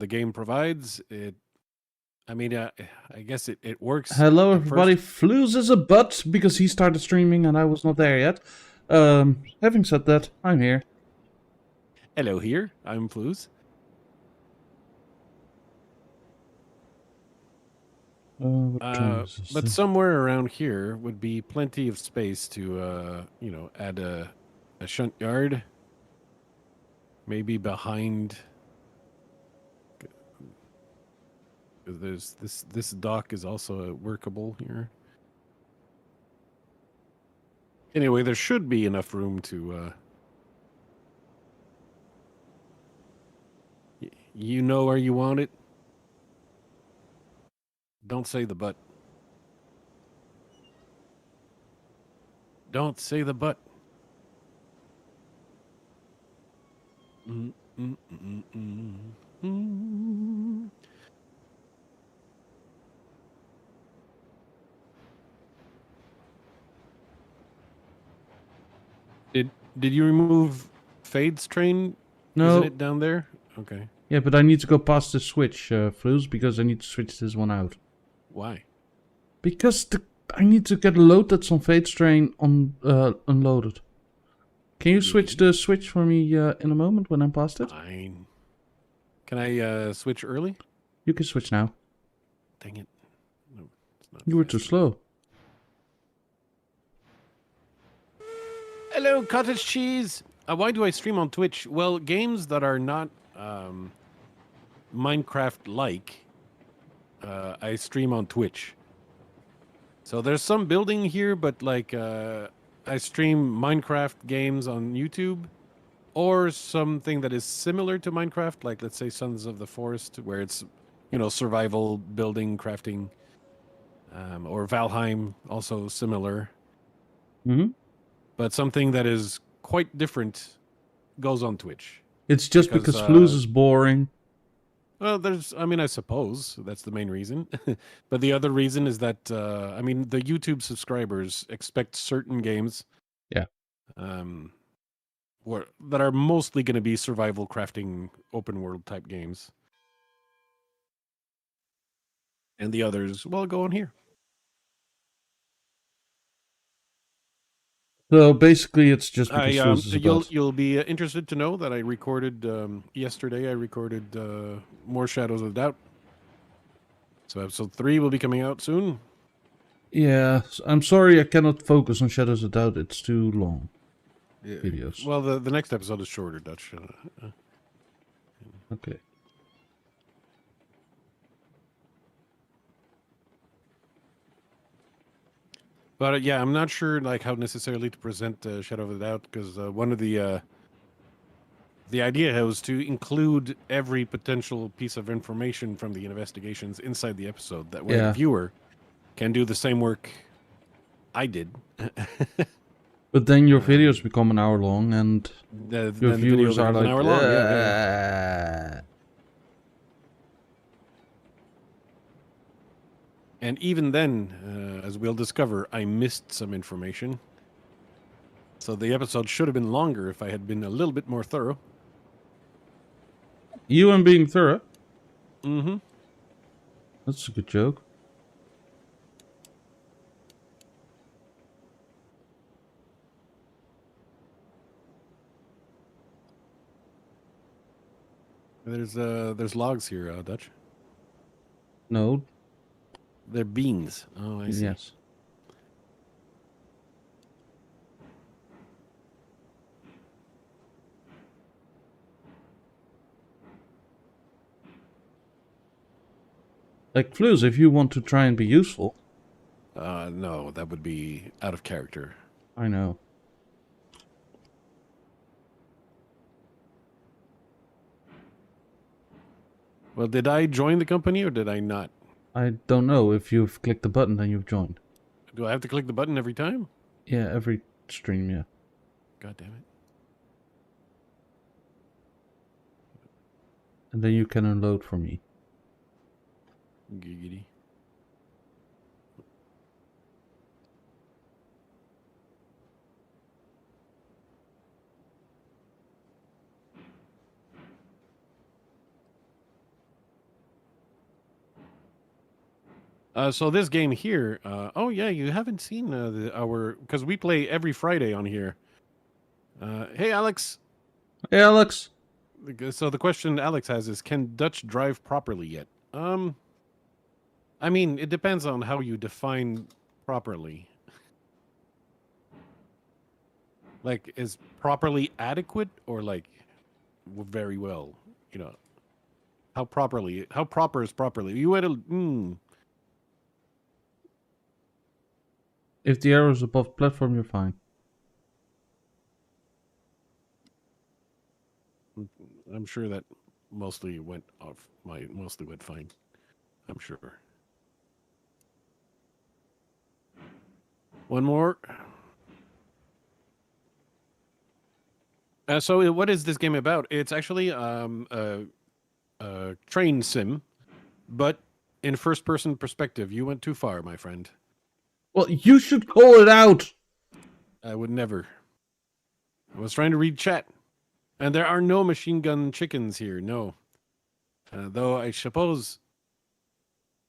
the game provides. I mean, I guess it works Hello, at everybody. first. Flouze is a butt because he started streaming and I was not there yet. Having said that, I'm here. Hello, here I'm Flouze. What time is this? But somewhere around here would be plenty of space to, add a shunt yard. Maybe behind. There's this dock is also workable here. Anyway, there should be enough room to. You know where you want it. Don't say the but. Don't say the but. Mm, mm, mm, mm, mm. Did you remove Fade's train? No. Isn't it down there? Okay. Yeah, but I need to go past the switch, Flouze, because I need to switch this one out. Why? Because I need to get a load that's on Fate's train unloaded. Can you switch the switch for me in a moment when I'm past it? Fine. Can I switch early? You can switch now. Dang it. No, it's not You were too slow. Hello, cottage cheese. Why do I stream on Twitch? Well, games that are not Minecraft-like, I stream on Twitch. So there's some building here, but like I stream Minecraft games on YouTube, or something that is similar to Minecraft, like let's say Sons of the Forest, where it's survival, building, crafting, or Valheim, also similar. Mm-hmm. But something that is quite different goes on Twitch. It's just because Flouze is boring. Well, I suppose that's the main reason. But the other reason is that, the YouTube subscribers expect certain games. Yeah. That are mostly going to be survival, crafting, open world type games. And the others, well, go on here. So basically, it's just because Flouze is a butt. You'll be interested to know that I recorded yesterday. I recorded more Shadows of Doubt. So episode 3 will be coming out soon. Yeah, I'm sorry I cannot focus on Shadows of Doubt. It's too long. Yeah. Videos. Well, the next episode is shorter, Dutch. Okay. But yeah, I'm not sure like how necessarily to present Shadow of the Doubt, because one of the idea was to include every potential piece of information from the investigations inside the episode. That way, the viewer can do the same work I did. But then your videos become an hour long, and your viewers are like, an hour long. Yeah. And even then, as we'll discover, I missed some information. So the episode should have been longer if I had been a little bit more thorough. You and being thorough? Mm-hmm. That's a good joke. There's logs here, Dutch. No. They're beans. Oh, I see. Yes. Like, Flouze, if you want to try and be useful. No, that would be out of character. I know. Well, did I join the company or did I not? I don't know. If you've clicked the button, then you've joined. Do I have to click the button every time? Yeah, every stream, yeah. God damn it. And then you can unload for me. Giggity. So this game here, oh yeah, you haven't seen our because we play every Friday on here. Hey Alex, Hey, Alex. so the question Alex has is, can Dutch drive properly yet? I mean, it depends on how you define properly. Like, is properly adequate or like very well? You know, how properly? How proper is properly? You had a. If the arrow is above platform, you're fine. I'm sure that mostly went off. Mostly went fine. I'm sure. One more. So, what is this game about? It's actually a train sim, but in first-person perspective. You went too far, my friend. Well, you should call it out. I would never. I was trying to read chat, and there are no machine gun chickens here. No, though I suppose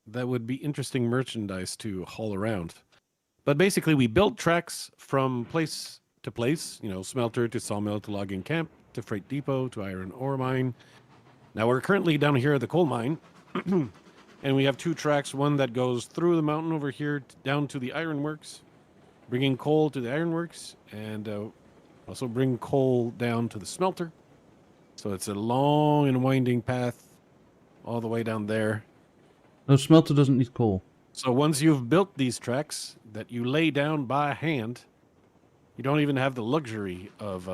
that would be interesting merchandise to haul around. But basically, we build tracks from place to place. You know, smelter to sawmill to logging camp to freight depot to iron ore mine. Now we're currently down here at the coal mine, and we have two tracks. One that goes through the mountain over here down to the ironworks, bringing coal to the ironworks, and also bring coal down to the smelter. So it's a long and winding path all the way down there. No, smelter doesn't need coal. So once you've built these tracks that you lay down by hand, you don't even have the luxury of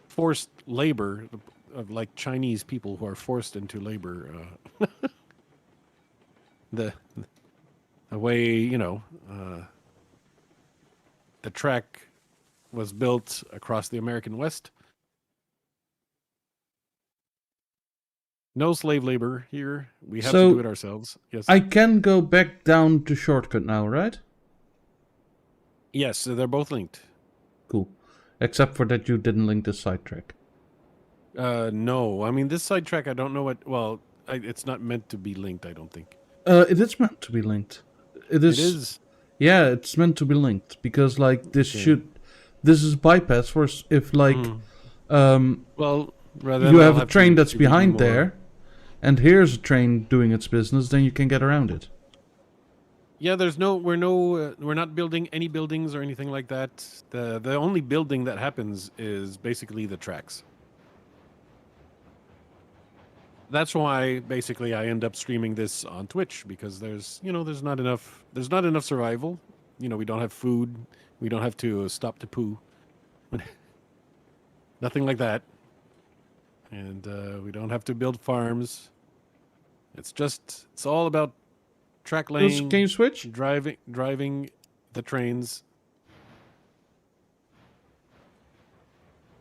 forced labor, of like Chinese people who are forced into labor. The way, you know, the track was built across the American West. No slave labor here. We have to do it ourselves. Yes. I can go back down to shortcut now, right? Yes, so they're both linked. Cool. Except for that you didn't link the sidetrack. No. I mean, this sidetrack, I don't know what... Well, it's not meant to be linked, I don't think. It is meant to be linked. It is. It is? Yeah, it's meant to be linked. Because, like, this This is bypass for if, like... Well, you have a train that's behind there, and here's a train doing its business, then you can get around it. Yeah, we're not building any buildings or anything like that. The only building that happens is basically the tracks. That's why basically I end up streaming this on Twitch, because there's not enough survival. You know, we don't have food, we don't have to stop to poo. Nothing like that. And we don't have to build farms. It's all about track laying. Can you switch? Driving the trains.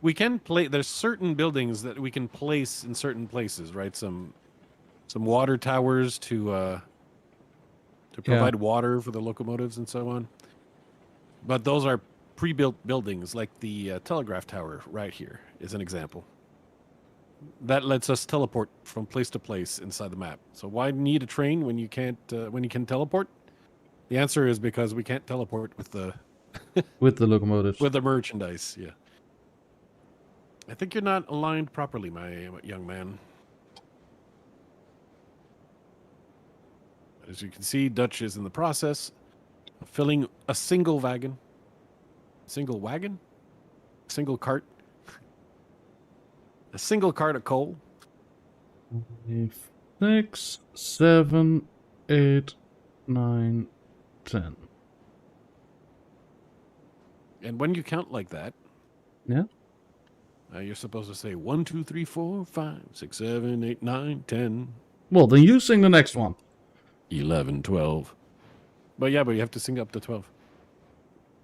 We can play. There's certain buildings that we can place in certain places, right? Some water towers to provide water for the locomotives and so on. But those are pre-built buildings, like the telegraph tower right here is an example. That lets us teleport from place to place inside the map. So why need a train when you can't when you can teleport? The answer is because we can't teleport with the with the locomotives. With the merchandise, yeah. I think you're not aligned properly, my young man. As you can see, Dutch is in the process of filling a single wagon. Single wagon? Single cart? A single cart of coal. 6, 7, 8, 9, 10. And when you count like that, yeah, you're supposed to say 1, 2, 3, 4, 5, 6, 7, 8, 9, 10. Well, then you sing the next one. 11, 12. But yeah, but you have to sing up to 12.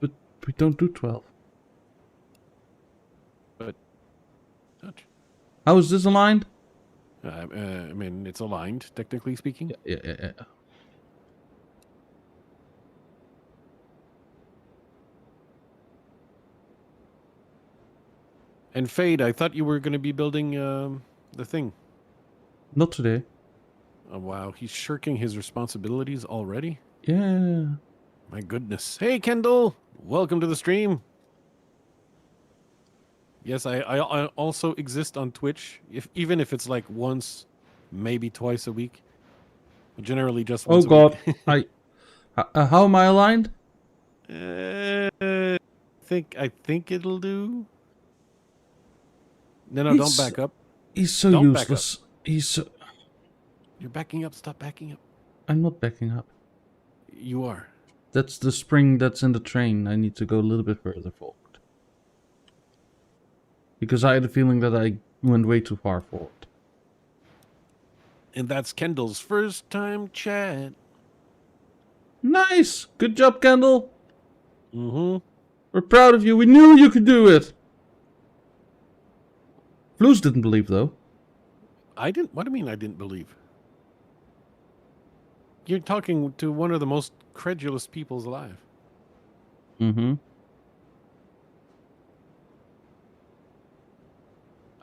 But we don't do 12. But Dutch. How is this aligned? I mean, it's aligned, technically speaking. Yeah. And Fade, I thought you were going to be building the thing. Not today. Oh, wow. He's shirking his responsibilities already? Yeah. My goodness. Hey, Kendall. Welcome to the stream. Yes, I also exist on Twitch, even if it's like once, maybe twice a week. Generally just Oh once a week. God. How am I aligned? I think it'll do. No, don't He's back up. he's so Don't back up. useless. He's so... You're backing up. Stop backing up. I'm not backing up. You are. That's the spring that's in the train. I need to go a little bit further forward. Because I had a feeling that I went way too far forward. And that's Kendall's first time chat. Nice! Good job, Kendall! Mm-hmm. We're proud of you. We knew you could do it! Flouze didn't believe, though. I didn't. What do you mean I didn't believe? You're talking to one of the most credulous peoples alive. Mm-hmm.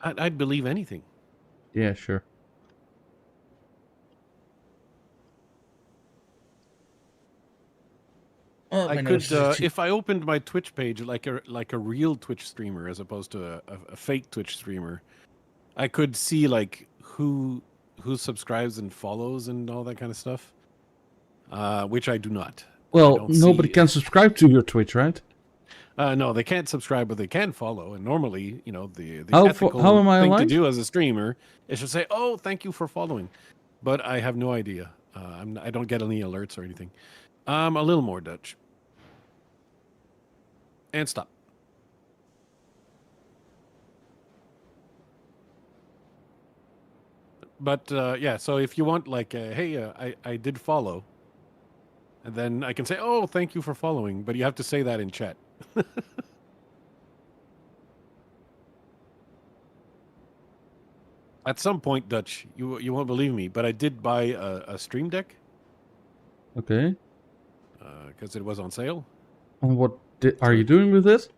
I'd believe anything. Yeah, sure. Oh, I could, if I opened my Twitch page like a real Twitch streamer as opposed to a fake Twitch streamer, I could see like who subscribes and follows and all that kind of stuff, which I do not. Well, nobody can subscribe to your Twitch, right? No, they can't subscribe, but they can follow. And normally, you know, the How ethical am I thing to aligned? do as a streamer is to say, "Oh, thank you for following," but I have no idea. I don't get any alerts or anything. A little more Dutch. And stop. But yeah, so if you want, like, hey, I did follow, and then I can say, "Oh, thank you for following," but you have to say that in chat. At some point, Dutch, you won't believe me, but I did buy a stream deck. Okay. Because it was on sale. And what are you doing with this?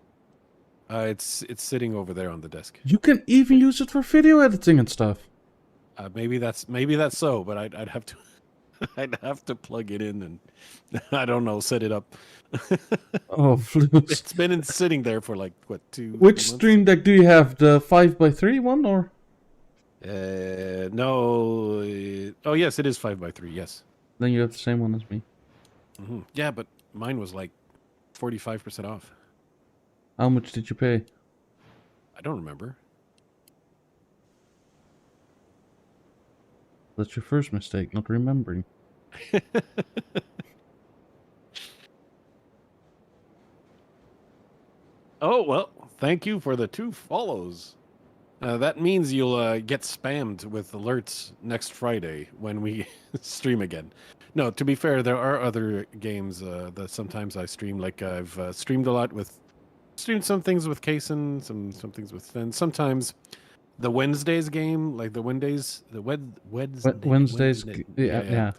It's sitting over there on the desk. You can even use it for video editing and stuff. Maybe that's so, but I'd have to I'd have to plug it in and I don't know, set it up. Oh, Flouze. It's been sitting there for like what, 2 Which months? stream deck do you have? The 5x3 one or? No. Oh yes, it is 5x3. Yes. Then you have the same one as me. Mm-hmm. Yeah, but mine was like 45% off. How much did you pay? I don't remember. That's your first mistake, not remembering. Oh, well, thank you for the 2 follows. That means you'll get spammed with alerts next Friday when we stream again. No, to be fair, there are other games that sometimes I stream. Like I've streamed a lot with... Streamed some things with Kason, some things with Fen. Sometimes the Wednesdays game, like the Wednesdays... Wednesdays... Yeah.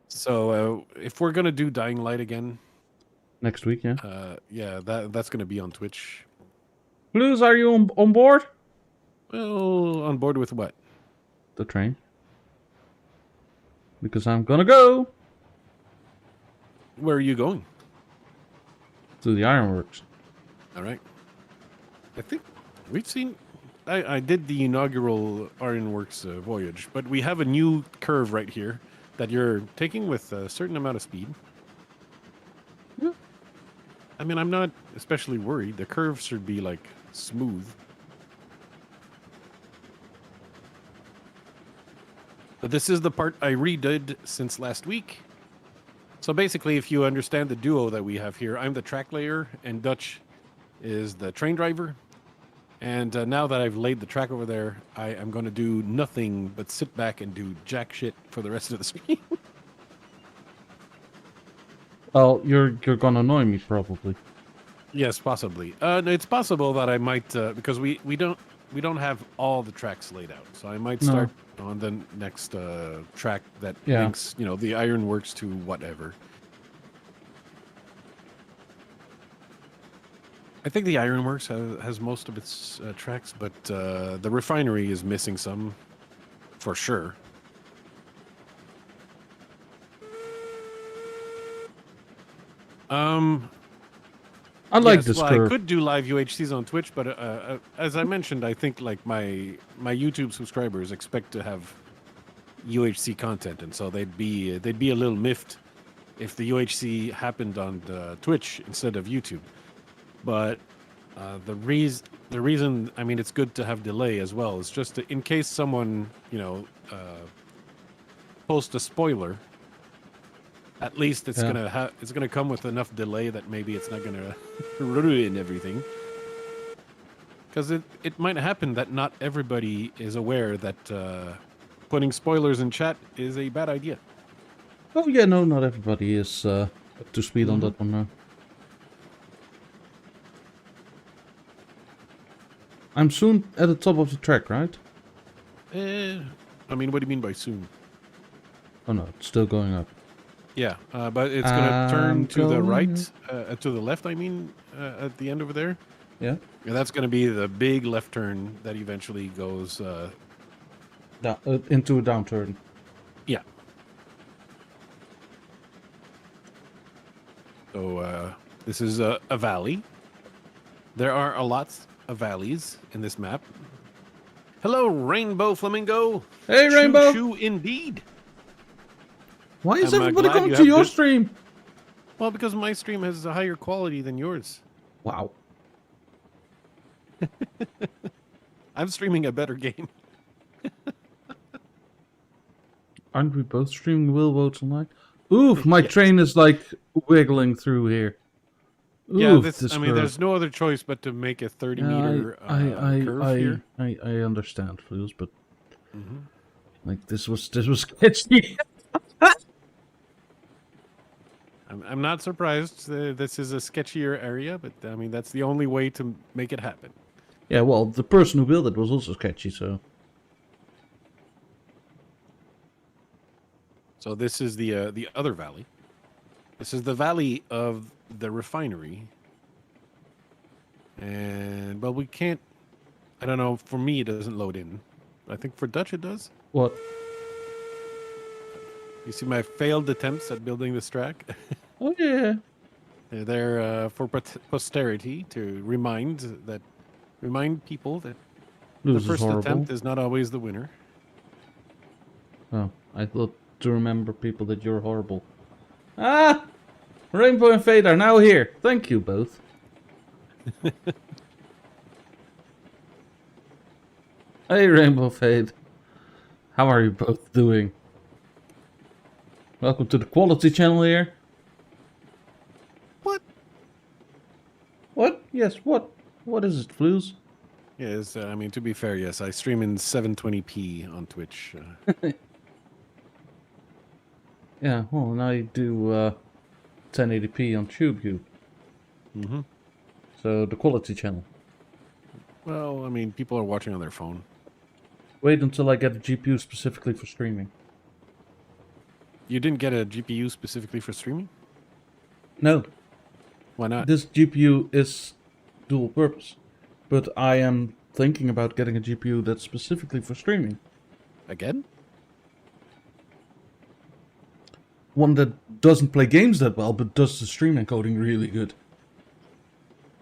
So if we're going to do Dying Light again... Next week, yeah? Yeah, that's going to be on Twitch. Flouze, are you on board? Well, on board with what? The train. Because I'm gonna go. Where are you going? To the ironworks. All right. I think we've seen... I did the inaugural Ironworks voyage, but we have a new curve right here that you're taking with a certain amount of speed. Yeah. I mean, I'm not especially worried. The curve should be, like, smooth. But this is the part I redid since last week. So basically, if you understand the duo that we have here, I'm the track layer, and Dutch is the train driver. And now that I've laid the track over there, I am going to do nothing but sit back and do jack shit for the rest of the stream. Well, you're gonna annoy me, probably. Yes, possibly. It's possible that I might, because we don't have all the tracks laid out. So I might start on the next track that links, you know, the Ironworks to whatever. I think the Ironworks has most of its tracks, but the refinery is missing some, for sure. I like yes, this well, I curve. could do live UHCs on Twitch, but as I mentioned, I think like my YouTube subscribers expect to have UHC content, and so they'd be a little miffed if the UHC happened on Twitch instead of YouTube. But the reason, I mean, it's good to have delay as well. It's just in case someone, posts a spoiler. At least it's gonna come with enough delay that maybe it's not gonna ruin everything. Because it might happen that not everybody is aware that putting spoilers in chat is a bad idea. Oh yeah, no, not everybody is up to speed on that one now. I'm soon at the top of the track, right? I mean, what do you mean by soon? Oh no, it's still going up. Yeah, but it's gonna turn to the right, going to the left. I mean, at the end over there. Yeah. Yeah, that's gonna be the big left turn that eventually goes. Into a downturn. Yeah. So this is a valley. There are a lot of valleys in this map. Hello, Rainbow Flamingo. Hey, Rainbow. Choo indeed. Why is I'm, everybody glad coming you to have your good- stream? Well, because my stream has a higher quality than yours. Wow. I'm streaming a better game. Aren't we both streaming Will Votes online? Oof, my Yes. train is like wiggling through here. Oof, Yeah, this. I mean, curve. there's no other choice but to make a 30-meter curve here. I understand, Flouze, but like this was sketchy. I'm not surprised. This is a sketchier area, but I mean that's the only way to make it happen. Yeah, well, the person who built it was also sketchy, so. So this is the other valley. This is the valley of the refinery. And well, we can't. I don't know. For me, it doesn't load in. I think for Dutch it does. What? You see my failed attempts at building this track. Oh yeah. They're for posterity to remind people that This the first is horrible. attempt is not always the winner. Oh, I thought to remember people that you're horrible. Ah! Rainbow and Fade are now here. Thank you both. Hey, Rainbow Fade. How are you both doing? Welcome to the quality channel here. What? What? Yes, what? What is it, Flouze? Yes, I mean, to be fair, yes, I stream in 720p on Twitch. Yeah, well, now you do 1080p on TubeView. Mm-hmm. So, the quality channel. Well, I mean, people are watching on their phone. Wait until I get a GPU specifically for streaming. You didn't get a GPU specifically for streaming? No, Why not? this GPU is dual purpose. But I am thinking about getting a GPU that's specifically for streaming. Again? One that doesn't play games that well, but does the stream encoding really good.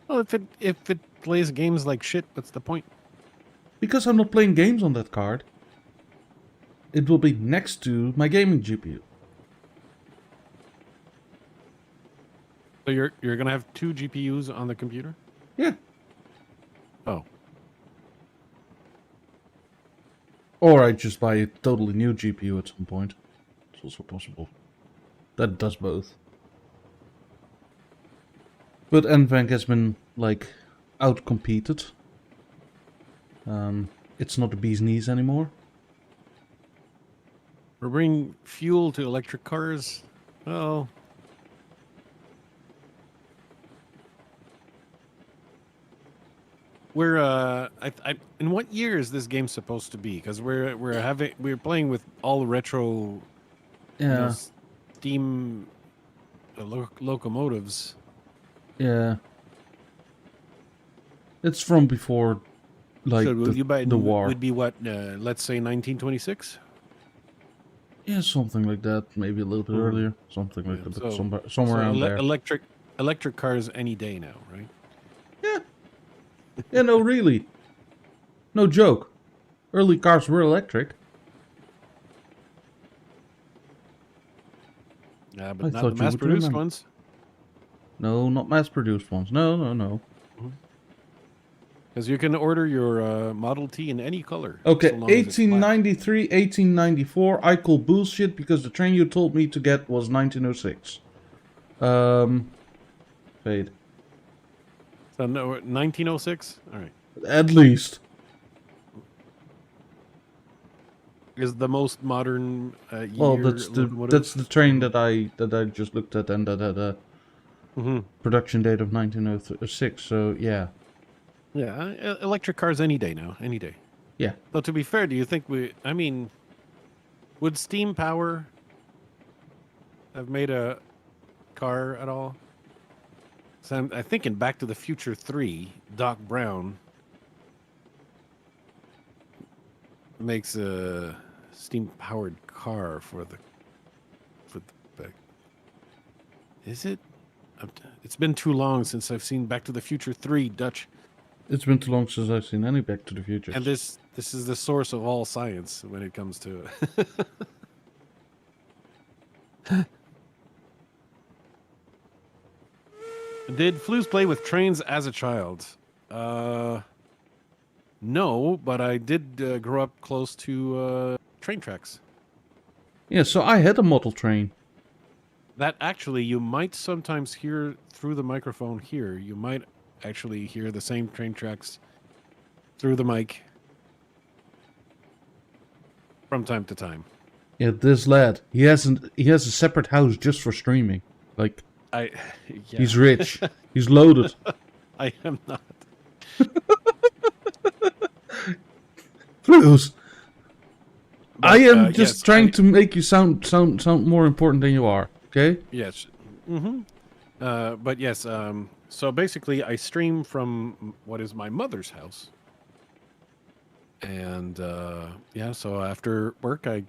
Well, if it plays games like shit, what's the point? Because I'm not playing games on that card, it will be next to my gaming GPU. So you're gonna have two GPUs on the computer? Yeah. Oh. Or I just buy a totally new GPU at some point. It's also possible. That does both. But NVENC has been, like, outcompeted. It's not the bee's knees anymore. We're bringing fuel to electric cars. Well, we're in what year is this game supposed to be? Because we're playing with all retro, Yeah. steam locomotives. Yeah. It's from before, like, So the war. would be what? Let's say 1926. Yeah, something like that. Maybe a little bit earlier. Something like that. But So somewhere around there. electric cars any day now, right? Yeah. Yeah, no, really. No joke. Early cars were electric. Yeah, but I not the thought you would mass-produced remember. ones. No, not mass-produced ones. No, no, no. Because you can order your Model T in any color, so Okay, long as it's black. 1893, 1894. I call bullshit because the train you told me to get was 1906. Fade. So no, 1906. All right, At least. is the most modern Well, year locomotive. that's the train that I just looked at and that had a production date of 1906. So yeah, Yeah, electric cars any day now, any day. yeah. Though to be fair, do you think I mean, would steam power have made a car at all? So I think in Back to the Future 3, Doc Brown makes a steam-powered car for the back. Is it? It's been too long since I've seen Back to the Future 3, Dutch. It's been too long since I've seen any Back to the Future. And this is the source of all science when it comes to Did Flouze play with trains as a child? No, but I did grow up close to train tracks. Yeah, so I had a model train. That actually, you might sometimes hear through the microphone here. You might actually hear the same train tracks through the mic from time to time. Yeah, this lad, he has a separate house just for streaming. Like, Yeah. he's rich. He's loaded. I am not. Flouze. I am just yes, trying to make you sound more important than you are. Okay? Yes. Mm-hmm. But yes. So basically, I stream from what is my mother's house, and yeah. So after work, I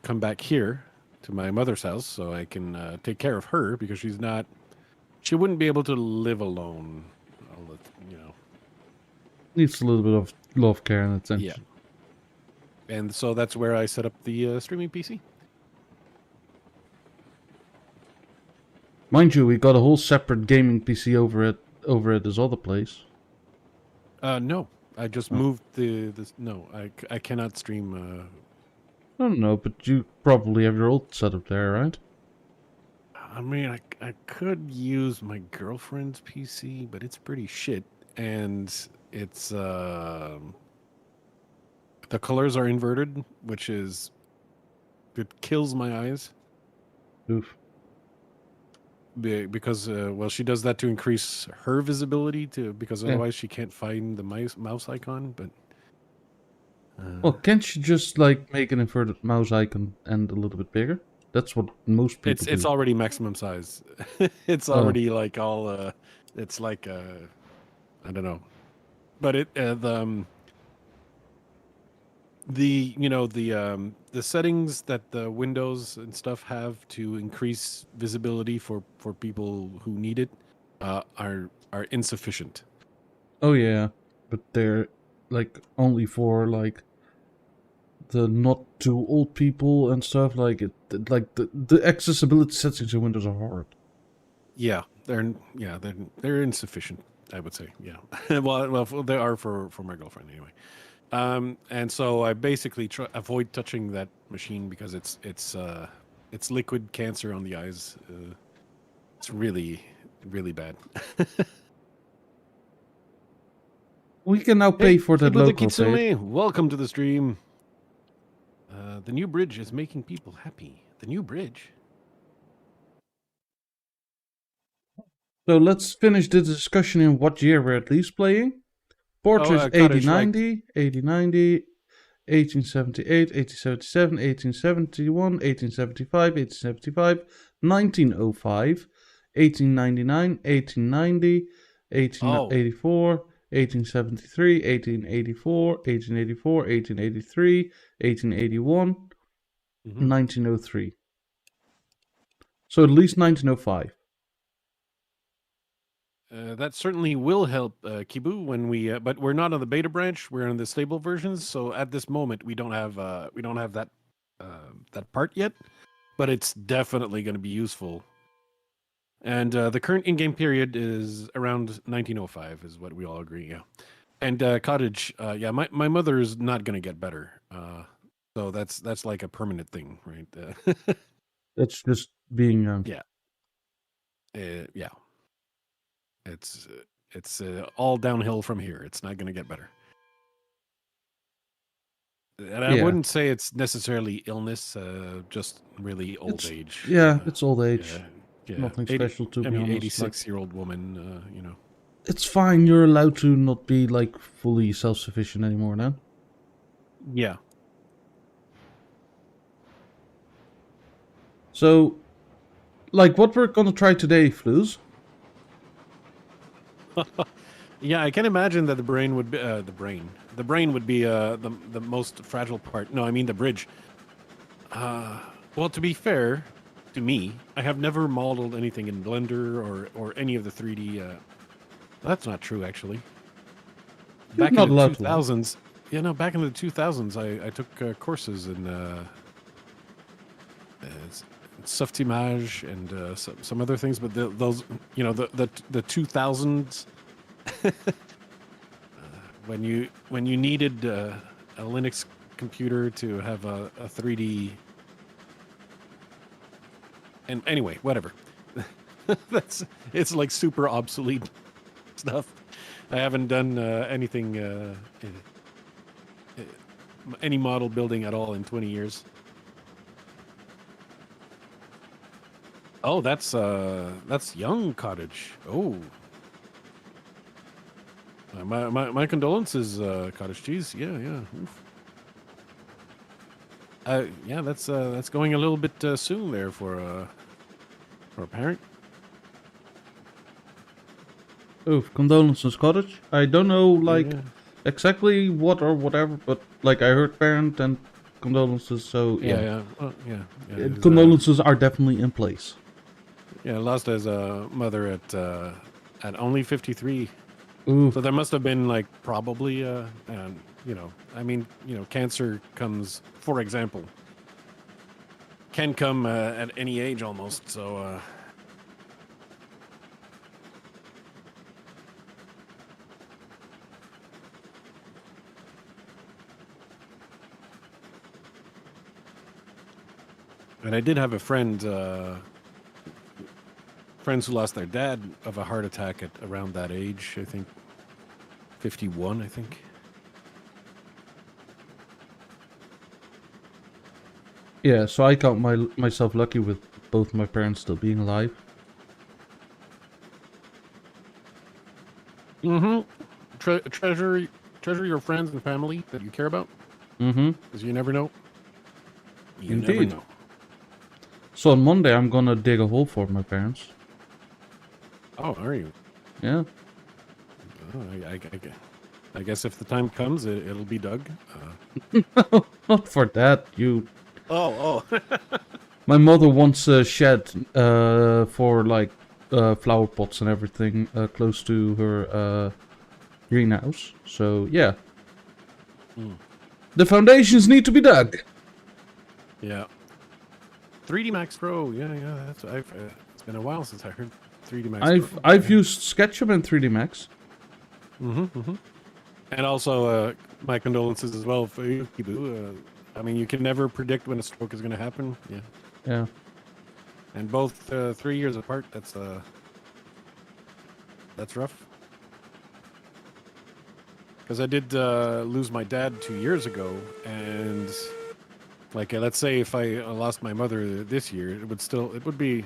come back here to my mother's house so I can take care of her because she wouldn't be able to live alone. Needs a little bit of love, care, and attention. Yeah. And so that's where I set up the streaming PC. Mind you, we got a whole separate gaming PC over at this other place. No, I just moved No, I cannot stream. I don't know, but you probably have your old setup there, right? I mean, I could use my girlfriend's PC, but it's pretty shit, and it's the colors are inverted, which is it kills my eyes. Oof. Because well, she does that to increase her visibility because otherwise she can't find the mouse icon. But well, can't you just like make an inverted mouse icon and a little bit bigger? That's what most people do. It's already maximum size. It's already like all. It's like I don't know, but the settings that the Windows and stuff have to increase visibility for people who need it are insufficient. Oh yeah, but they're like only for like the not too old people and stuff. Like the accessibility settings in Windows are hard. Yeah, they're insufficient. I would say, yeah. well, they are for my girlfriend anyway. And so I basically avoid touching that machine because it's liquid cancer on the eyes. It's really, really bad. We can now pay for that Kibu the local save. Kitsune, welcome to the stream. The new bridge is making people happy. The new bridge. So let's finish the discussion in what year we're at least playing. Portraits 8090, 8090, 1878, 1877, 1871, 1875, 1875, 1905, 1899, 1890, 1884, 1873, 1884, 1884, 1883, 1881, 1903. So at least 1905. that certainly will help Kibu when we. But we're not on the beta branch. We're on the stable versions. So at this moment, we don't have that that part yet. But it's definitely going to be useful. And the current in-game period is around 1905, is what we all agree. Yeah. And cottage. Yeah, my mother is not going to get better. So that's like a permanent thing, right? That's just being young. Yeah. Yeah. It's all downhill from here. It's not going to get better. And I Yeah. wouldn't say it's necessarily illness, just really old age. Yeah, it's old age. Yeah. Nothing special, to be honest. 86-year-old woman, you know. It's fine. You're allowed to not be like fully self-sufficient anymore now. Yeah. So, like, what we're gonna try today, Flouze? Yeah, I can imagine that the brain would be The brain would be the most fragile part. No, I mean the bridge. Well, to be fair to me, I have never modeled anything in Blender or any of the 3D. That's not true, actually. You're Back not in the allowed to. 2000s, yeah, no, back in the 2000s, I took courses in Softimage and some other things, but those, you know, the 2000s. When you needed a Linux computer to have a 3D, and anyway, whatever. It's like super obsolete stuff. I haven't done anything, any model building at all in 20 years. Oh, that's young cottage. Oh. My condolences, cottage cheese. Yeah. Oof. Yeah, that's going a little bit soon there for a parent. Oh, condolences, Cottage. I don't know, like, Yeah. exactly what or whatever, but, like, I heard parent and condolences, so, yeah. Yeah. Yeah. His, Condolences are definitely in place. Yeah, lost his mother at only 53. Ooh. So there must have been like probably you know, I mean, you know, cancer comes, for example, can come at any age almost. So and I did have a friends who lost their dad of a heart attack at around that age. I think 51. I think. Yeah, so I count myself lucky with both my parents still being alive. Mm-hmm. Treasure your friends and family that you care about. Mm-hmm. Because you never know. You Indeed. never know. So on Monday I'm gonna dig a hole for my parents. Oh, are you? Yeah. Oh, I guess if the time comes, it'll be dug. Not for that, you... Oh. My mother wants a shed for, like, flower pots and everything close to her greenhouse. So, yeah. The foundations need to be dug. Yeah. 3D Max Pro. Yeah. That's it's been a while since I heard 3D Max Pro. I've used SketchUp and 3D Max. Mm-hmm. And also, my condolences as well for you, Kibu. I mean, you can never predict when a stroke is going to happen. Yeah. Yeah. And both 3 years apart. That's rough. Because I did lose my dad 2 years ago, and like let's say if I lost my mother this year, it would be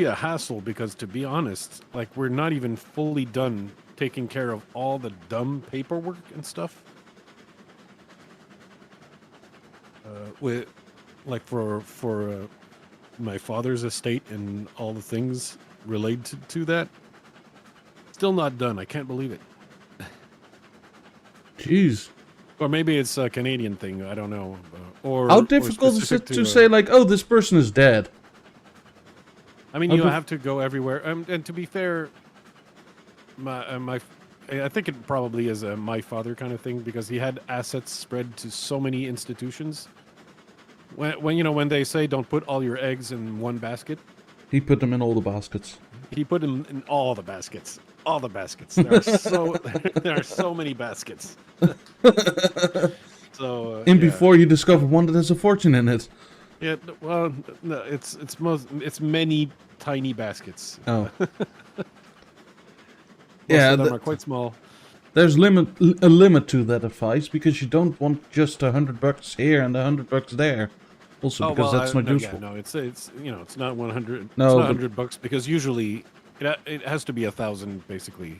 a hassle, because to be honest, like we're not even fully done taking care of all the dumb paperwork and stuff. With like for my father's estate and all the things related to that. Still not done. I can't believe it. Jeez. Or maybe it's a Canadian thing. I don't know. Or How difficult is it to say, like, oh, this person is dead? I mean, How you do- have to go everywhere. And to be fair, I think it probably is a my father kind of thing because he had assets spread to so many institutions. When they say don't put all your eggs in one basket, He put them in all the baskets. he put them in all the baskets. All the baskets. There are so there are so many baskets. So And yeah, before you discover one that has a fortune in it. yeah. Well, no, it's many tiny baskets. Oh. Most Yeah, of them are quite small. there's a limit to that advice because you don't want just $100 here and $100 there. Also, Oh because well, that's not no, yeah, useful. no, it's it's not 100. It's No, not but $100 because usually it has to be 1,000 basically.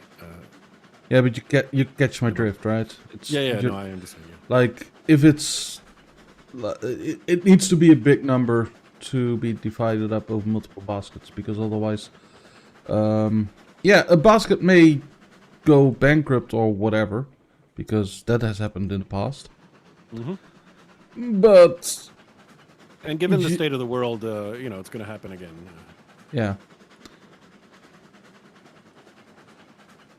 yeah, but you catch my drift, right? It's Yeah, you no, I understand. Yeah. like if it's it needs to be a big number to be divided up over multiple baskets because otherwise, yeah, a basket may go bankrupt or whatever because that has happened in the past. Hmm. But And given the y- state of the world, it's going to happen again. yeah,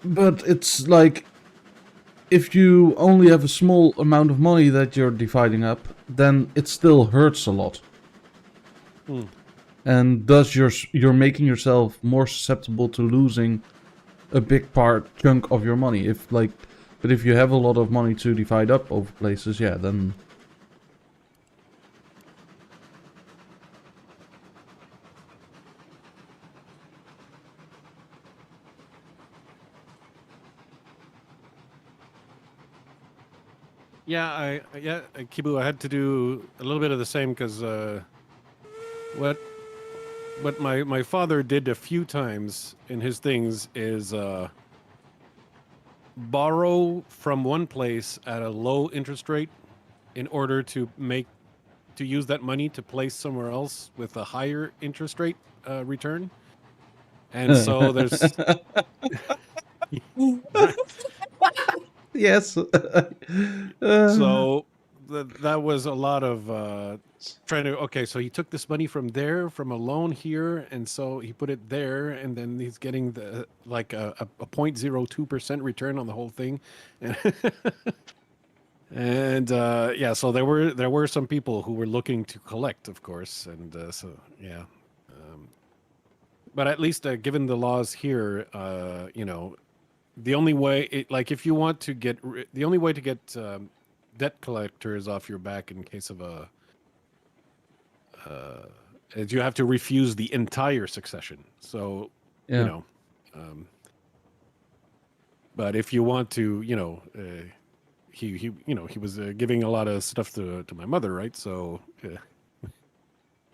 but it's like if you only have a small amount of money that you're dividing up, then it still hurts a lot. Hmm. And thus you're making yourself more susceptible to losing a big chunk of your money. But if you have a lot of money to divide up over places, yeah, then Yeah, Kibu, I had to do a little bit of the same because what my father did a few times in his things is borrow from one place at a low interest rate in order to use that money to place somewhere else with a higher interest rate return. And so there's right. yes. So that was a lot of trying to. Okay, so he took this money from there, from a loan here, and so he put it there, and then he's getting the like a 0.02% return on the whole thing, and yeah, so there were some people who were looking to collect, of course, and so yeah. But at least given the laws here, the only way like if you want to the only way to get debt collectors off your back in case of a is you have to refuse the entire succession. So you Yeah. know but if you want to he was giving a lot of stuff to my mother, right? So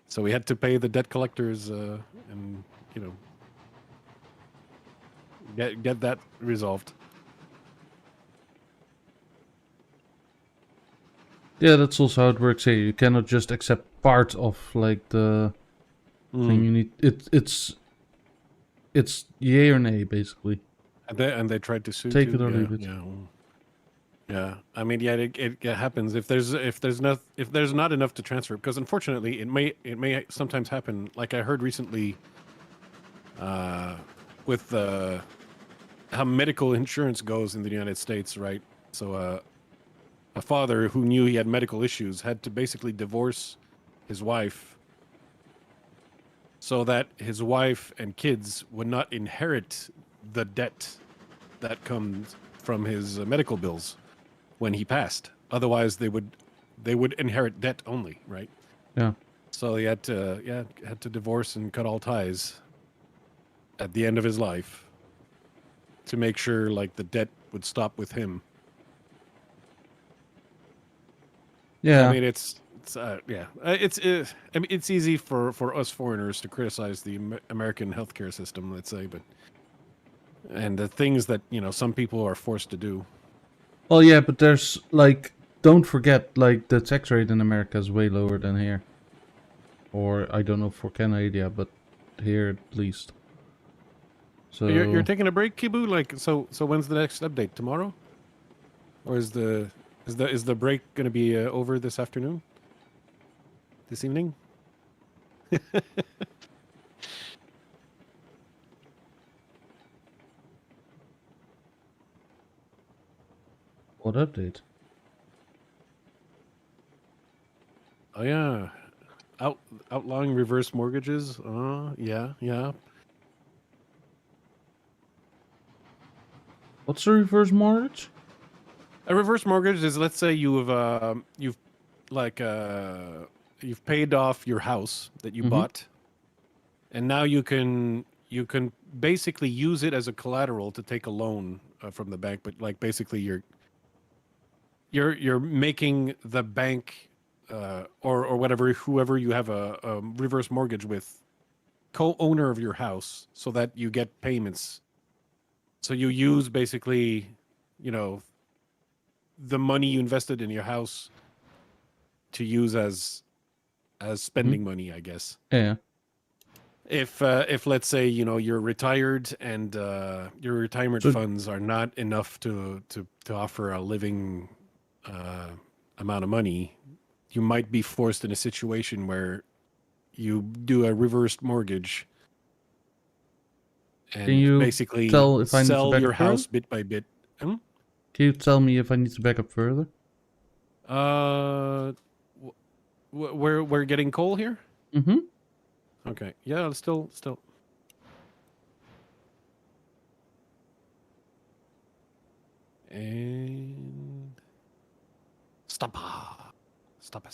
so we had to pay the debt collectors and you know get that resolved. Yeah, that's also how it works here. You cannot just accept part of like the thing you need. It's yay or nay basically. And they tried to sue Take too. it or Yeah, leave it. yeah. Yeah, I mean, yeah, it happens if there's not enough to transfer because unfortunately it may sometimes happen. Like I heard recently, with how medical insurance goes in the United States, right? So a father who knew he had medical issues had to basically divorce his wife so that his wife and kids would not inherit the debt that comes from his medical bills when he passed. Otherwise, they would inherit debt only, right? Yeah. So he had to divorce and cut all ties at the end of his life to make sure like the debt would stop with him. Yeah. I mean, I mean, it's easy for us foreigners to criticize the American healthcare system, let's say, but and the things that some people are forced to do. Well, yeah, but there's like, don't forget, like the tax rate in America is way lower than here, or I don't know for Canada, but here at least. So You're taking a break, Kibu? Like so when's the next update? Tomorrow? Or is the break going to be over this afternoon? This evening? What update? Oh yeah, outlawing reverse mortgages. Yeah. What's a reverse mortgage? A reverse mortgage is, let's say you've paid off your house that you Mm-hmm. bought, and now you can basically use it as a collateral to take a loan from the bank. But like basically you're making the bank or whatever, whoever you have a reverse mortgage with, co-owner of your house, so that you get payments. So you use basically, you know, the money you invested in your house to use as Mm-hmm. spending money, I guess. Yeah. If let's say, you're retired and your retirement So funds are not enough to offer a living amount of money, you might be forced in a situation where you do a reversed mortgage can and you basically tell if I need to sell back your up further? house bit by bit. Hmm? Can you tell me if I need to back up further? Uh, we're getting coal here. Mm-hmm. Okay, yeah, still. And stop. Stop.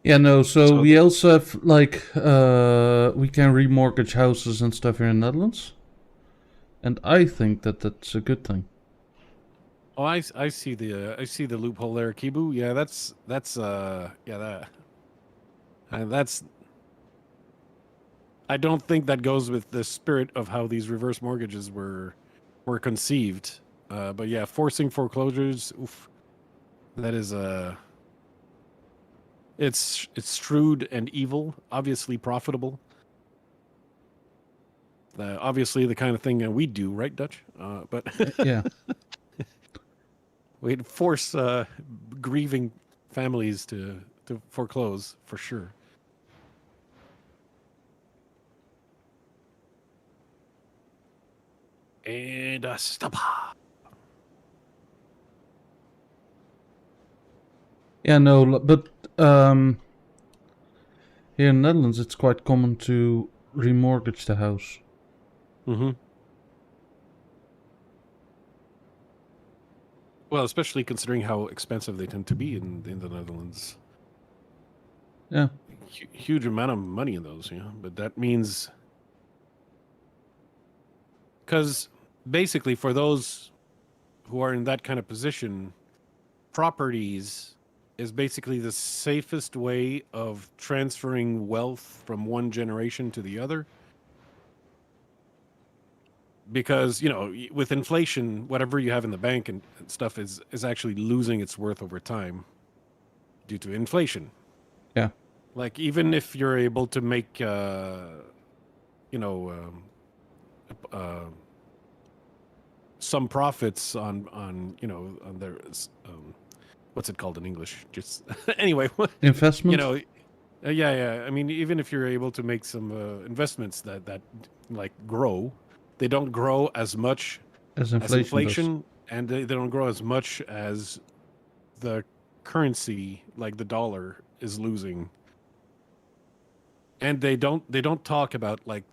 Yeah, no, so So we also have, like, we can remortgage houses and stuff here in the Netherlands. And I think that that's a good thing. oh, I see the loophole there, Kibu. Yeah, that's I don't think that goes with the spirit of how these reverse mortgages were conceived. But yeah, forcing foreclosures, oof, that is it's shrewd and evil, obviously profitable. Obviously the kind of thing we do, right, Dutch? But Yeah. we'd force grieving families to foreclose for sure. And stop. Yeah, no, but here in the Netherlands it's quite common to remortgage the house. Mm-hmm. Well, especially considering how expensive they tend to be in the Netherlands. Yeah. Huge amount of money in those, But that means, because basically for those who are in that kind of position, properties is basically the safest way of transferring wealth from one generation to the other. Because with inflation, whatever you have in the bank and stuff is actually losing its worth over time due to inflation. Yeah. Like, even if you're able to make you know uh, some profits on their what's it called in English, just anyway, you Investment know yeah, I mean, even if you're able to make some investments that like grow, they don't grow as much as as inflation does. inflation, and they don't grow as much as the currency, like the dollar, is losing. And they don't talk about, like,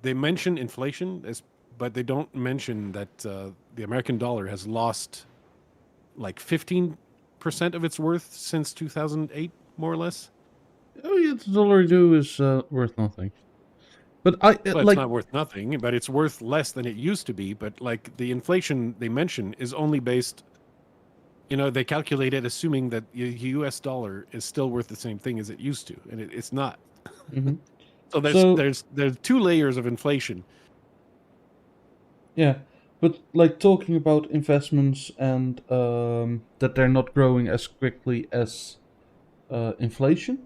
they mention inflation but they don't mention that the American dollar has lost like 15% of its worth since 2008, more or less. Oh yeah, the dollar do is worth nothing. But I Well, it's like not worth nothing, but it's worth less than it used to be. But like, the inflation they mention is only based, they calculate it assuming that the US dollar is still worth the same thing as it used to, and it's not. mhm. So there's So there's there's two layers of inflation. yeah, but like talking about investments and that they're not growing as quickly as inflation.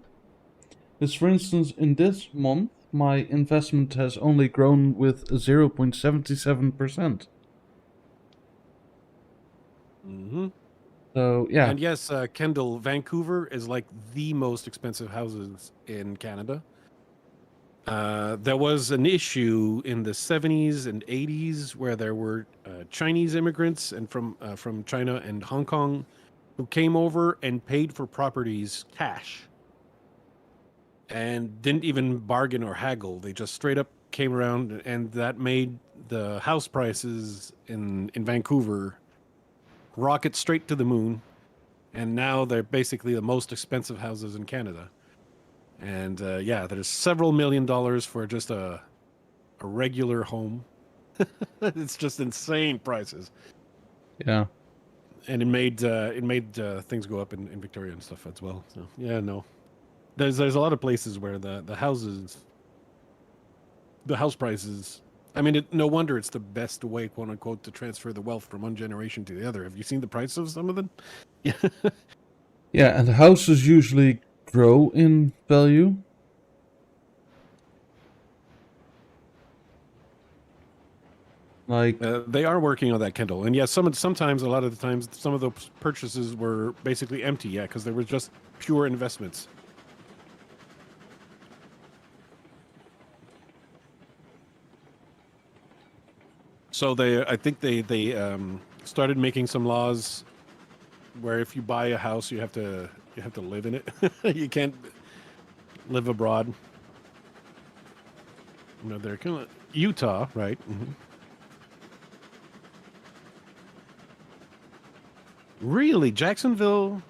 Because, for instance, in this month, my investment has only grown with 0.77%. Hmm. So yeah, And yes, Kendall, Vancouver is like the most expensive houses in Canada. There was an issue in the 70s and 80s where there were Chinese immigrants and from China and Hong Kong who came over and paid for properties cash and didn't even bargain or haggle. They just straight up came around, and that made the house prices in Vancouver rocket straight to the moon. And now they're basically the most expensive houses in Canada. And yeah, there's several $1 million for just a regular home. It's just insane prices, Yeah. and it made things go up in Victoria and stuff as well. So yeah, no, there's a lot of places where the house prices. I mean, no wonder it's the best way, quote unquote, to transfer the wealth from one generation to the other. Have you seen the price of some of them? Yeah. Yeah, and the houses usually grow in value. Like, They are working on that, Kendall, and yes, sometimes a lot of the times some of those purchases were basically empty, yeah, because they were just pure investments. So I think they started making some laws where if you buy a house, you have to live in it. You can't live abroad. You know, they're kind of Utah, right? Mm-hmm. Really, Jacksonville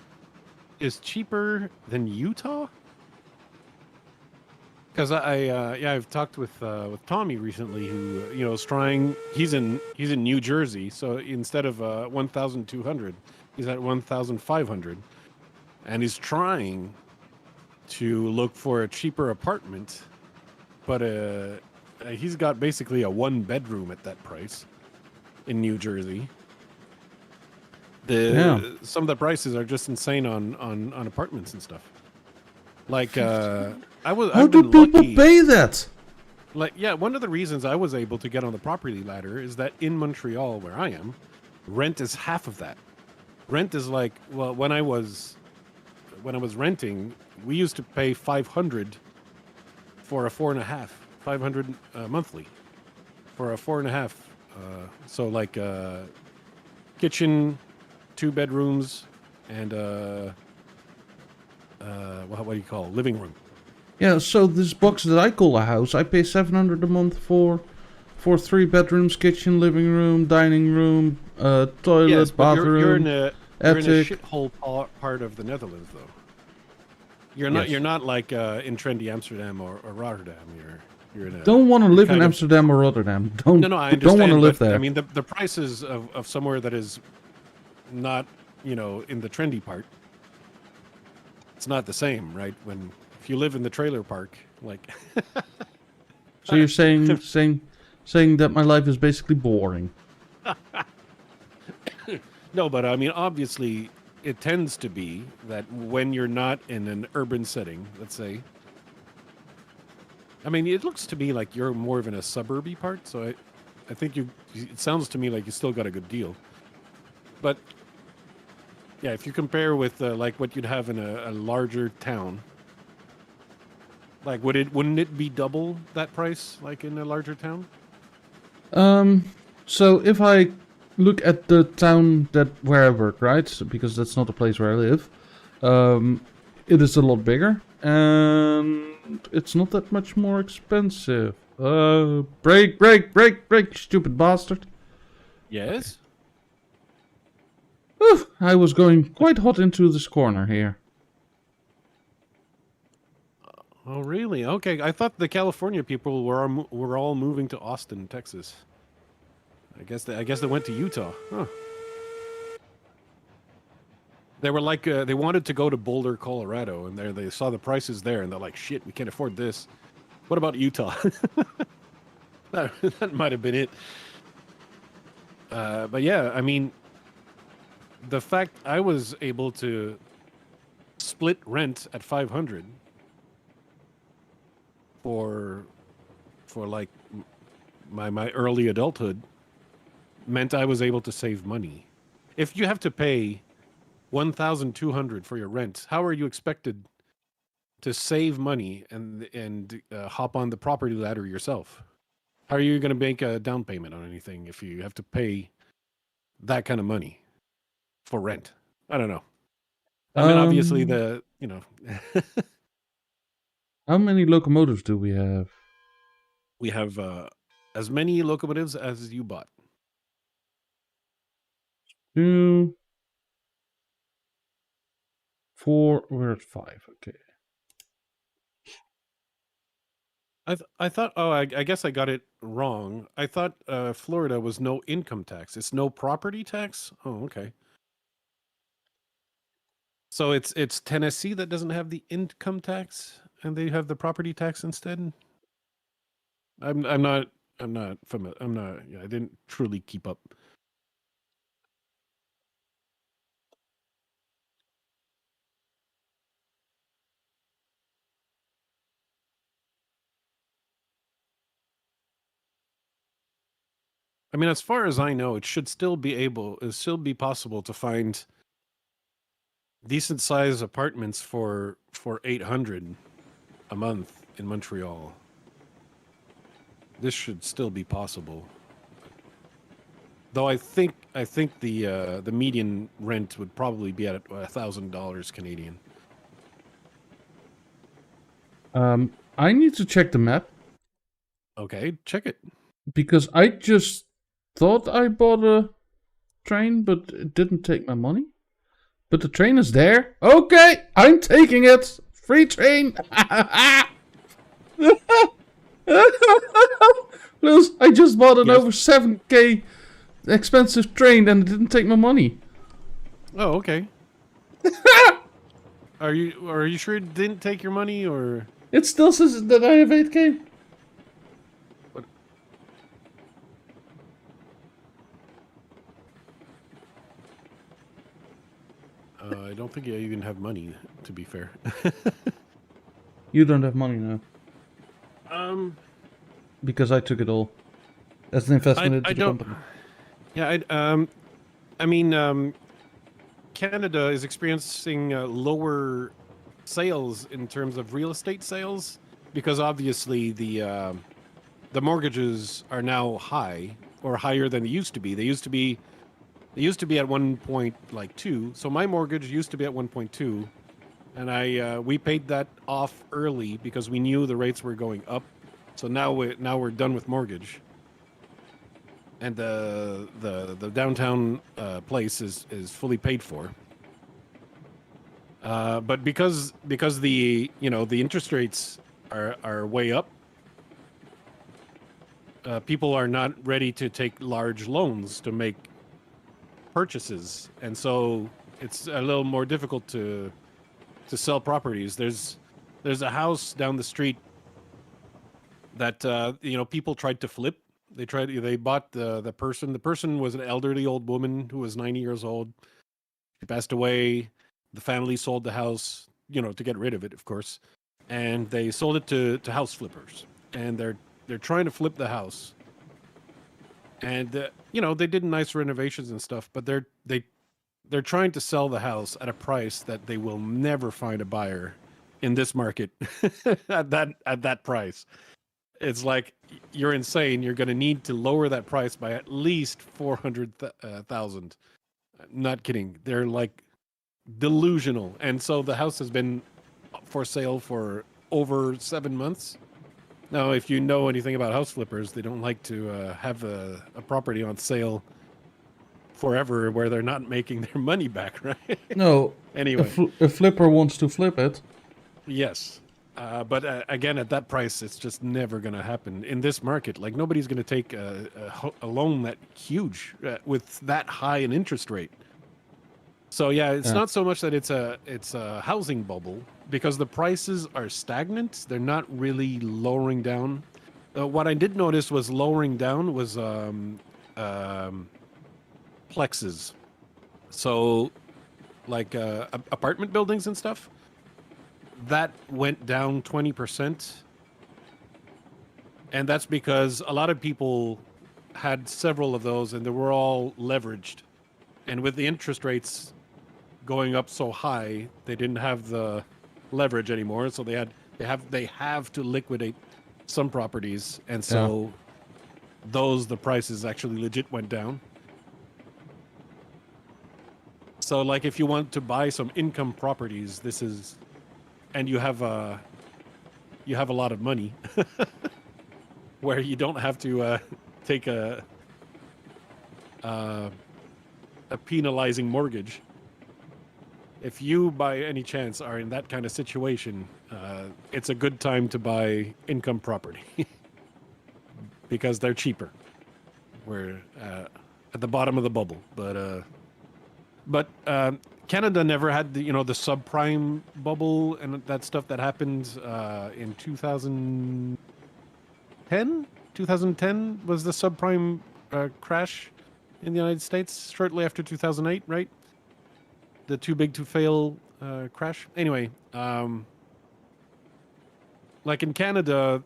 is cheaper than Utah? Because yeah, I've talked with Tommy recently, who is trying. He's in New Jersey, so instead of 1,200, he's at 1,500, and he's trying to look for a cheaper apartment, but he's got basically a 1 bedroom at that price in New Jersey. Some of the prices are just insane on apartments and stuff. Like how do people pay that? Like, yeah, one of the reasons I was able to get on the property ladder is that in Montreal, where I am, rent is half of that. Rent is like, well, when I was renting, we used to pay 500 for a 4.5, 500 monthly for a 4.5. So like kitchen, 2 bedrooms, and what do you call it? Living room. Yeah, so this box that I call a house, I pay $700 a month for 3 bedrooms, kitchen, living room, dining room, toilet, Yes, but bathroom, you're in a attic. shithole part of the Netherlands, though. You're Yes. not like in trendy Amsterdam or Rotterdam. You're in a Don't want to live in kind of- Amsterdam or Rotterdam. Don't. No, I don't understand. want to live but, there. I mean, the prices of somewhere that is not in the trendy part, it's not the same, right? If you live in the trailer park, like So you're saying that my life is basically boring. no, but I mean, obviously, it tends to be that when you're not in an urban setting, let's say. I mean, it looks to me like you're more of in a suburby part, so I think it sounds to me like you still got a good deal. But yeah, if you compare with like what you'd have in a larger town, like wouldn't it be double that price like in a larger town? So if I look at the town where I work, right? Because that's not the place where I live. It is a lot bigger, and it's not that much more expensive. Break, stupid bastard. Yes. I was going quite hot into this corner here. Oh, really? Okay, I thought the California people were all moving to Austin, Texas. I guess they went to Utah. Huh. They were like they wanted to go to Boulder, Colorado, and they saw the prices there, and they're like, "Shit, we can't afford this." What about Utah? That might have been it. But yeah, I mean, the fact I was able to split rent at 500 for like my early adulthood meant I was able to save money. If you have to pay 1,200 for your rent, how are you expected to save money and hop on the property ladder yourself. How are you going to make a down payment on anything if you have to pay that kind of money for rent? I don't know. I mean, obviously How many locomotives do we have? we have as many locomotives as you bought. 2, 4. We're at 5. Okay. I thought. Oh, I guess I got it wrong. I thought Florida was no income tax. It's no property tax. Oh, okay. So it's Tennessee that doesn't have the income tax, and they have the property tax instead. I'm not familiar. I'm not. Yeah, I didn't truly keep up. I mean, as far as I know, it should still be possible to find decent sized apartments for 800 a month in Montreal. This should still be possible. Though I think the median rent would probably be at $1,000 Canadian. I need to check the map Okay, check it. because I just thought I bought a train, but it didn't take my money. But the train is there. Okay, I'm taking it. Free train. Flouze, I just bought an over 7K expensive train and it didn't take my money. Oh, okay. Are you sure it didn't take your money, or It still says that I have 8K. what? I don't think you even have money, to be fair. You don't have money now um, because I took it all as an investment into I the don't. company. Yeah, I mean, Canada is experiencing lower sales in terms of real estate sales because obviously the mortgages are now high or higher than they used to be. They used to be at 1.2. So my mortgage used to be at 1.2, and we paid that off early because we knew the rates were going up. So now we're done with mortgage. And the downtown place is fully paid for. But because the the interest rates are way up, people are not ready to take large loans to make purchases, and so it's a little more difficult to sell properties. There's a house down the street that people tried to flip. They bought the person. The person was an elderly old woman who was 90 years old. She passed away. The family sold the house, to get rid of it, of course, and they sold it to house flippers. And they're trying to flip the house. And they did nice renovations and stuff, but they're trying to sell the house at a price that they will never find a buyer in this market at that price. It's like, you're insane. You're going to need to lower that price by at least 400,000. Not kidding. They're like delusional. And so the house has been for sale for over 7 months. Now, if you know anything about house flippers, they don't like to have a property on sale forever where they're not making their money back, right? No. Anyway. A flipper wants to flip it. Yes. But again, at that price, it's just never going to happen in this market. Like, nobody's going to take a loan that huge with that high an interest rate. So yeah, it's not so much that it's a housing bubble, because the prices are stagnant. They're not really lowering down. What I did notice was lowering down was plexes. So like apartment buildings and stuff. That went down 20%. And that's because a lot of people had several of those and they were all leveraged. And with the interest rates going up so high, they didn't have the leverage anymore, so they have to liquidate some properties, and so the prices actually legit went down. So like if you want to buy some income properties, this is, and you have a lot of money where you don't have to take a penalizing mortgage. If you by any chance are in that kind of situation, it's a good time to buy income property because they're cheaper. We're at the bottom of the bubble, but Canada never had the the subprime bubble and that stuff that happened in 2010. 2010 was the subprime crash in the United States shortly after 2008, right? The too big to fail crash. Anyway, like in Canada,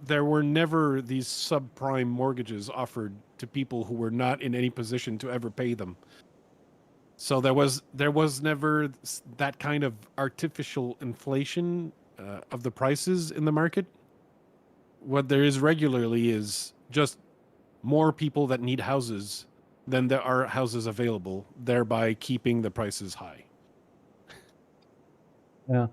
there were never these subprime mortgages offered to people who were not in any position to ever pay them. So there was never that kind of artificial inflation of the prices in the market. What there is regularly is just more people that need houses than there are houses available, thereby keeping the prices high. Yeah.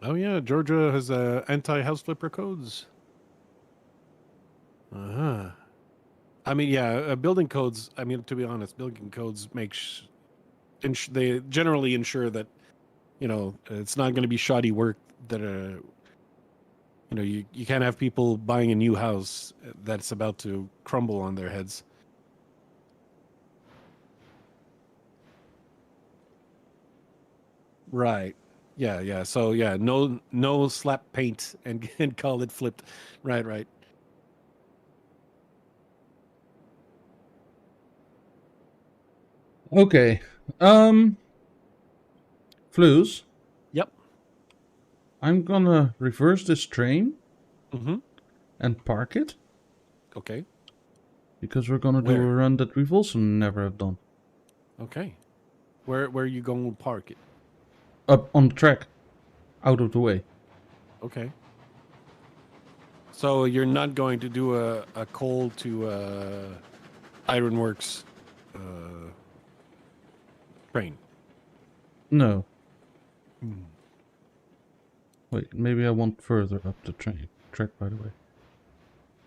Oh yeah, Georgia has anti-house flipper codes. Uh-huh. I mean, yeah, building codes. I mean, to be honest, building codes they generally ensure that it's not going to be shoddy work that you can't have people buying a new house that's about to crumble on their heads. Right. Yeah, yeah. So yeah, no slap paint and and call it flipped. Right, right. Okay. Flouze, Yep. I'm gonna reverse this train Mm-hmm. and park it Okay. because we're gonna do a Where? run that we've also never have done. Okay. Where are you going to park it? Up on the track, out of the way. Okay. So you're not going to do a coal to Ironworks uh, train. No. Mm. Wait, maybe I want further up the train track, by the way.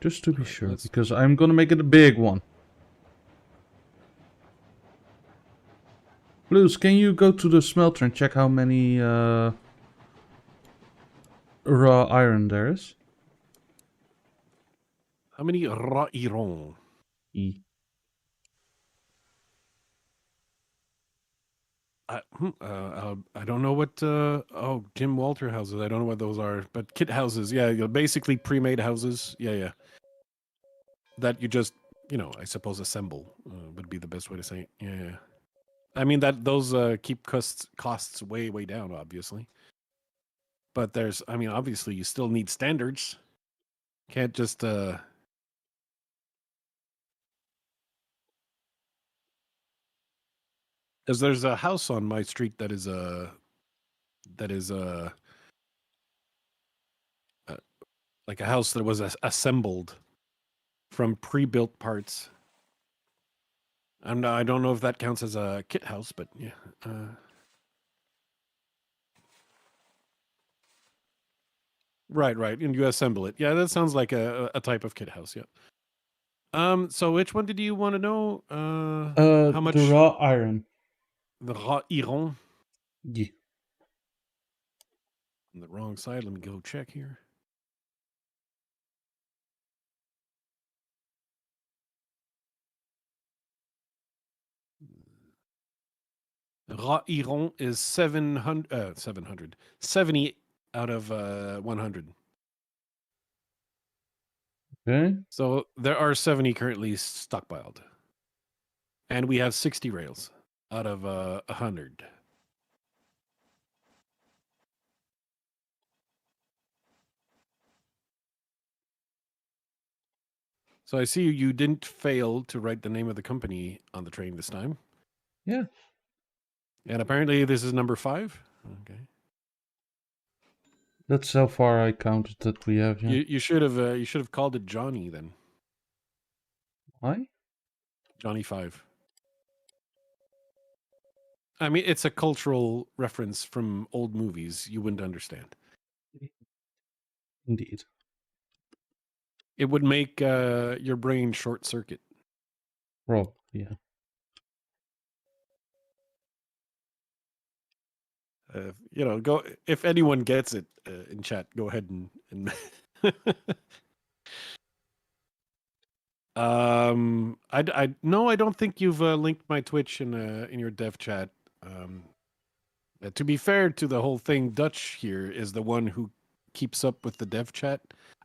Just to be All right, sure, let's. because I'm gonna make it a big one. Blues, can you go to the smelter and check how many raw iron there is? How many iron? E. I don't know what. Jim Walter houses. I don't know what those are, but kit houses. Yeah, basically pre-made houses. Yeah, yeah. That you just, I suppose assemble would be the best way to say it. Yeah, yeah. I mean that those keep costs way down, obviously. But I mean, obviously, you still need standards. Can't just because there's a house on my street that is like a house that was assembled from pre-built parts. I don't know if that counts as a kit house, but yeah. Right, right, and you assemble it. Yeah, that sounds like a type of kit house. Yeah. So which one did you want to know? How The much raw iron. the raw iron? Yeah. On the wrong side. Let me go check here. Raw iron is 70 out of 100. Okay. So there are 70 currently stockpiled, and we have 60 rails out of 100. So I see you didn't fail to write the name of the company on the train this time. Yeah. And apparently this is number 5. Okay. That's how far I counted that we have. Yeah. You should have called it Johnny then. Why? Johnny 5. I mean, it's a cultural reference from old movies. You wouldn't understand. Indeed. It would make your brain short circuit. Rob. Yeah. Go if anyone gets it in chat. Go ahead and I don't think you've linked my Twitch in your dev chat. To be fair to the whole thing, Dutch here is the one who keeps up with the dev chat.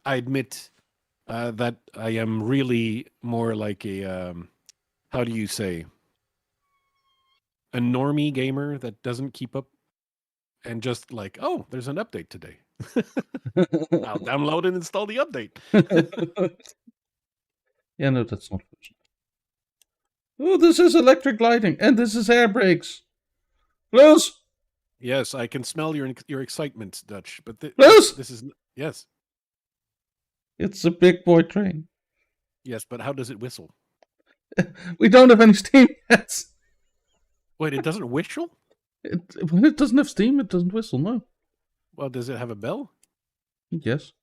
I admit that I am really more like a how do you say, a normie gamer that doesn't keep up and just like, oh, there's an update today. I'll download and install the update. Yeah, no, that's not Flouze. Oh, this is electric lighting, and this is air brakes. Flouze! Yes, I can smell your excitement, Dutch. But Flouze! this is yes, It's a big boy train. yes. But how does it whistle? We don't have any steam yet. Wait, it doesn't whistle? When it doesn't have steam, it doesn't whistle, no. Well, does it have a bell? Yes.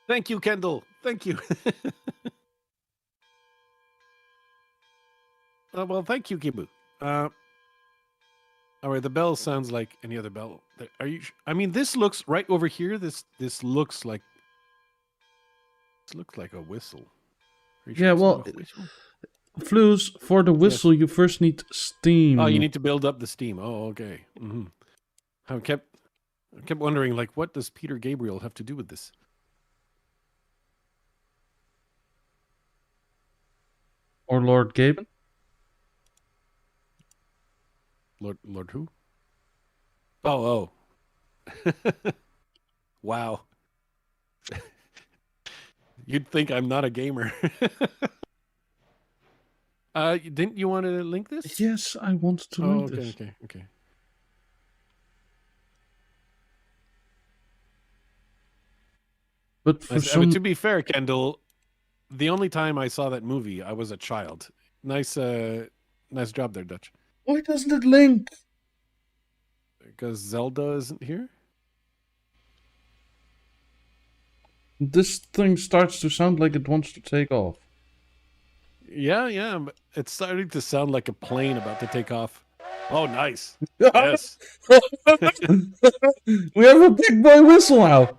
Thank you, Kendall. Thank you. Well, thank you, Kibu. All right, the bell sounds like any other bell. Are you? I mean, this looks right over here. This looks like a whistle. Are you sure Yeah, it's well, not a whistle? Flouze, for the whistle, you first need steam. Oh, you need to build up the steam. Oh, okay. Mm-hmm. I kept wondering, like, what does Peter Gabriel have to do with this? Or Lord Gaben? Lord who? Oh. Wow. You'd think I'm not a gamer. Didn't you want to link this? Yes, I want to link this. Okay. But for But to be fair, Kendall, the only time I saw that movie, I was a child. Nice job there, Dutch. Why doesn't it link? Because Zelda isn't here? This thing starts to sound like it wants to take off. Yeah, but it's starting to sound like a plane about to take off. Oh, nice. Yes. We have a big boy whistle now.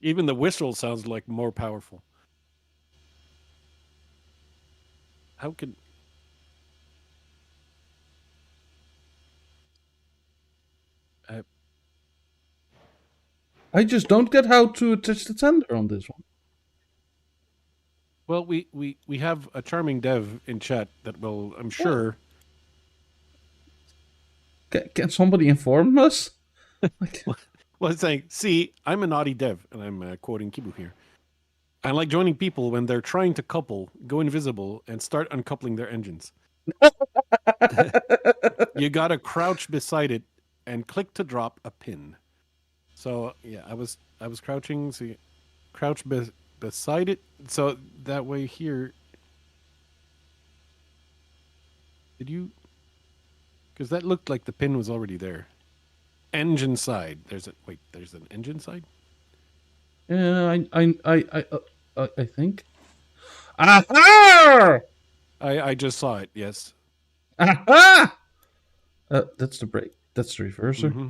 Even the whistle sounds like more powerful. How can... I just don't get how to attach the tender on this one. Well, we have a charming dev in chat that will, I'm sure... Can somebody inform us? Well, it's saying, see, I'm a naughty dev, and I'm quoting Kibu here. I like joining people when they're trying to couple, go invisible, and start uncoupling their engines. You gotta crouch beside it and click to drop a pin. So yeah, I was crouching. So you crouch beside it, so that way here. Did you? Because that looked like the pin was already there. Engine side. There's an engine side. Yeah, I think. Aha! I just saw it. Yes. Aha! That's the brake. That's the reverser. Mm-hmm.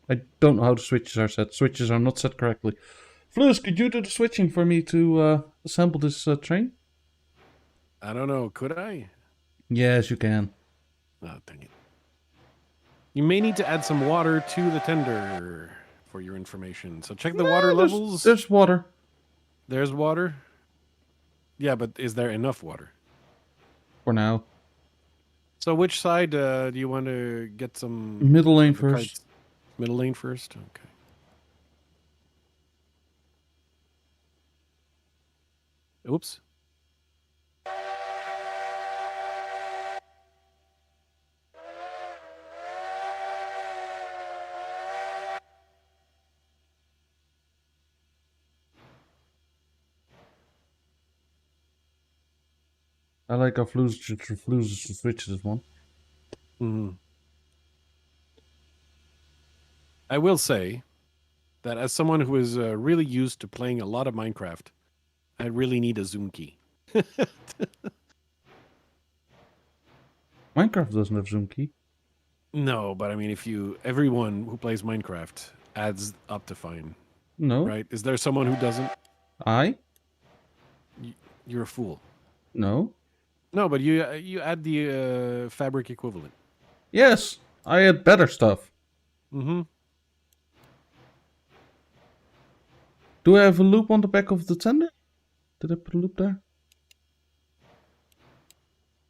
I don't know how the switches are set. Switches are not set correctly. Flouze, could you do the switching for me to assemble this train? I don't know. Could I? Yes, you can. Oh, dang it. You may need to add some water to the tender for your information. So check the water levels. There's water. There's water. Yeah, but is there enough water? For now. So which side do you want to get some Middle lane of the first. cards? Middle lane first? Okay. Oops. I like how Flouze switches this one. Hmm. I will say that as someone who is really used to playing a lot of Minecraft, I really need a zoom key. Minecraft doesn't have zoom key. No, but I mean, if everyone who plays Minecraft adds up to fine, No. right? Is there someone who doesn't? I? You're a fool. No. No, but you add the fabric equivalent. Yes, I had better stuff. Mm-hmm. Do I have a loop on the back of the tender? Did I put a loop there?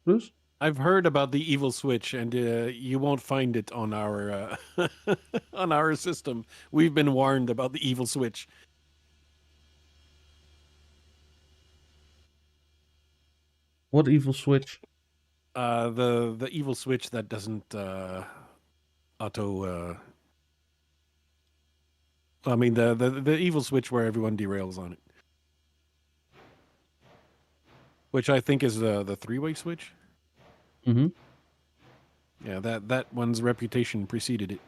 Bruce? I've heard about the evil switch, and you won't find it on our on our system. We've been warned about the evil switch. What evil switch? The evil switch that doesn't auto. I mean the evil switch where everyone derails on it, which I think is the three-way switch. Mm-hmm. Yeah, that one's reputation preceded it.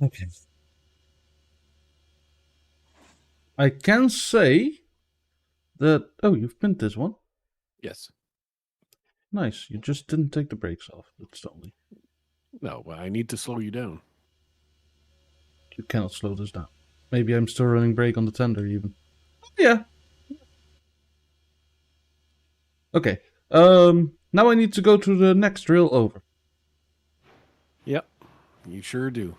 Okay. I can say that... Oh, you've pinned this one. Yes. Nice. You just didn't take the brakes off. That's the only... No, well, I need to slow you down. You cannot slow this down. Maybe I'm still running brake on the tender even. Yeah. Okay. Now I need to go to the next rail over. Yep, you sure do.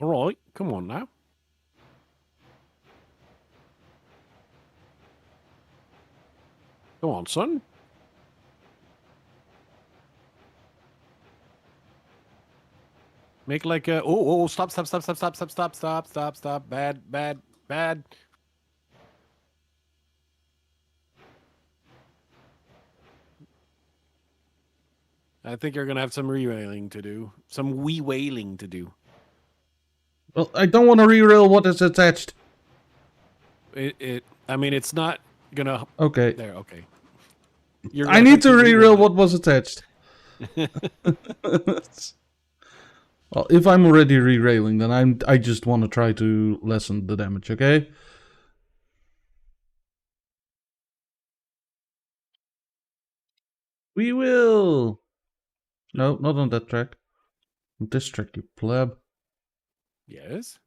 All right, come on now. Come on, son. Make like a stop. Bad. I think you're gonna have some re-wailing to do. Some wee-wailing to do. Well, I don't want to re-rail what is attached. I mean, it's not gonna. Okay. There. Okay. I need to re-rail what was attached. Well, if I'm already re-railing, then I just want to try to lessen the damage, okay? We will! No, not on that track. On this track, you pleb. Yes.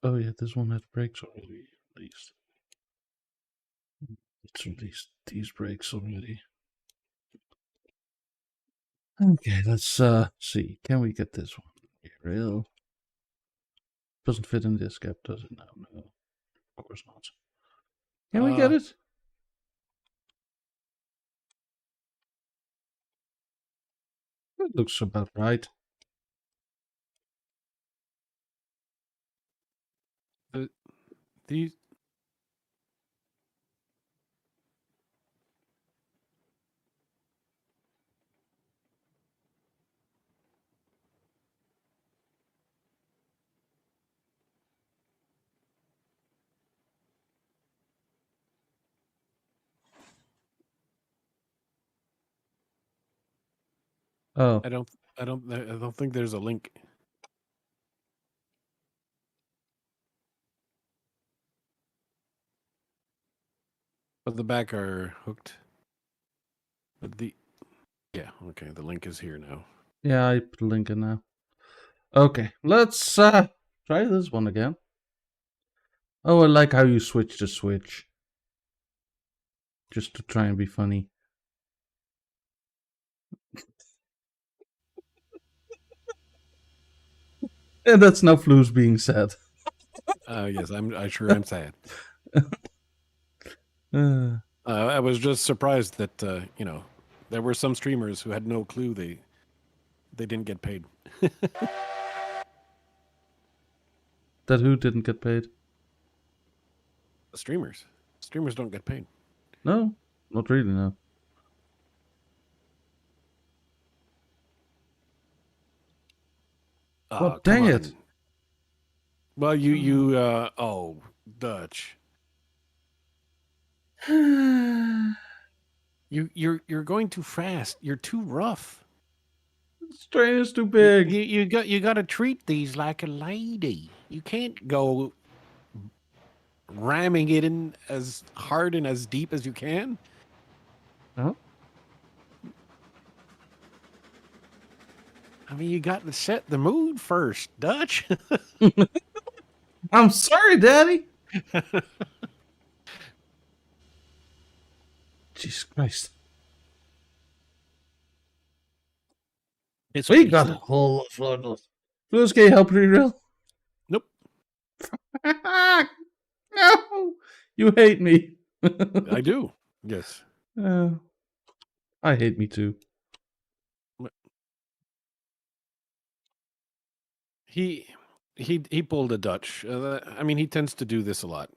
Oh yeah, this one had brakes already, at least. Let's release these brakes already. Okay, let's see. Can we get this one? Real. Doesn't fit in this gap, does it? No, of course not. Can we get it? It looks about right. These. Oh. I don't think there's a link. But the back are hooked. But yeah, okay, the link is here now. Yeah, I put a link in now. Okay, let's try this one again. Oh, I like how you switch the switch. Just to try and be funny. And that's now Flouze being sad. Yes, I sure am sad. Uh, I was just surprised that there were some streamers who had no clue they didn't get paid. that who didn't get paid? Streamers don't get paid. No, not really, no. Oh, What? Dang come it. on. Well, you Dutch. You're going too fast. You're too rough. This train is too big. You got to treat these like a lady. You can't go ramming it in as hard and as deep as you can. Huh? I mean, you got to set the mood first, Dutch. I'm sorry, Daddy. Jesus Christ. It's We okay, got a son. whole lot of floodlights. Flouze, can you help me, real? Nope. No, you hate me. I do. Yes. I hate me too. He pulled a Dutch. I mean, he tends to do this a lot.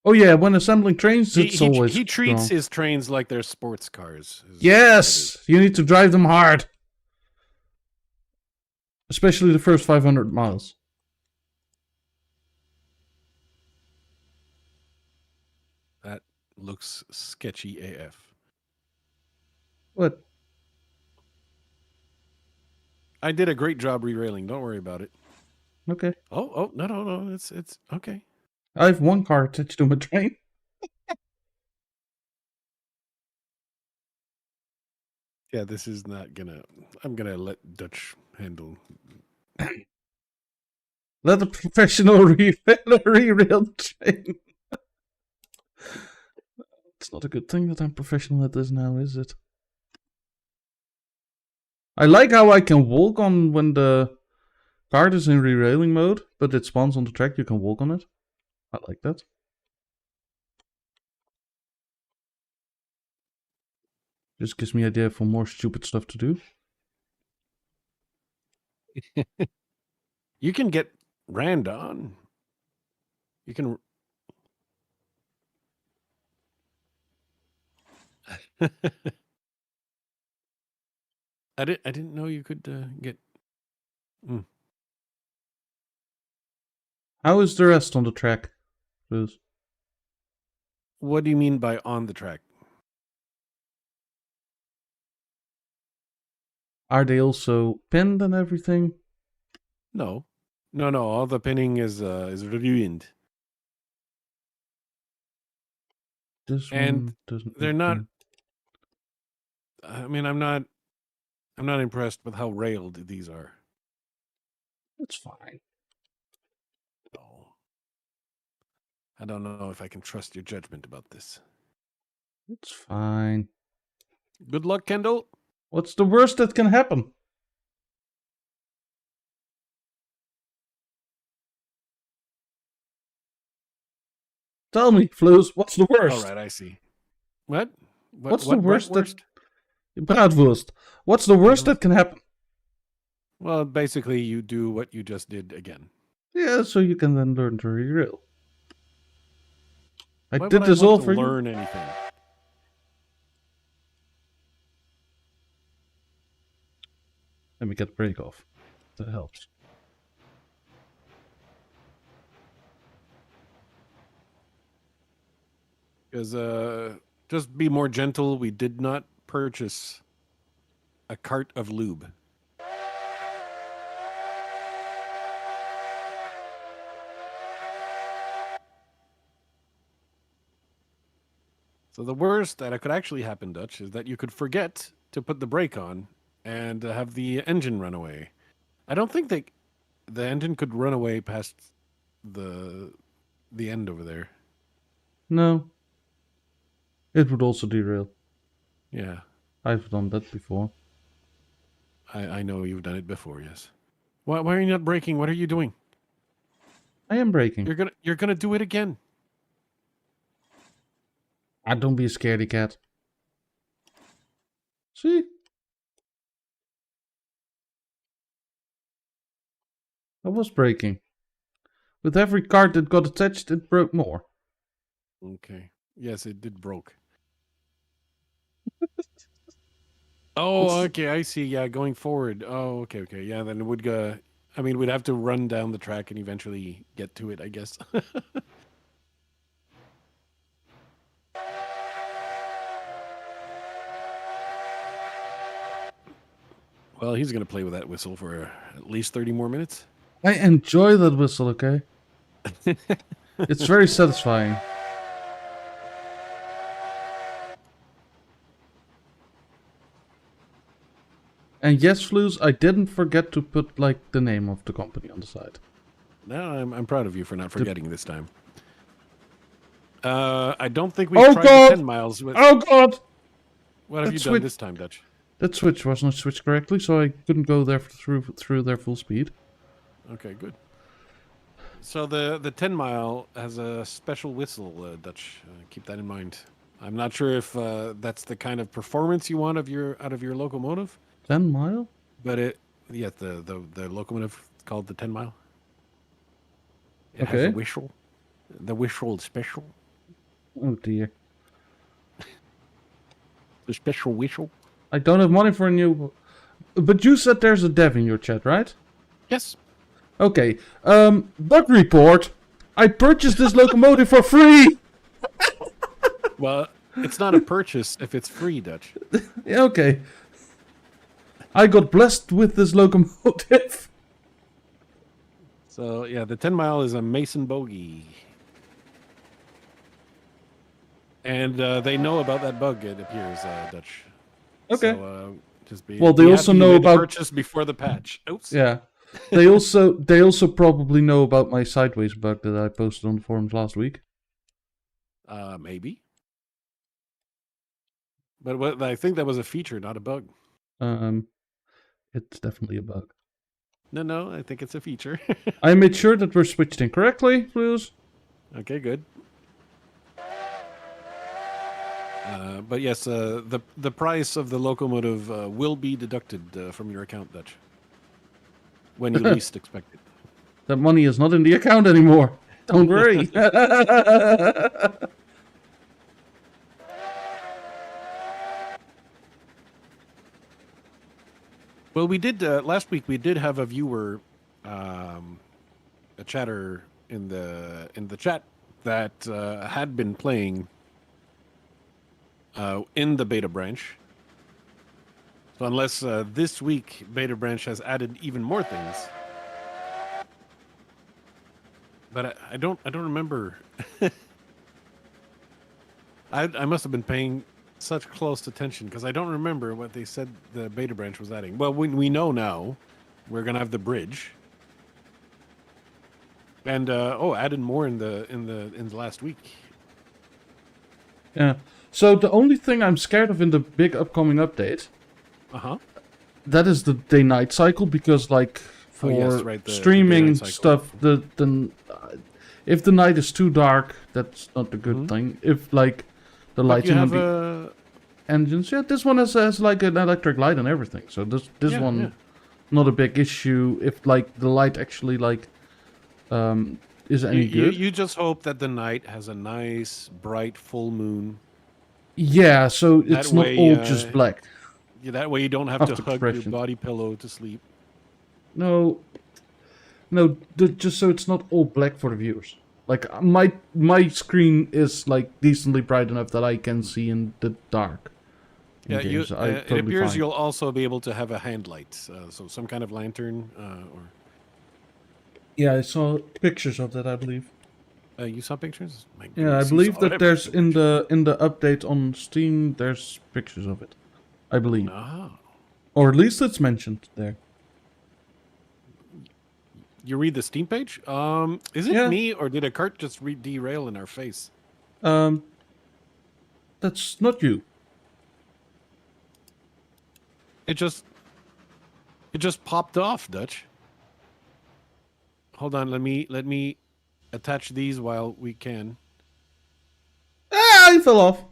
Oh yeah, when assembling trains, it's always he treats wrong. his trains like they're sports cars. Yes, you need to drive them hard, especially the first 500 miles. That looks sketchy AF. What? I did a great job re-railing. Don't worry about it. Okay. Oh no. It's okay. I have one car attached to my train. Yeah, this is not gonna. I'm gonna let Dutch handle. Let a professional re-rail the train. It's not a good thing that I'm professional at this now, is it? I like how I can walk on when the cart is in re-railing mode, but it spawns on the track, you can walk on it. I like that. Just gives me idea for more stupid stuff to do. You can get rammed on. You can. I didn't know you could get. Mm. How is the rest on the track, please? What do you mean by on the track? Are they also pinned and everything? No. All the pinning is ruined. This And one doesn't. they're not. I mean, I'm not impressed with how railed these are. It's fine. Oh. I don't know if I can trust your judgment about this. It's fine. Good luck, Kendall. What's the worst that can happen? Tell me, Flouze, what's the worst? All right, I see. What? What's the worst worst? Bratwurst. What's the worst that can happen? Well, basically, you do what you just did again. Yeah, so you can then learn to re-rail. I Why did would this I want all to for you. learn anything? Let me get the brake off. That helps. Because just be more gentle. We did not purchase a cart of lube. So the worst that could actually happen, Dutch, is that you could forget to put the brake on and have the engine run away. I don't think that the engine could run away past the the end over there. No. It would also derail. Yeah, I've done that before. I know you've done it before. Yes. Why are you not braking? What are you doing? I am braking. You're gonna do it again. Ah, don't be a scaredy cat. See? I was braking. With every card that got attached, it broke more. Okay. Yes, it did broke. Oh, okay. I see. Yeah, going forward. Oh, okay, okay. Yeah, then it would go. I mean, we'd have to run down the track and eventually get to it, I guess. Well, he's going to play with that whistle for at least 30 more minutes. I enjoy that whistle, okay? It's very satisfying. And yes, Flouze, I didn't forget to put, like, the name of the company on the side. No, I'm proud of you for not forgetting this time. I don't think we tried God! the 10 miles. With... Oh god! What have you done this time, Dutch? That switch was not switched correctly, so I couldn't go there through their full speed. Okay, good. So the 10 mile has a special whistle, Dutch. Keep that in mind. I'm not sure if that's the kind of performance you want out of your locomotive. 10 mile? But the locomotive called the 10 mile. It has Okay. a whistle. The whistle is special. Oh dear. The special whistle. I don't have money for a new... But you said there's a dev in your chat, right? Yes. Okay. Bug report. I purchased this locomotive for free! Well, it's not a purchase if it's free, Dutch. Yeah, okay. I got blessed with this locomotive. So, yeah, the 10 mile is a Mason bogey. And they know about that bug, it appears, Dutch. Okay. So, just be. Well, they be also happy you know made the about purchase before the patch. Oops. Yeah. They also probably know about my sideways bug that I posted on the forums last week. Maybe. But I think that was a feature, not a bug. It's definitely a bug. No, I think it's a feature. I made sure that we're switched in correctly, Flouze. Okay, good. But yes, the price of the locomotive will be deducted from your account, Dutch, when you least expect it. That money is not in the account anymore. Don't worry. Well, we did last week. We did have a viewer, a chatter in the chat that had been playing in the beta branch. So unless this week beta branch has added even more things, but I don't remember. I must have been paying such close attention because I don't remember what they said the beta branch was adding. Well, we know now we're gonna have the bridge, and added more in the last week. Yeah. So the only thing I'm scared of in the big upcoming update, that is the day-night cycle, because like for the streaming day-night cycle. stuff, if the night is too dark, that's not a good thing. If like the lighting on the engines, yeah, this one has like an electric light and everything. So this one, not a big issue. If like the light actually like is any good. You just hope that the night has a nice bright full moon. Yeah, so it's not all just black. Yeah, that way you don't have to hug your body pillow to sleep. No, just so it's not all black for the viewers. Like my screen is like decently bright enough that I can see in the dark. Yeah, it appears you'll also be able to have a hand light, so some kind of lantern or. Yeah, I saw pictures of that, I believe. You saw pictures? My Yeah, I goodness, you believe saw that there's everything. in the update on Steam. There's pictures of it. I believe, No. or at least it's mentioned there. You read the Steam page? Is it Yeah. me or did a cart just derail in our face? Um, that's not you. It just popped off, Dutch. Hold on, let me attach these while we can. Ah, I fell off.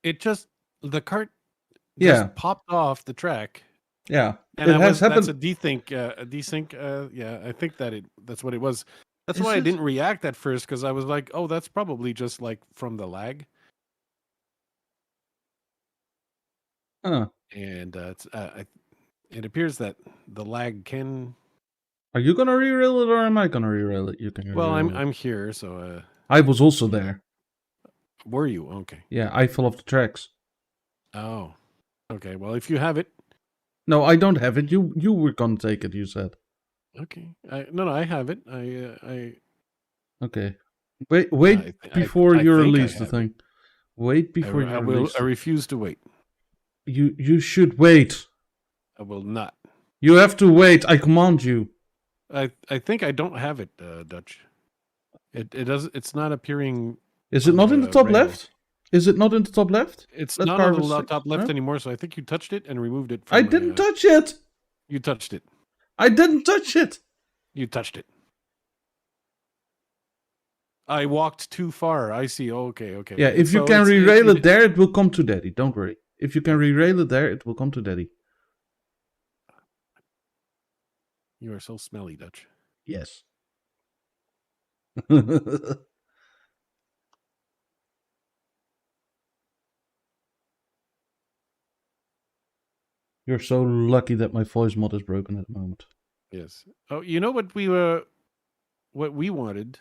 It just the cart Yeah, just popped off the track. yeah. And It has that's happened. a desync. Yeah, I think that's what it was. That's Is why I it? didn't react at first because I was like, oh, that's probably just like from the lag. Huh. And it appears that the lag can. Are you gonna re-rail it or am I gonna re-rail it? You can Well, re-rail it. I'm here, so I was also there. were you okay? Yeah, I fell off the tracks. Oh, okay. Well, if you have it, No, I don't have it. You were gonna take it. You said. okay. No, I have it. Okay. Wait before I you think I release the have it. thing. Wait before you I will. release I it. refuse to wait. You should wait. I will not. You have to wait. I command you. I think I don't have it, Dutch. It does. It's not appearing Is it on not in the the top rail. left? Is it not in the top left? It's That not on car the was six? top left Huh? anymore. So I think you touched it and removed it I from my. didn't touch it. You touched it. I didn't touch it. You touched it. I walked too far. I see. Okay. Yeah, if you So can re-rail it there, it will come to daddy. Don't worry. If you can re-rail it there, it will come to daddy. You are so smelly, Dutch. Yes. You're so lucky that my voice mod is broken at the moment. Yes. Oh, you know what we wanted,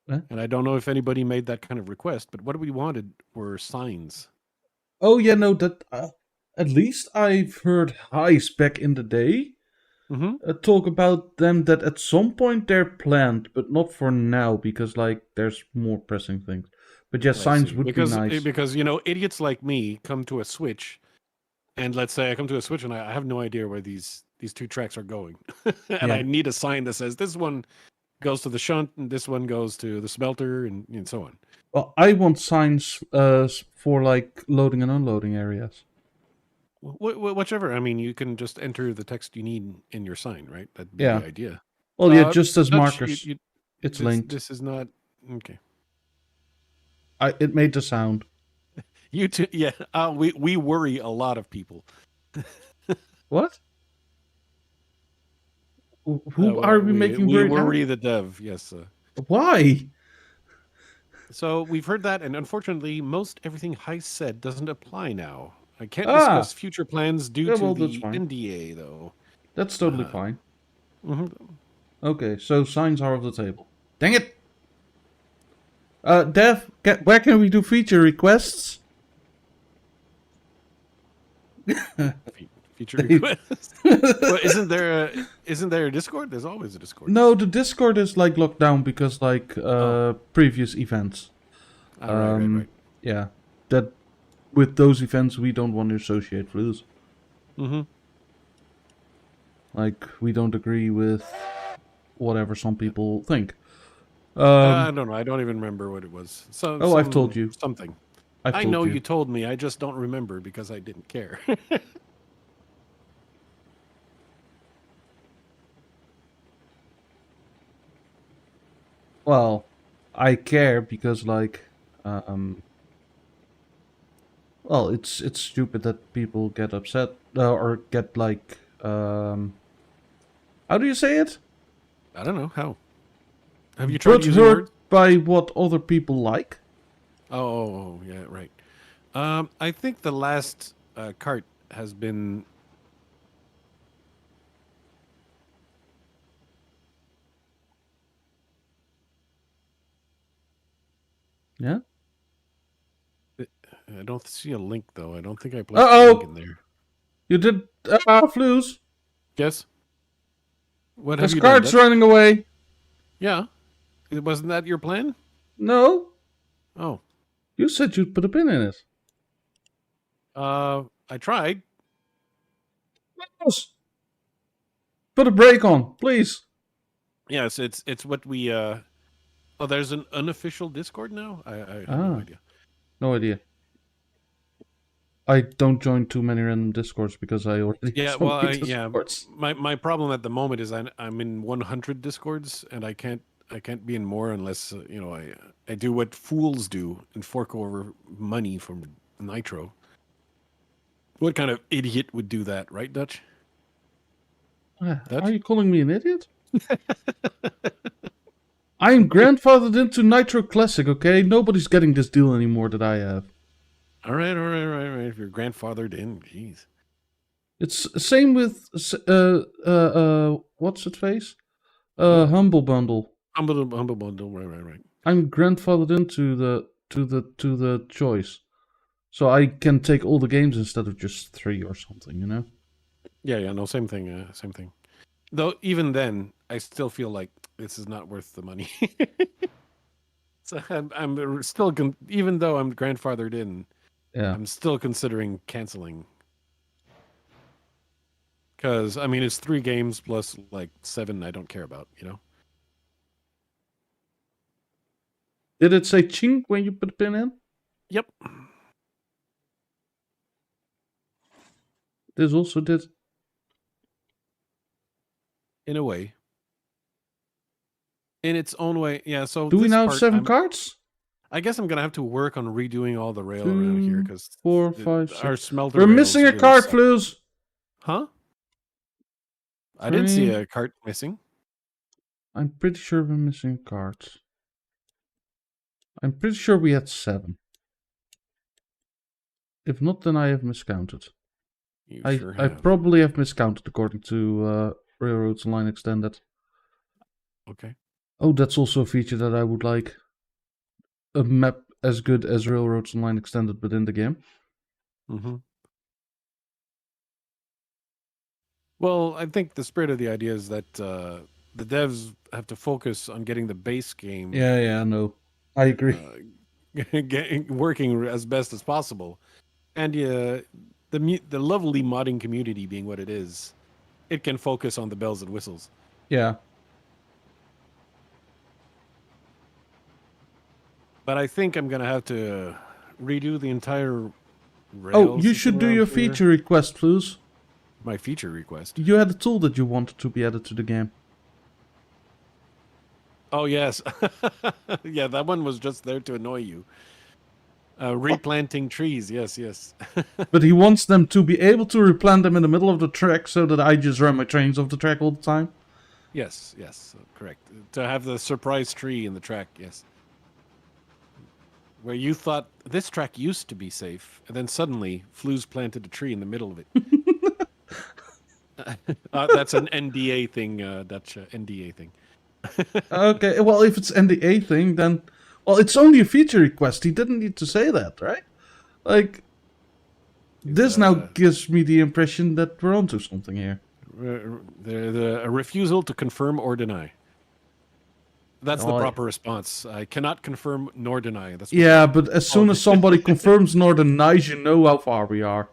Huh? and I don't know if anybody made that kind of request, but what we wanted were signs. Oh yeah, no, that at least I've heard Heist back in the day Mm-hmm. talk about them that at some point they're planned, but not for now because like there's more pressing things. But yeah, signs would be nice. Because idiots like me come to a switch, and let's say I come to a switch and I have no idea where these two tracks are going, and Yeah. I need a sign that says this one goes to the shunt and this one goes to the smelter and so on. Well, I want signs for like loading and unloading areas. Whichever. I mean, you can just enter the text you need in your sign, right? That'd be Yeah. the idea. Well, yeah, just as Dutch, markers. It's linked. This is not okay. It made the sound. You too. Yeah. We worry a lot of people. What? Who are we making we very worry the dev. Yes. Why? So we've heard that, and unfortunately, most everything Heist said doesn't apply now. I can't Ah. discuss future plans due Yeah, to well, that's the fine. NDA, though. That's totally fine. Mhm. Okay, so signs are off the table. Dang it! Dev, where can we do feature requests? Feature request. Well, isn't there a Discord? There's always a Discord. No, the Discord is like locked down because like previous events. Right. Yeah, that with those events we don't want to associate Flouze. Mm-hmm. Like we don't agree with whatever some people think. I don't know. I don't even remember what it was. I've told you something. I know you told me. I just don't remember because I didn't care. Well, I care because like well, it's stupid that people get upset or get like how do you say it? I don't know how. Have you tried But using hurt words? by what other people like? Oh, yeah, right. I think the last cart has been. Yeah. I don't see a link though. I don't think I placed a link in there. You did Flouze. Yes. What have His you done? card's running away. Yeah. Wasn't that your plan? No, Oh. you said you'd put a pin in it. I tried. Yes. Put a break on, please. Yes, it's what we oh, there's an unofficial Discord now? I have no Ah, idea. no idea. I don't join too many random discords because I already have Yeah, so well, many yeah, discords. my problem at the moment is I'm in 100 Discords and I can't be in more unless you know I do what fools do and fork over money from Nitro. What kind of idiot would do that, right, Dutch? Are Dutch? you calling me an idiot? I'm grandfathered into Nitro Classic, okay? Nobody's getting this deal anymore that I have. All right, all right, all right, all right. If you're grandfathered in, jeez. It's same with what's it face? Hmm? Humble Bundle. Humble bundle, right, right, right. I'm grandfathered into the choice, so I can take all the games instead of just 3 or something. You know? Yeah, yeah, no, same thing, same thing. Though even then, I still feel like this is not worth the money. So I'm still even though I'm grandfathered in, Yeah. I'm still considering canceling. Because I mean, it's 3 games plus like 7 I don't care about. You know? Did it say chink when you put the pin in? Yep. This also did. In a way. In its own way, yeah. So Do we this now have part, 7 cards? I guess I'm gonna have to work on redoing all the rail around here 2, because 4, 5, our 6. smelter We're rails missing a really card, suck. Flouze. Huh? I didn't see 3. a cart missing. I'm pretty sure we're missing cards. I'm pretty sure we had 7. If not, then I have miscounted. You I sure I have. probably have miscounted according to Railroads Online Extended. Okay. Oh, that's also a feature that I would like. A map as good as Railroads Online Extended within the game. Mm-hmm. Well, I think the spirit of the idea is that the devs have to focus on getting the base game Yeah, no. I agree. working as best as possible, and the lovely modding community being what it is, it can focus on the bells and whistles. Yeah. But I think I'm gonna have to redo the entire Oh, rail you system should do around your here. feature request, Flouze. My feature request. You had a tool that you wanted to be added to the game. Oh yes, yeah, that one was just there to annoy you. Replanting trees, yes, yes. But he wants them to be able to replant them in the middle of the track so that I just run my trains off the track all the time. Yes, yes, correct. To have the surprise tree in the track, yes. Where you thought this track used to be safe, and then suddenly Flouze planted a tree in the middle of it. That's an NDA thing, Dutch NDA thing. Okay, well, if it's NDA thing, then... Well, it's only a feature request. He didn't need to say that, right? Like, this now gives me the impression that we're onto something here. A refusal to confirm or deny. That's the Oh, proper response. I cannot confirm nor deny. That's yeah, but as soon as somebody confirms nor denies, you know how far we are.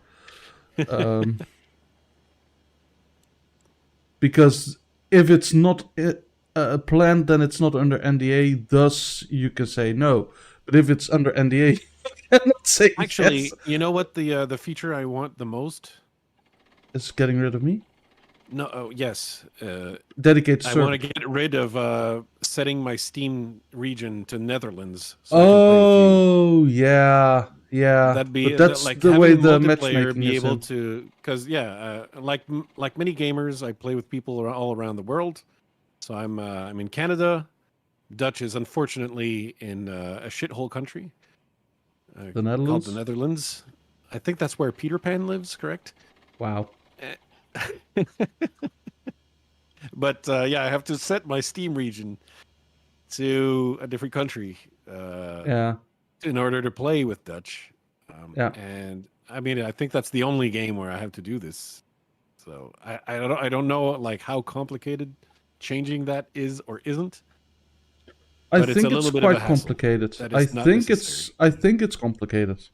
Because if it's not a plan, then it's not under NDA. Thus, you can say no. But if it's under NDA, you cannot say actually, yes. you know what the feature I want the most? It's getting rid of me? No, oh, yes. Dedicated I server. want to get rid of setting my Steam region to Netherlands. So Oh, yeah. that'd be But that's like the having way the multiplayer matchmaking be is able in. to, because like many gamers, I play with people all around the world. So I'm in Canada. Dutch is unfortunately in a shithole country The called Netherlands? the Netherlands. I think that's where Peter Pan lives. Correct. Wow. But yeah, I have to set my Steam region to a different country Yeah. in order to play with Dutch. Yeah. And I mean, I think that's the only game where I have to do this. So I don't know like how complicated changing that is or isn't. I But it's a think it's little bit of a quite hassle. complicated. That I is not think necessary. it's complicated.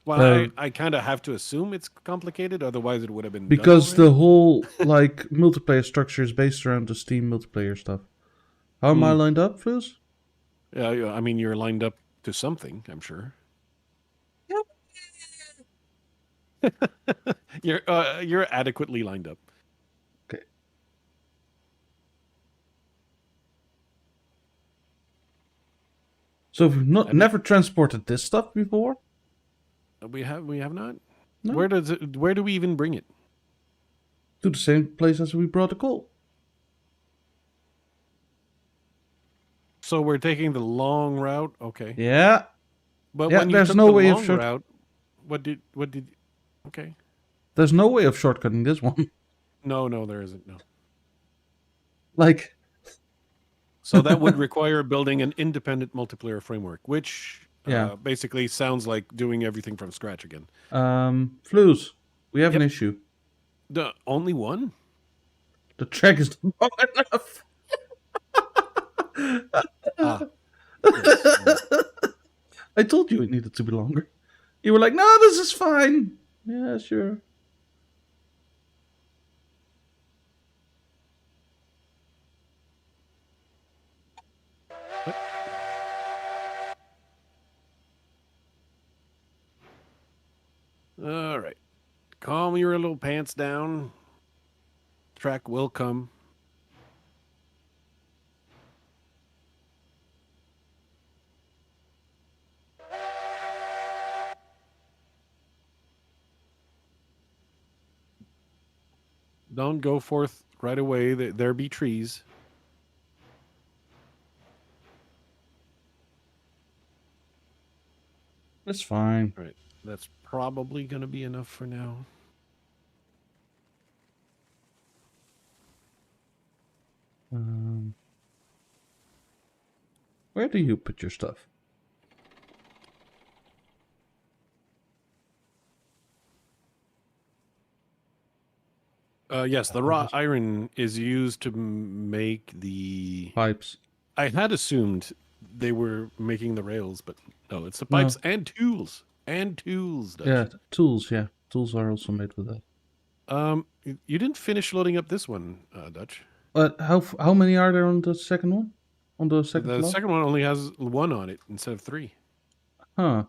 Well, I kind of have to assume it's complicated, otherwise it would have been done Because the already. whole like multiplayer structure is based around the Steam multiplayer stuff. How am I Hmm. lined up, Flouze? Yeah, I mean, you're lined up to something, I'm sure. You're adequately lined up. Okay. So we've not And never transported this stuff before? we have not. No. Where do we even bring it? To the same place as we brought the coal. So we're taking the long route, okay. Yeah. But Yeah, when you there's took no the way of long route, what did okay. there's no way of shortcutting this one. No, there isn't. No. Like So that would require building an independent multiplayer framework, which yeah. basically sounds like doing everything from scratch again. Flouze, we have an Yep. issue. The only one? The track is not long enough. Ah, yes. I told you it needed to be longer. You were like, no, this is fine. Yeah, sure. All right. Calm your little pants down. Track will come. Don't go forth right away. There be trees. That's fine. All right. That's probably going to be enough for now. Where do you put your stuff? Yes, the raw iron is used to make the. Pipes. I had assumed they were making the rails, but no, it's the No. pipes and tools. And tools, Dutch. Yeah, tools. Yeah, tools are also made with that. You didn't finish loading up this one, Dutch. But how many are there on the second one? On the second The floor? second one only has one on it instead of three. Huh.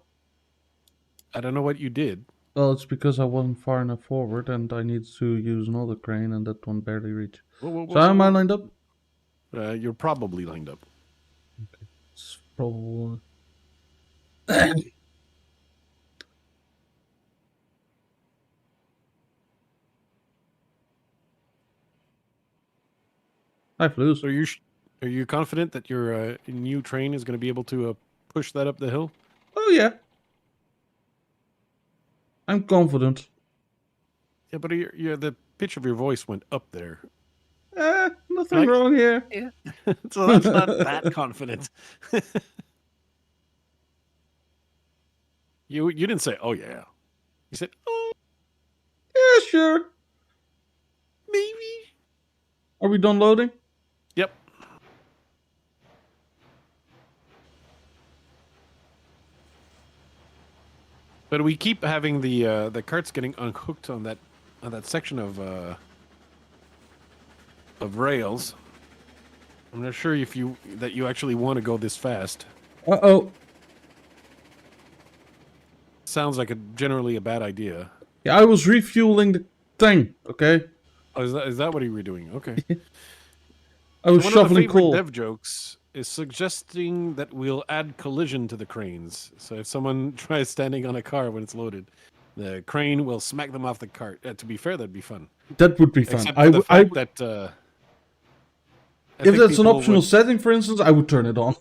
I don't know what you did. Well, it's because I wasn't far enough forward and I need to use another crane and that one barely reached. Whoa, So how am I lined up? You're probably lined up. It's probably... Hi, Flouze. So are you confident that your new train is going to be able to push that up the hill? Oh, yeah. I'm confident. Yeah, but the pitch of your voice went up there. Nothing Like- wrong here. Yeah. So that's not that confident. You didn't say, "Oh yeah." You said, "Oh, Yeah, sure. maybe." Are we done loading? Yep. But we keep having the carts getting unhooked on that section of rails. I'm not sure if you actually want to go this fast. Uh-oh. Sounds like generally a bad idea. Yeah, I was refueling the thing, okay? Oh, is that what you were doing? Okay. I was One of the shoveling favorite coal. dev jokes is suggesting that we'll add collision to the cranes. So if someone tries standing on a car when it's loaded, the crane will smack them off the cart. To be fair, that'd be fun. That would be fun. Except for the fact that I if think that's an people optional setting, for instance, I would turn it on.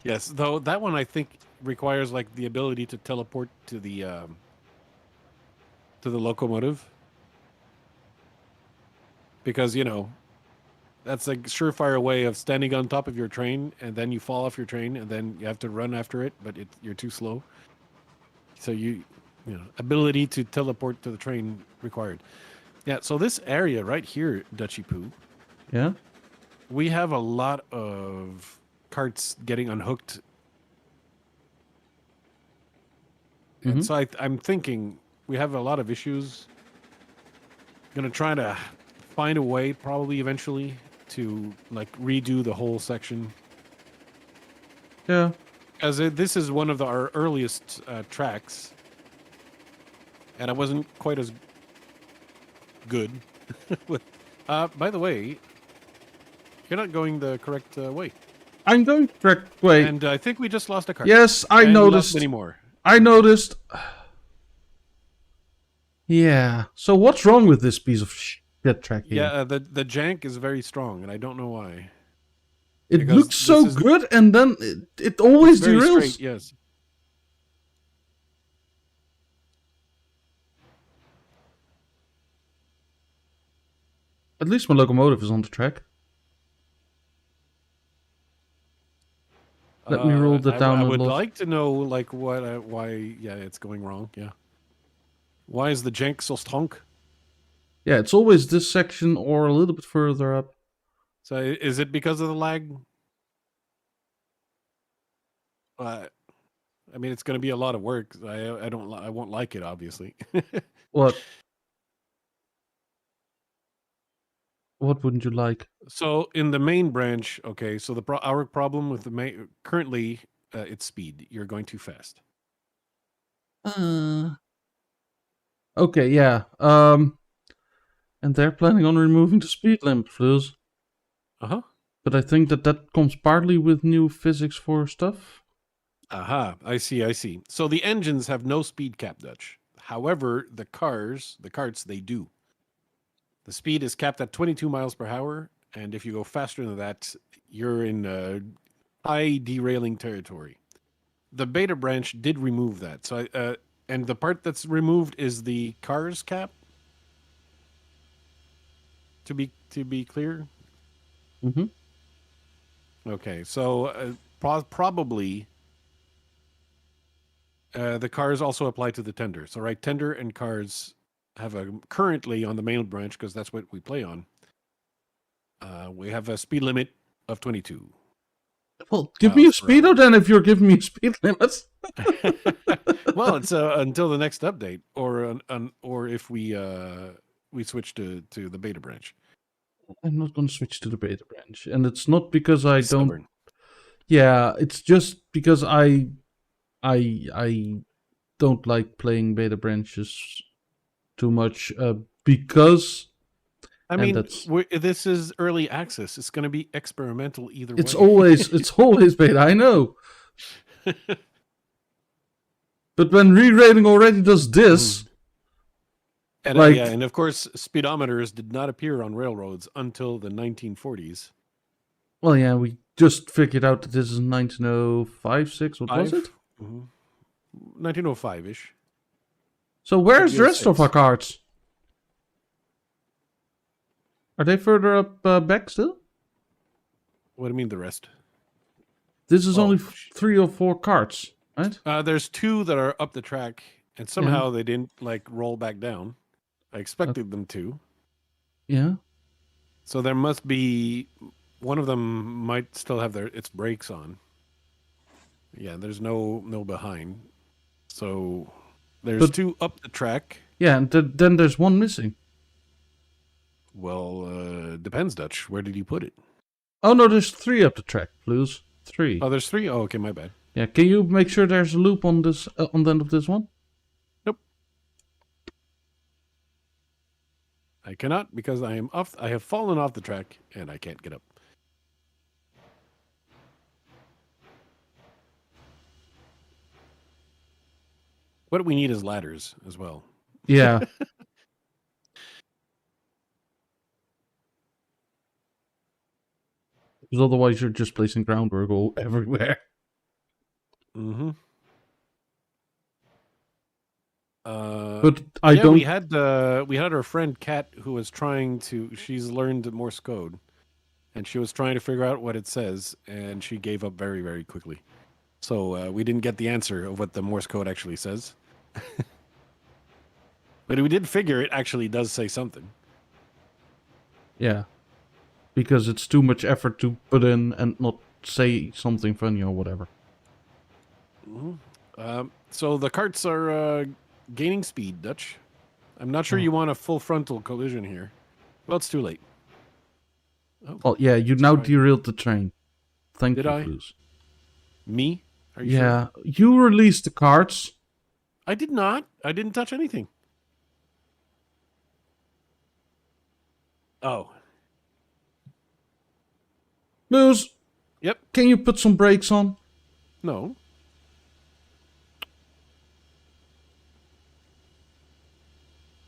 yes, though that one I think requires like the ability to teleport to the locomotive, because that's a surefire way of standing on top of your train and then you fall off your train and then you have to run after it, but you're too slow. So ability to teleport to the train required. Yeah. So this area right here, Dutchy Poo, Yeah? we have a lot of carts getting unhooked. And so I'm thinking we have a lot of issues. Gonna try to find a way, probably eventually, to like redo the whole section. Yeah. As this is one of our earliest tracks, and I wasn't quite as good. By the way, you're not going the correct way. I'm going the correct way. And I think we just lost a cart. Yes, I and noticed. We lost many more. I noticed. Yeah. So what's wrong with this piece of shit track here? Yeah, the jank is very strong, and I don't know why. It Because looks so good, and then it always very derails. Straight, yes. At least my locomotive is on the track. Let me roll that down I a would lot. like to know, like, why, yeah, it's going wrong, yeah. Why is the jank so strong? Yeah, it's always this section or a little bit further up. So is it because of the lag? I mean, it's going to be a lot of work. I won't like it, obviously. What? What wouldn't you like? So in the main branch, okay. So our problem with the currently, it's speed. You're going too fast. Okay, yeah. And they're planning on removing the speed limit, Flouze. Uh-huh. But I think that comes partly with new physics for stuff. Aha, I see. So the engines have no speed cap, Dutch. However, the carts, they do. The speed is capped at 22 miles per hour, and if you go faster than that, you're in high derailing territory. The beta branch did remove that. So, and the part that's removed is the cars cap. To be clear. Mm-hmm. Okay, so probably the cars also apply to the tender. So right, tender and cars have currently on the main branch, because that's what we play on. We have a speed limit of 22. Well, give me a speedo then if you're giving me speed limits. Well, it's until the next update, or if we switch to the beta branch. I'm not going to switch to the beta branch, and it's not because I don't. Stubborn. Yeah, it's just because I don't like playing beta branches too much. Because I mean, this is early access. It's going to be experimental either way. It's always beta. I know. But when re-rating already does this, and and of course, speedometers did not appear on railroads until the 1940s. Well, yeah, we just figured out that this is 1905, 6. What was it? 1905-ish. So where's the rest of our cards? Are they further up back still? What do you mean the rest? This is only 3 or 4 cards, right? There's 2 that are up the track, and somehow they didn't roll back down. I expected them to. Yeah. So there must be one of them might still have its brakes on. Yeah, there's no behind. So there's 2 up the track. Yeah, and then there's 1 missing. Well, depends, Dutch. Where did you put it? Oh no, there's 3 up the track, Flouze. 3. Oh, there's 3? Oh, okay, my bad. Yeah, can you make sure there's a loop on this on the end of this one? Nope. I cannot, because I am off. I have fallen off the track and I can't get up. What we need is ladders as well. Yeah. Because otherwise you're just placing groundwork all everywhere. Mm-hmm. But I don't. We had our friend Kat, who was trying to. She's learned Morse code, and she was trying to figure out what it says, and she gave up very, very quickly. So we didn't get the answer of what the Morse code actually says. But we did figure it actually does say something. Yeah. because it's too much effort to put in and not say something funny or whatever. So the carts are gaining speed, Dutch. I'm not sure Oh. you want a full frontal collision here. Well, it's too late. Oh, Well, yeah, you now derailed the train. Thank Did you, I? Flouze. Me? Are you Yeah, sure? you released the carts. I did not. I didn't touch anything. Oh. Flouze, Yep. can you put some brakes on? No.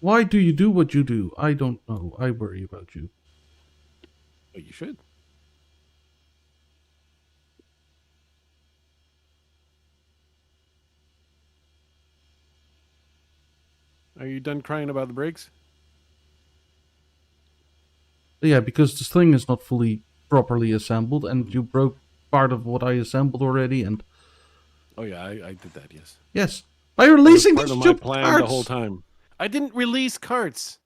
Why do you do what you do? I don't know. I worry about you. Oh, you should. Are you done crying about the brakes? Yeah, because this thing is not fully properly assembled, and you broke part of what I assembled already, and... Oh, yeah, I did that, yes. Yes. By That was releasing part these of my stupid plan carts! the whole time. I didn't release carts.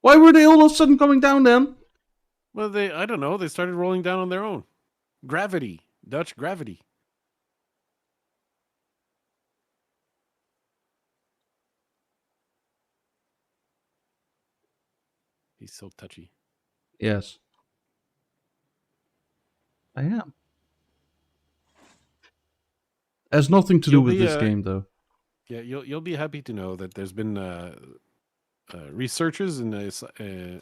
Why were they all of a sudden coming down then? Well, I don't know. They started rolling down on their own. Gravity. Dutch gravity. He's so touchy. Yes. I am. Has nothing to do You'll with be, this game, though. Yeah, you'll be happy to know that there's been researchers in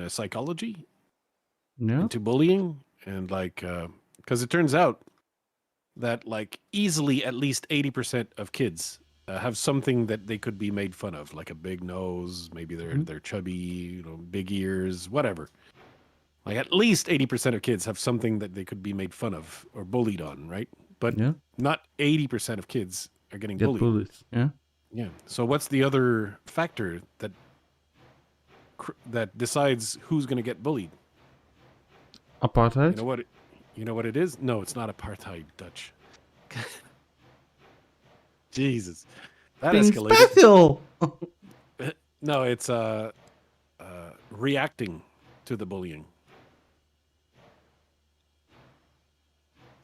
psychology Yeah? into bullying, and like because it turns out that like easily at least 80% of kids have something that they could be made fun of, like a big nose, maybe they're chubby, big ears, whatever. Like at least 80% of kids have something that they could be made fun of or bullied on, right? But Yeah? not 80% of kids are getting Get bullied. bullied. Yeah? Yeah. So what's the other factor that decides who's going to get bullied? Apartheid? You know what it is? No, it's not apartheid, Dutch. Jesus. That Being escalated. special! No, it's reacting to the bullying.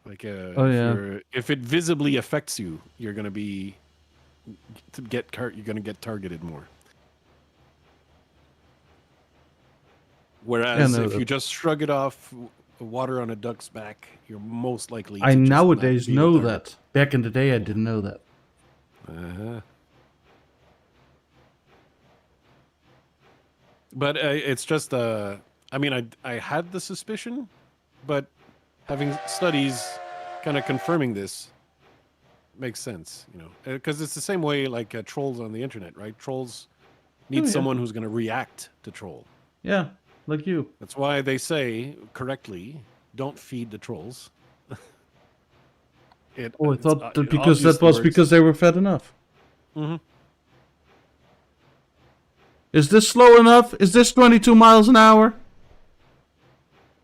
Like Oh, yeah. if it visibly affects you, you're going to be you're going to get targeted more. Yeah, Whereas no, if you just shrug it off, water on a duck's back, you're most likely I to just not nowadays be the know target. that. Back in the day, I didn't know that. Uh-huh. But it's just I mean, I had the suspicion, but having studies kind of confirming this makes sense, because it's the same way like trolls on the internet, right? Trolls need Oh, yeah. someone who's going to react to troll. Yeah, like you. That's why they say correctly, don't feed the trolls. Oh, I thought that It because that obviously was works. because they were fed enough. Mm-hmm. Is this slow enough? Is this 22 miles an hour?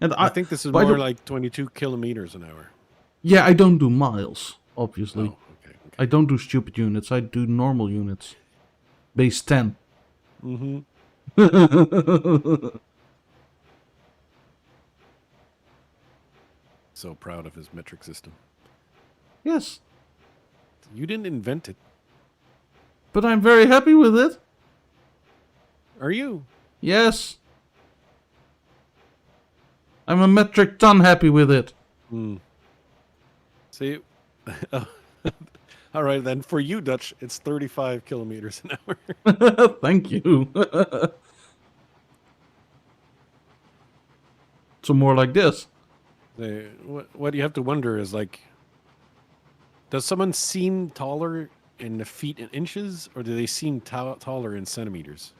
And I think this is why more do- like 22 kilometers an hour. Yeah, I don't do miles, obviously. Oh, okay. I don't do stupid units. I do normal units. Base 10. Mm-hmm. So proud of his metric system. Yes, You didn't invent it, but I'm very happy with it. are you? Yes. I'm a metric ton happy with it. See, all right then. For you, Dutch, it's 35 kilometers an hour. Thank you. So more like this. What you have to wonder is like, does someone seem taller in the feet and inches, or do they seem taller in centimeters?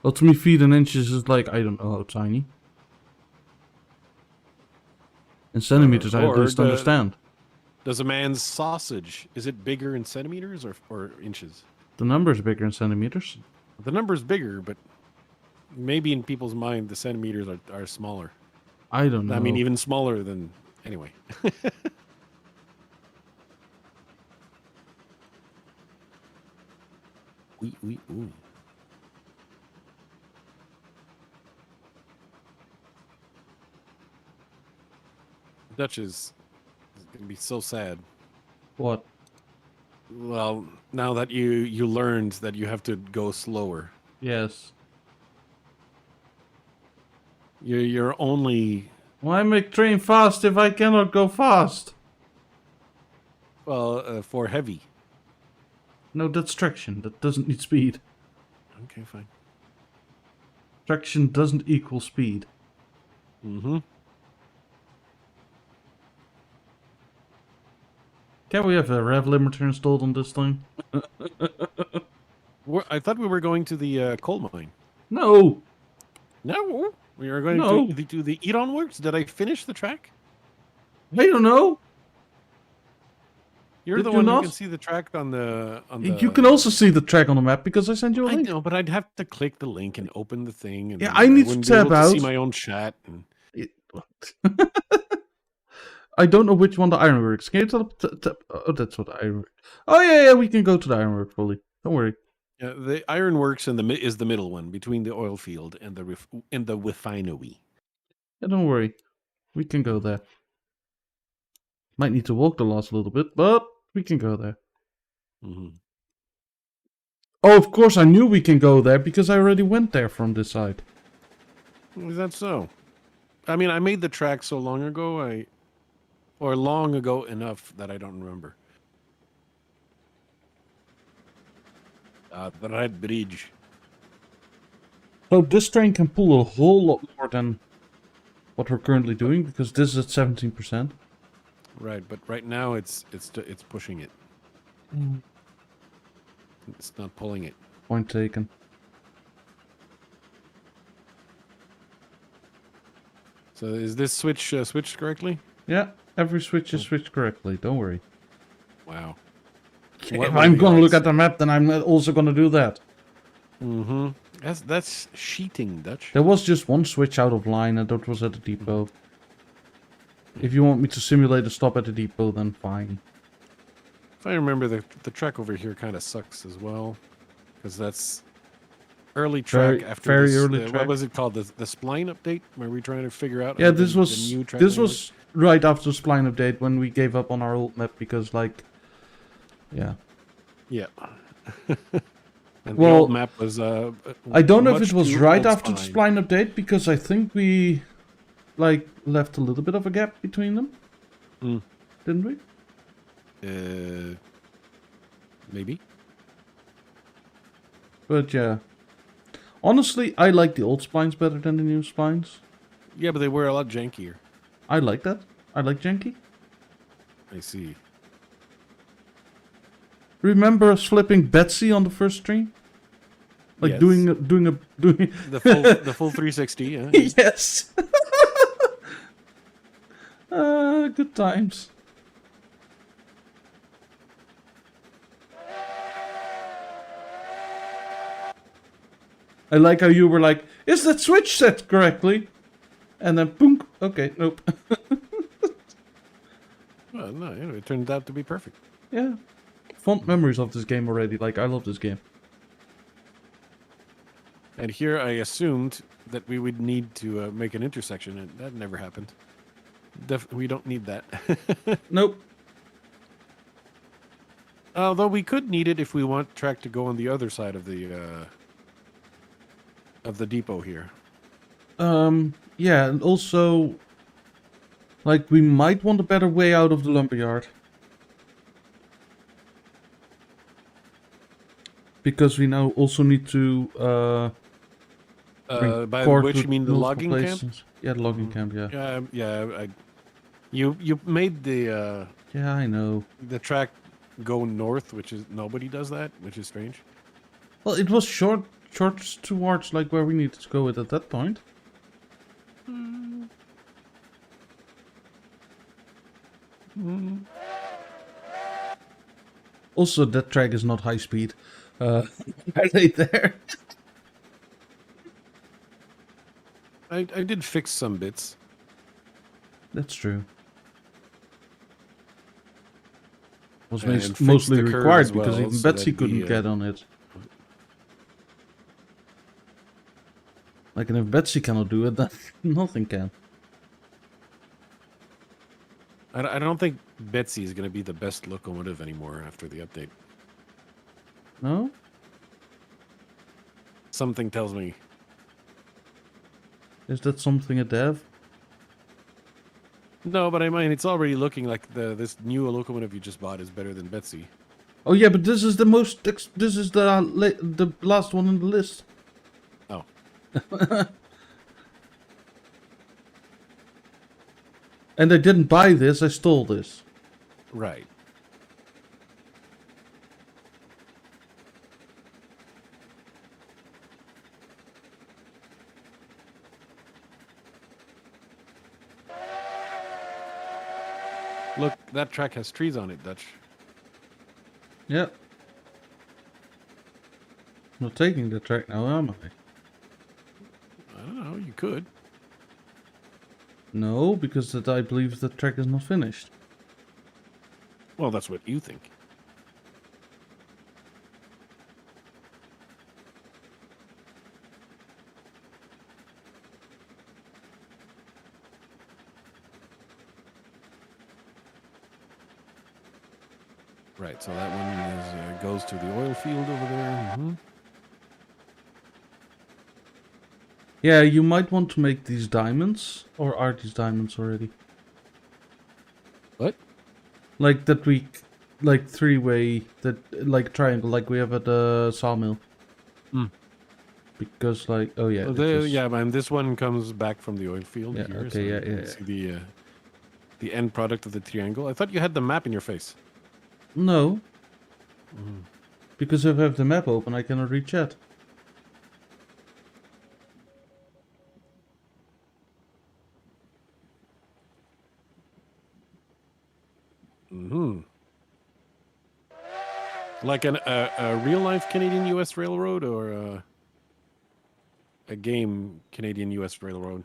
Well, to me, feet and inches is like, I don't know how tiny. In centimeters, I at or least understand. Does a man's sausage, is it bigger in centimeters or inches? The number is bigger in centimeters. The number's bigger, but maybe in people's mind the centimeters are smaller. I don't know. I mean, even smaller than... Anyway. Ooh. Dutch is gonna be so sad. What? Well, now that you learned that you have to go slower, Yes. you're only Why make train fast if I cannot go fast? for heavy. No, that's traction. That doesn't need speed. Okay, fine. Traction doesn't equal speed. Mm-hmm. Can we have a rev limiter installed on this thing? I thought we were going to the coal mine. No! No, we are going No. to the Iran Works. Did I finish the track? I don't know. You're Did the you one who not? can see the track on the You can also see the track on the map because I sent you a I link. know, but I'd have to click the link and open the thing, and Yeah, I need to wouldn't tab be able to see out. my own chat. And... I don't know which one the ironworks. Can you tell? Oh, that's what ironworks. Oh yeah, we can go to the ironworks fully. Don't worry. Yeah, the Ironworks is the middle one between the oil field and the refinery. Yeah, don't worry. We can go there. Might need to walk the last little bit, but we can go there. Mm-hmm. Oh, of course I knew we can go there because I already went there from this side. Is that so? I mean, I made the track so long ago, or long ago enough that I don't remember. The Red Bridge. So this train can pull a whole lot more than what we're currently doing because this is at 17%. Right, but right now it's pushing it. It's not pulling it. Point taken. So is this switched correctly? Yeah, every switch is switched correctly. Don't worry. Wow. If I'm gonna look at the map, then I'm also gonna do that. Mm-hmm. That's cheating, Dutch. There was just one switch out of line, and that was at the depot. If you want me to simulate a stop at the depot, then fine. If I remember, the track over here kind of sucks as well, because that's early track after very this, early track. What was it called? The spline update, where we trying to figure out. Yeah, how this the was new track this works? was right after the spline update when we gave up on our old map because, like, yeah. Yeah. And Well, the old map was. I don't know if much it was too right old after the spline. spline update because I think we, like, left a little bit of a gap between them. Didn't we? Maybe. But yeah. Honestly, I like the old splines better than the new splines. Yeah, but they were a lot jankier. I like that. I like janky. I see. Remember us flipping Betsy on the first stream? Like Yes. doing The full 360. Yeah. Yes. Good times. I like how you were like, is that switch set correctly? And then boom. Okay, nope. Well, no, it turned out to be perfect. Yeah. Fond memories of this game already. Like, I love this game. And here I assumed that we would need to make an intersection, and that never happened. We don't need that. Nope. Although we could need it if we want track to go on the other side of the depot here. Yeah, and also, like, we might want a better way out of the lumberyard. Because we now also need to, By cord which to you mean the multiple logging camp? places. Yeah, the logging camp, yeah. Yeah. You made the Yeah, I know. track go north, which is nobody does that, which is strange. Well, it was short towards, like, where we needed to go at that point. Also, that track is not high speed. Right there. I did fix some bits. That's true. Was And fix mostly the curve required as because well, even so Betsy that couldn't the, get on it. Like, and if Betsy cannot do it, then nothing can. I don't think Betsy is going to be the best locomotive anymore after the update. No? Something tells me. Is that something a dev? No, but I mean, it's already looking like this new locomotive you just bought is better than Betsy. Oh yeah, but this is the most. This is the last one on the list. Oh. And I didn't buy this. I stole this. Right. Look, that track has trees on it, Dutch. Yeah. I'm not taking the track now, am I? I don't know, you could. No, because I believe the track is not finished. Well, that's what you think. Right, so that one is, goes to the oil field over there. Mm-hmm. Yeah, you might want to make these diamonds. Or are these diamonds already? What? Like that we... Like three-way... That, like triangle, like we have at the sawmill. Mm. Because like... Oh yeah. Well, yeah, man, this one comes back from the oil field Yeah, here. okay, so yeah, you can yeah. see the end product of the triangle. I thought you had the map in your face. No. Mm. Because if I have the map open, I cannot read chat. Mm-hmm. Like a real-life Canadian-U.S. railroad or a game Canadian-U.S. railroad?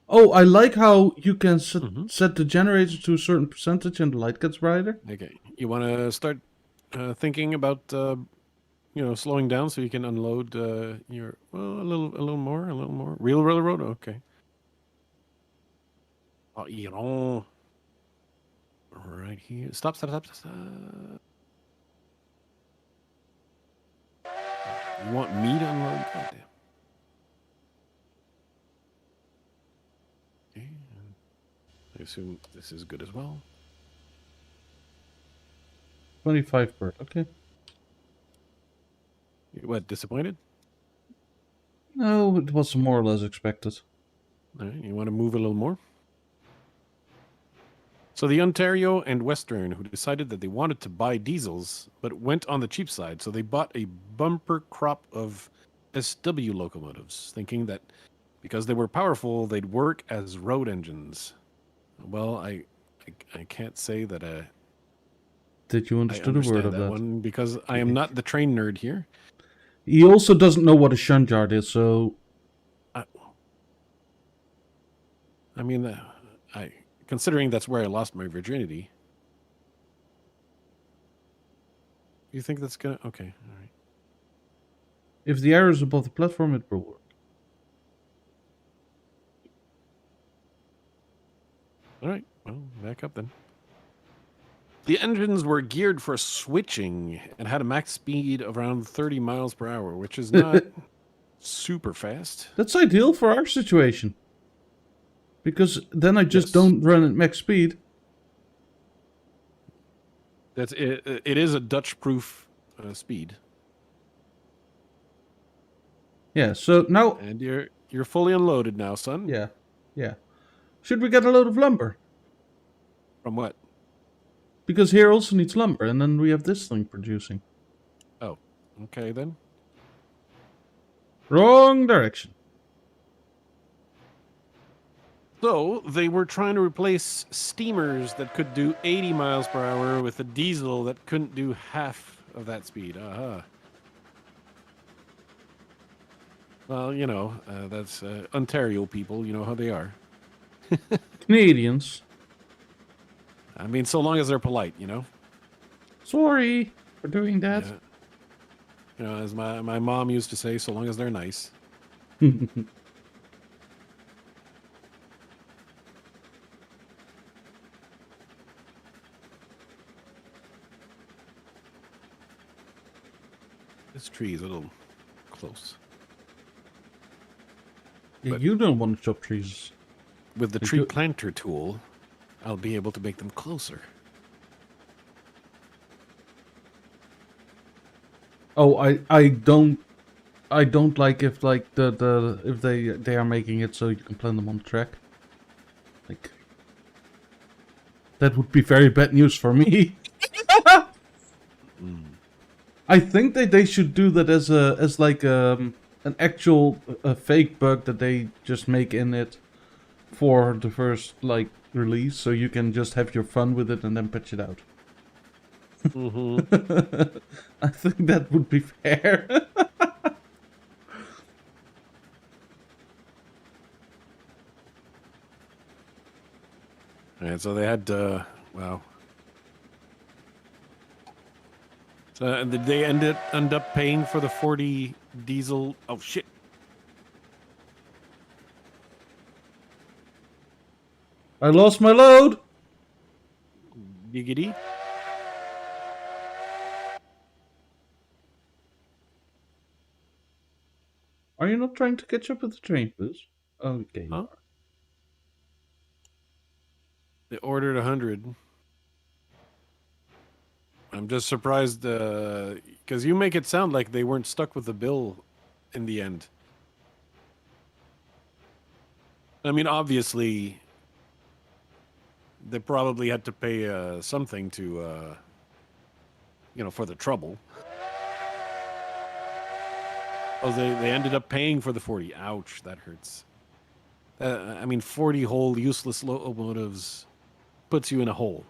Oh, I like how you can Mm-hmm. set the generator to a certain percentage and the light gets brighter. Okay, you want to start thinking about slowing down so you can unload your a little more real railroad. Okay. Oh, Iran. Right here. Stop. You want me to unload? God damn. Okay. I assume this is good as well. 25 per. Okay. What, disappointed? No, it was more or less expected. All right, you want to move a little more? So the Ontario and Western, who decided that they wanted to buy diesels, but went on the cheap side, so they bought a bumper crop of SW locomotives, thinking that because they were powerful, they'd work as road engines. Well, I can't say that Did you I understand a word understand of that that? one because I am not the train nerd here. He also doesn't know what a shunt yard is, so... I mean, considering that's where I lost my virginity. You think that's gonna... Okay, all right. If the arrow is above the platform, it will work. All right, well, back up then. The engines were geared for switching and had a max speed of around 30 miles per hour, which is not super fast. That's ideal for our situation. Because then I just Yes. don't run at max speed. That's it. It is a Dutch-proof speed. Yeah, so now... And you're fully unloaded now, son. Yeah, yeah. Should we get a load of lumber? From what? Because here also needs lumber, and then we have this thing producing. Oh, okay then. Wrong direction. So they were trying to replace steamers that could do 80 miles per hour with a diesel that couldn't do half of that speed. Well, that's Ontario people. You know how they are. Canadians. I mean, so long as they're polite, you know. Sorry for doing that. Yeah. As my mom used to say, so long as they're nice. This tree is a little close. Yeah, But- you don't want to chop trees. With the They tree do- planter tool, I'll be able to make them closer. Oh, I don't like if like the if they are making it so you can plant them on the track. Like that would be very bad news for me. I think that they should do that as like an actual fake bug that they just make in it for the first like release, so you can just have your fun with it and then patch it out. Mm-hmm. I think that would be fair. And so they had wow. So did they end up paying for the 40 diesel? Oh shit! I lost my load. Giggity. Are you not trying to catch up with the train, Flouze? Okay. Huh? They ordered 100. I'm just surprised because you make it sound like they weren't stuck with the bill in the end. I mean, obviously, they probably had to pay something to, for the trouble. Oh, they ended up paying for the 40. Ouch, that hurts. I mean, 40 whole useless locomotives puts you in a hole.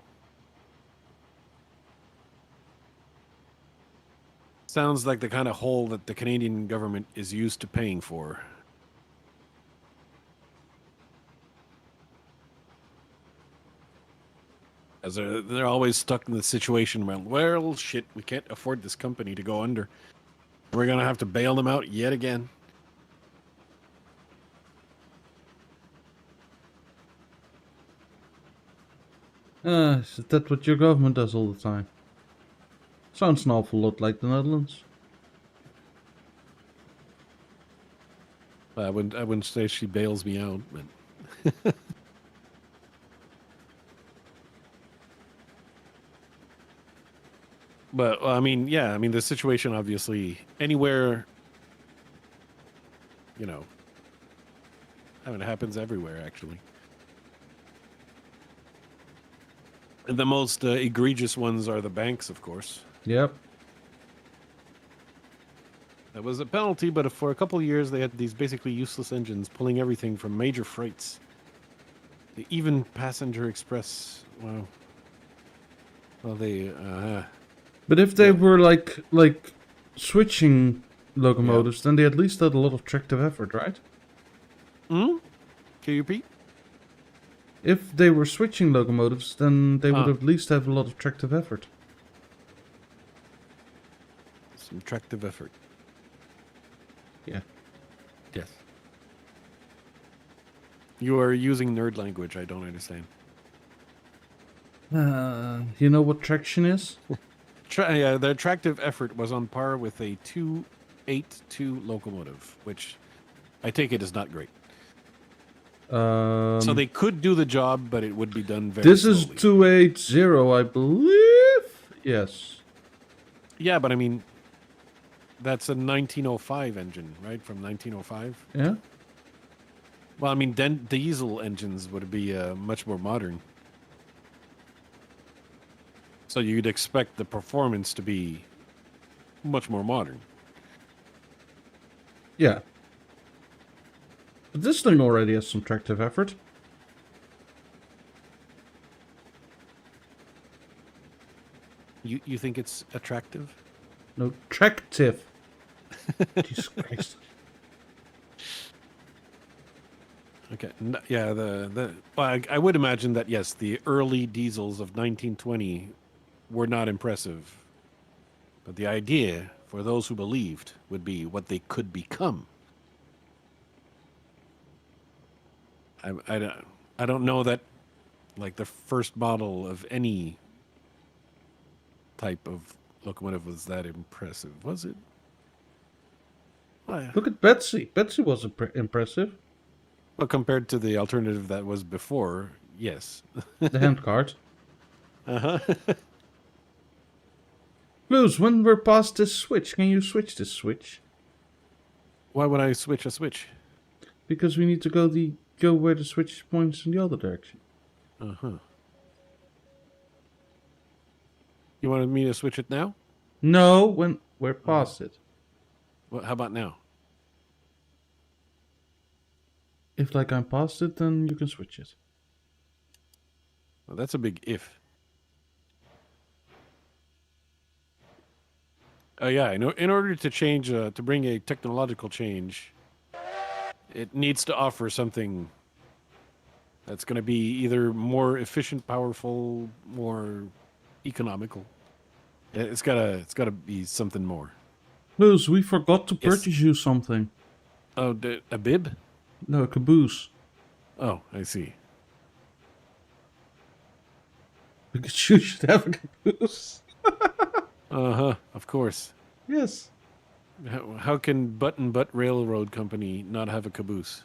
Sounds like the kind of hole that the Canadian government is used to paying for. As they're always stuck in the situation where, well, shit, we can't afford this company to go under. We're going to have to bail them out yet again. Is that what your government does all the time? Sounds an awful lot like the Netherlands. I wouldn't say she bails me out, but but I mean, yeah, I mean the situation obviously anywhere, I mean it happens everywhere actually. And the most egregious ones are the banks, of course. Yep. That was a penalty, but for a couple of years they had these basically useless engines pulling everything from major freights. Even passenger express. Wow. Well, they. But if they were like switching locomotives, then they at least had a lot of tractive effort, right? Hmm. Can you repeat? If they were switching locomotives, then they would at least have a lot of tractive effort. Some tractive effort. Yeah. Yes. You are using nerd language. I don't understand. You know what traction is? Yeah, the tractive effort was on par with a 282 locomotive, which I take it is not great. So they could do the job, but it would be done very This slowly. is 280, I believe. Yes. Yeah, but I mean, that's a 1905 engine, right? From 1905. Yeah. Well, I mean, diesel engines would be much more modern. So you'd expect the performance to be much more modern. Yeah. But this thing already has some tractive effort. You think it's attractive? No, tractive. Jesus Christ. Okay. Yeah, well, I would imagine that, yes, the early diesels of 1920 were not impressive. But the idea, for those who believed, would be what they could become. I don't know that, like, the first model of any type of locomotive was that impressive, was it? Look at Betsy. Betsy was impressive. Well, compared to the alternative that was before, yes. The handcart. Uh-huh. Flouze, when we're past this switch, can you switch this switch? Why would I switch a switch? Because we need to go where the switch points in the other direction. Uh-huh. You wanted me to switch it now? No, when we're past it. Well, how about now? If like I'm past it, then you can switch it. Well, that's a big if. Oh yeah, in order to change, to bring a technological change, it needs to offer something that's going to be either more efficient, powerful, more economical. It's gotta be something more. Flouze, we forgot to Yes. purchase you something. Oh, a bib? No, a caboose. Oh, I see. Because you should have a caboose. Uh-huh, of course. Yes. How can Butt Railroad Company not have a caboose?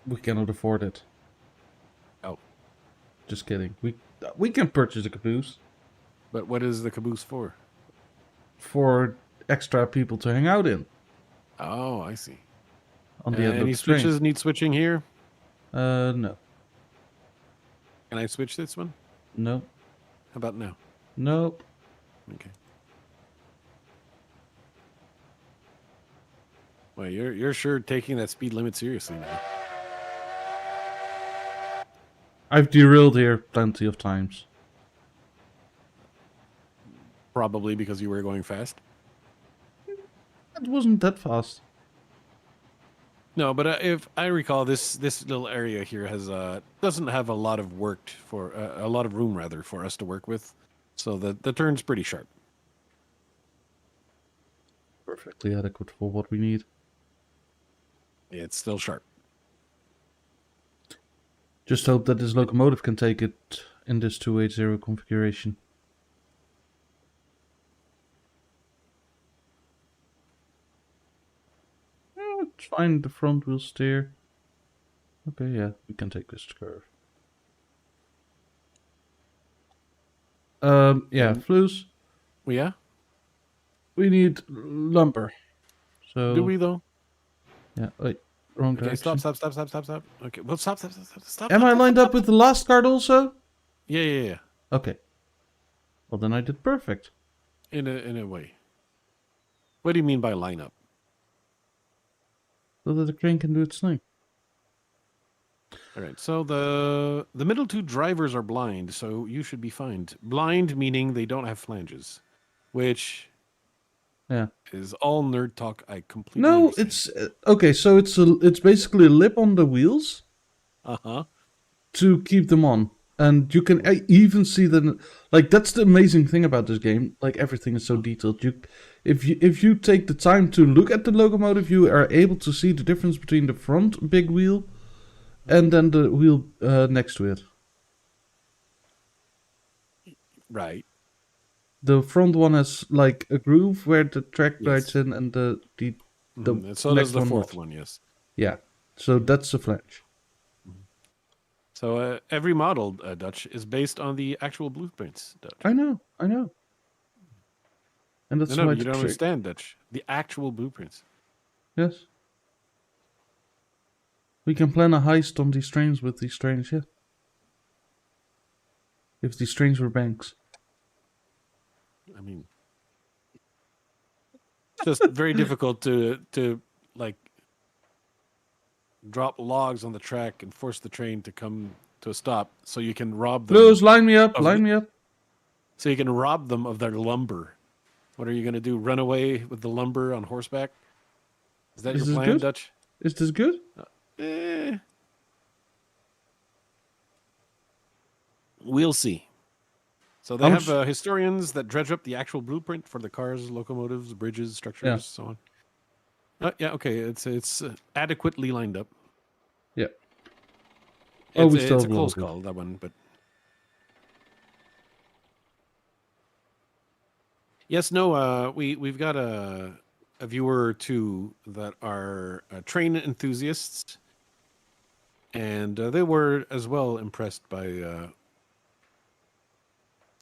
We cannot afford it. Oh, Just kidding. We can purchase a caboose but what is the caboose for? for extra people to hang out in Oh, I see. on the end of Any the train. switches need switching here? No. Can I switch this one? No. How about now? No. Okay. Well, you're sure taking that speed limit seriously now. I've derailed here plenty of times. Probably because you were going fast. It wasn't that fast. No, but if I recall, this little area here has doesn't have a lot of a lot of room rather for us to work with, so the turn's pretty sharp. Perfectly adequate for what we need. It's still sharp. Just hope that this locomotive can take it in this 280 configuration. Oh, it's fine, the front wheel steer. Okay, yeah, we can take this curve. Yeah, Flouze, Well, yeah. we need lumber. So Do we though? Yeah, wait, wrong Okay, direction. stop. Okay, well, stop. Am I lined up with the last card also? Yeah. Okay. Well, then I did perfect. In a way. What do you mean by lineup? So that the crane can do its thing. All right. So the middle two drivers are blind, so you should be fine. Blind meaning they don't have flanges, which Yeah. is all nerd talk. I completely No, understand. it's okay. So it's basically a lip on the wheels Uh-huh. to keep them on, and you can even see the that's the amazing thing about this game. Like everything is so detailed. If you take the time to look at the locomotive, you are able to see the difference between the front big wheel and then the wheel next to it. Right. The front one has like a groove where the track Yes. rides in, and the And so next does the fourth not. one, yes. Yeah, so that's the flange. So every model, Dutch, is based on the actual blueprints, Dutch. I know, and that's No, why you it's don't trick. understand, Dutch. The actual blueprints. Yes, we can plan a heist on these trains with these trains. Yeah, if these trains were banks. I mean, it's just very difficult to like drop logs on the track and force the train to come to a stop, so you can rob them. Flouze, line me up, of line me up. So you can rob them of their lumber. What are you going to do? Run away with the lumber on horseback? Is that Is your this plan, good? Dutch? Is this good? We'll see. So they How have much- historians that dredge up the actual blueprint for the cars, locomotives, bridges, structures, Yeah. so on. Yeah, okay. It's adequately lined up. Yeah. Oh, we still it's a have a lot close of work. call, that one, but yes, no. We've got a a viewer or two that are train enthusiasts, and they were as well impressed by the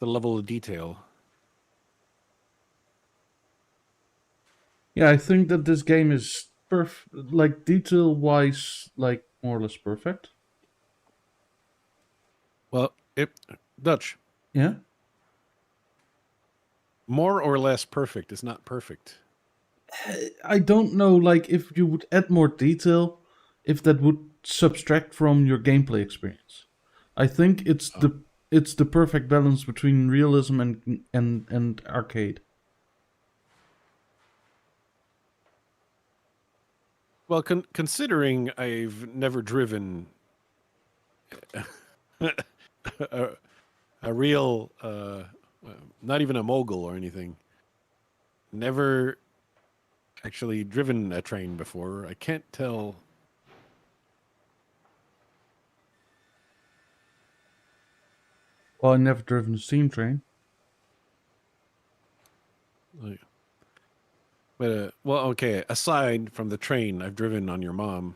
level of detail. Yeah, I think that this game is like detail wise, like more or less perfect. Well, Dutch, Yeah. more or less perfect is not perfect. I don't know, like if you would add more detail, if that would subtract from your gameplay experience. I think Oh. it's the perfect balance between realism and arcade. Well, considering I've never driven a, a real, not even a mogul or anything, never actually driven a train before, I can't tell. Well, I never driven a steam train. Like, but well, okay. Aside from the train I've driven on your mom,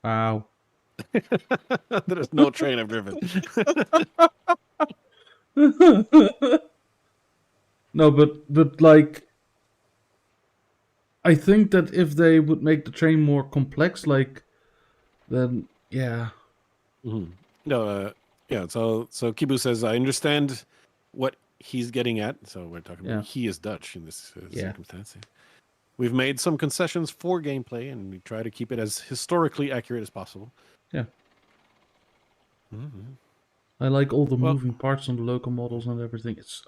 Wow. there's no train I've driven. No, but like I think that if they would make the train more complex, like then yeah, Mhm. No, yeah. So Kibu says I understand what he's getting at. So we're talking about yeah, he is Dutch in this yeah. circumstance. We've made some concessions for gameplay, and we try to keep it as historically accurate as possible. Yeah. Mm-hmm. I like all the Well, moving parts on the local models and everything. It's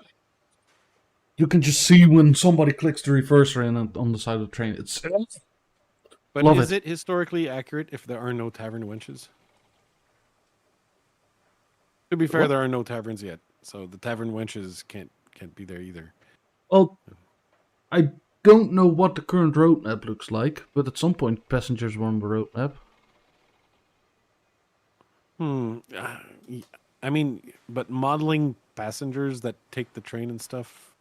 you can just see when somebody clicks the reverser in on the side of the train. It's but love is it. it historically accurate if there are no tavern wenches? To be fair, What? there are no taverns yet, so the tavern wenches can't be there either. Well, I don't know what the current roadmap looks like, but at some point passengers were on the roadmap. Hmm. I mean, but modeling passengers that take the train and stuff.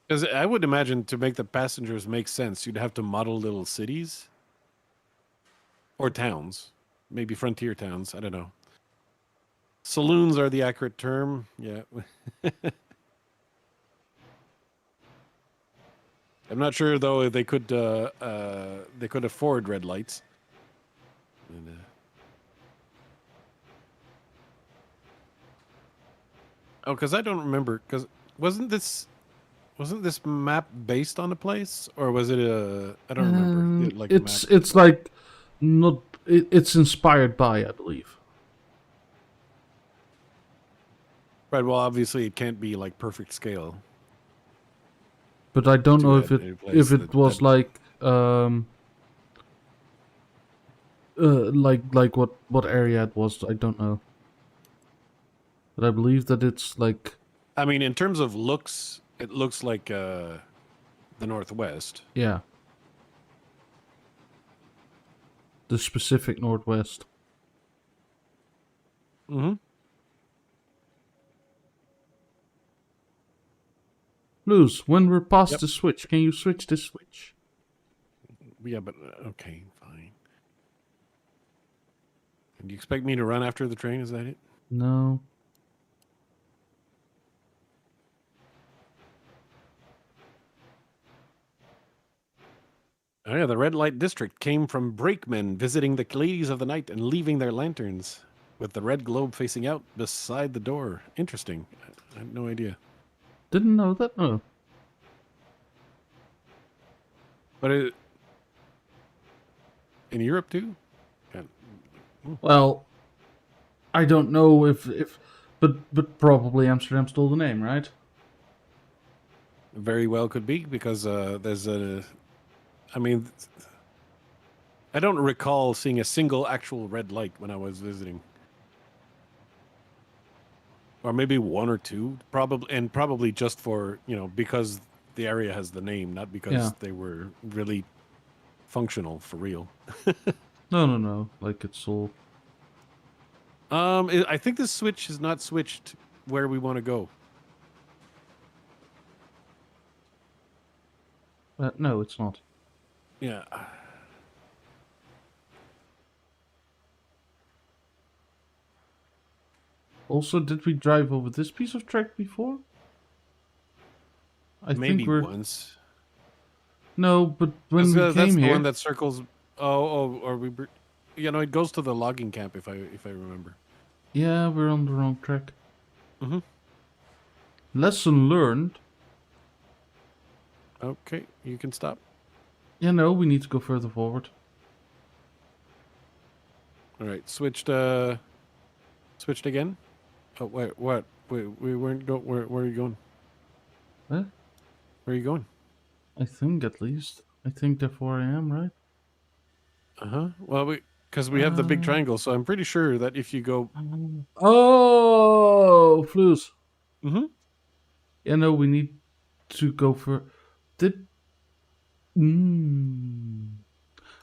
Because I would imagine to make the passengers make sense, you'd have to model little cities or towns, maybe frontier towns. I don't know. Saloons are the accurate term. Yeah. I'm not sure though if they could afford red lights. And, oh, because I don't remember. Because wasn't this map based on a place, or was it a? I don't remember. Like a map. It's like not. It's inspired by, I believe. Right. Well, obviously, it can't be like perfect scale But I don't know to if it a place was like what area it was. I don't know. But I believe that it's like I mean, in terms of looks, it looks like the Northwest. yeah, the specific Northwest. Mm-hmm. Flouze, when we're past Yep. the switch, can you switch the switch? Yeah, but okay, fine. Do you expect me to run after the train? Is that it? No. Oh yeah, the red light district came from brakemen visiting the ladies of the night and leaving their lanterns with the red globe facing out beside the door. Interesting. I had no idea. Didn't know that? No. But in Europe too? Yeah. Well, I don't know if but probably Amsterdam stole the name, right? Very well could be because there's a. I mean, I don't recall seeing a single actual red light when I was visiting. Or maybe one or two, probably just for, because the area has the name, not because Yeah. they were really functional for real. No. Like it's all. I think the switch is not switched where we want to go. No, it's not. Yeah. Also, did we drive over this piece of track before? I think Maybe we're... once. No, but when we That's came the one here... that circles. Oh, or we. You know, it goes to the logging camp if I remember. Yeah, we're on the wrong track. Mm-hmm. Lesson learned. Okay, you can stop. Yeah, no, we need to go further forward. All right, switched. Switched again. Oh wait, what? We weren't go. Where are you going? Huh? Where are you going? I think at least. I think therefore I am, right? Well, because we have the big Uh, triangle, so I'm pretty sure that if you go. Oh, Flouze. Mm-hmm. Yeah, no, we need to go for... Did... Mm.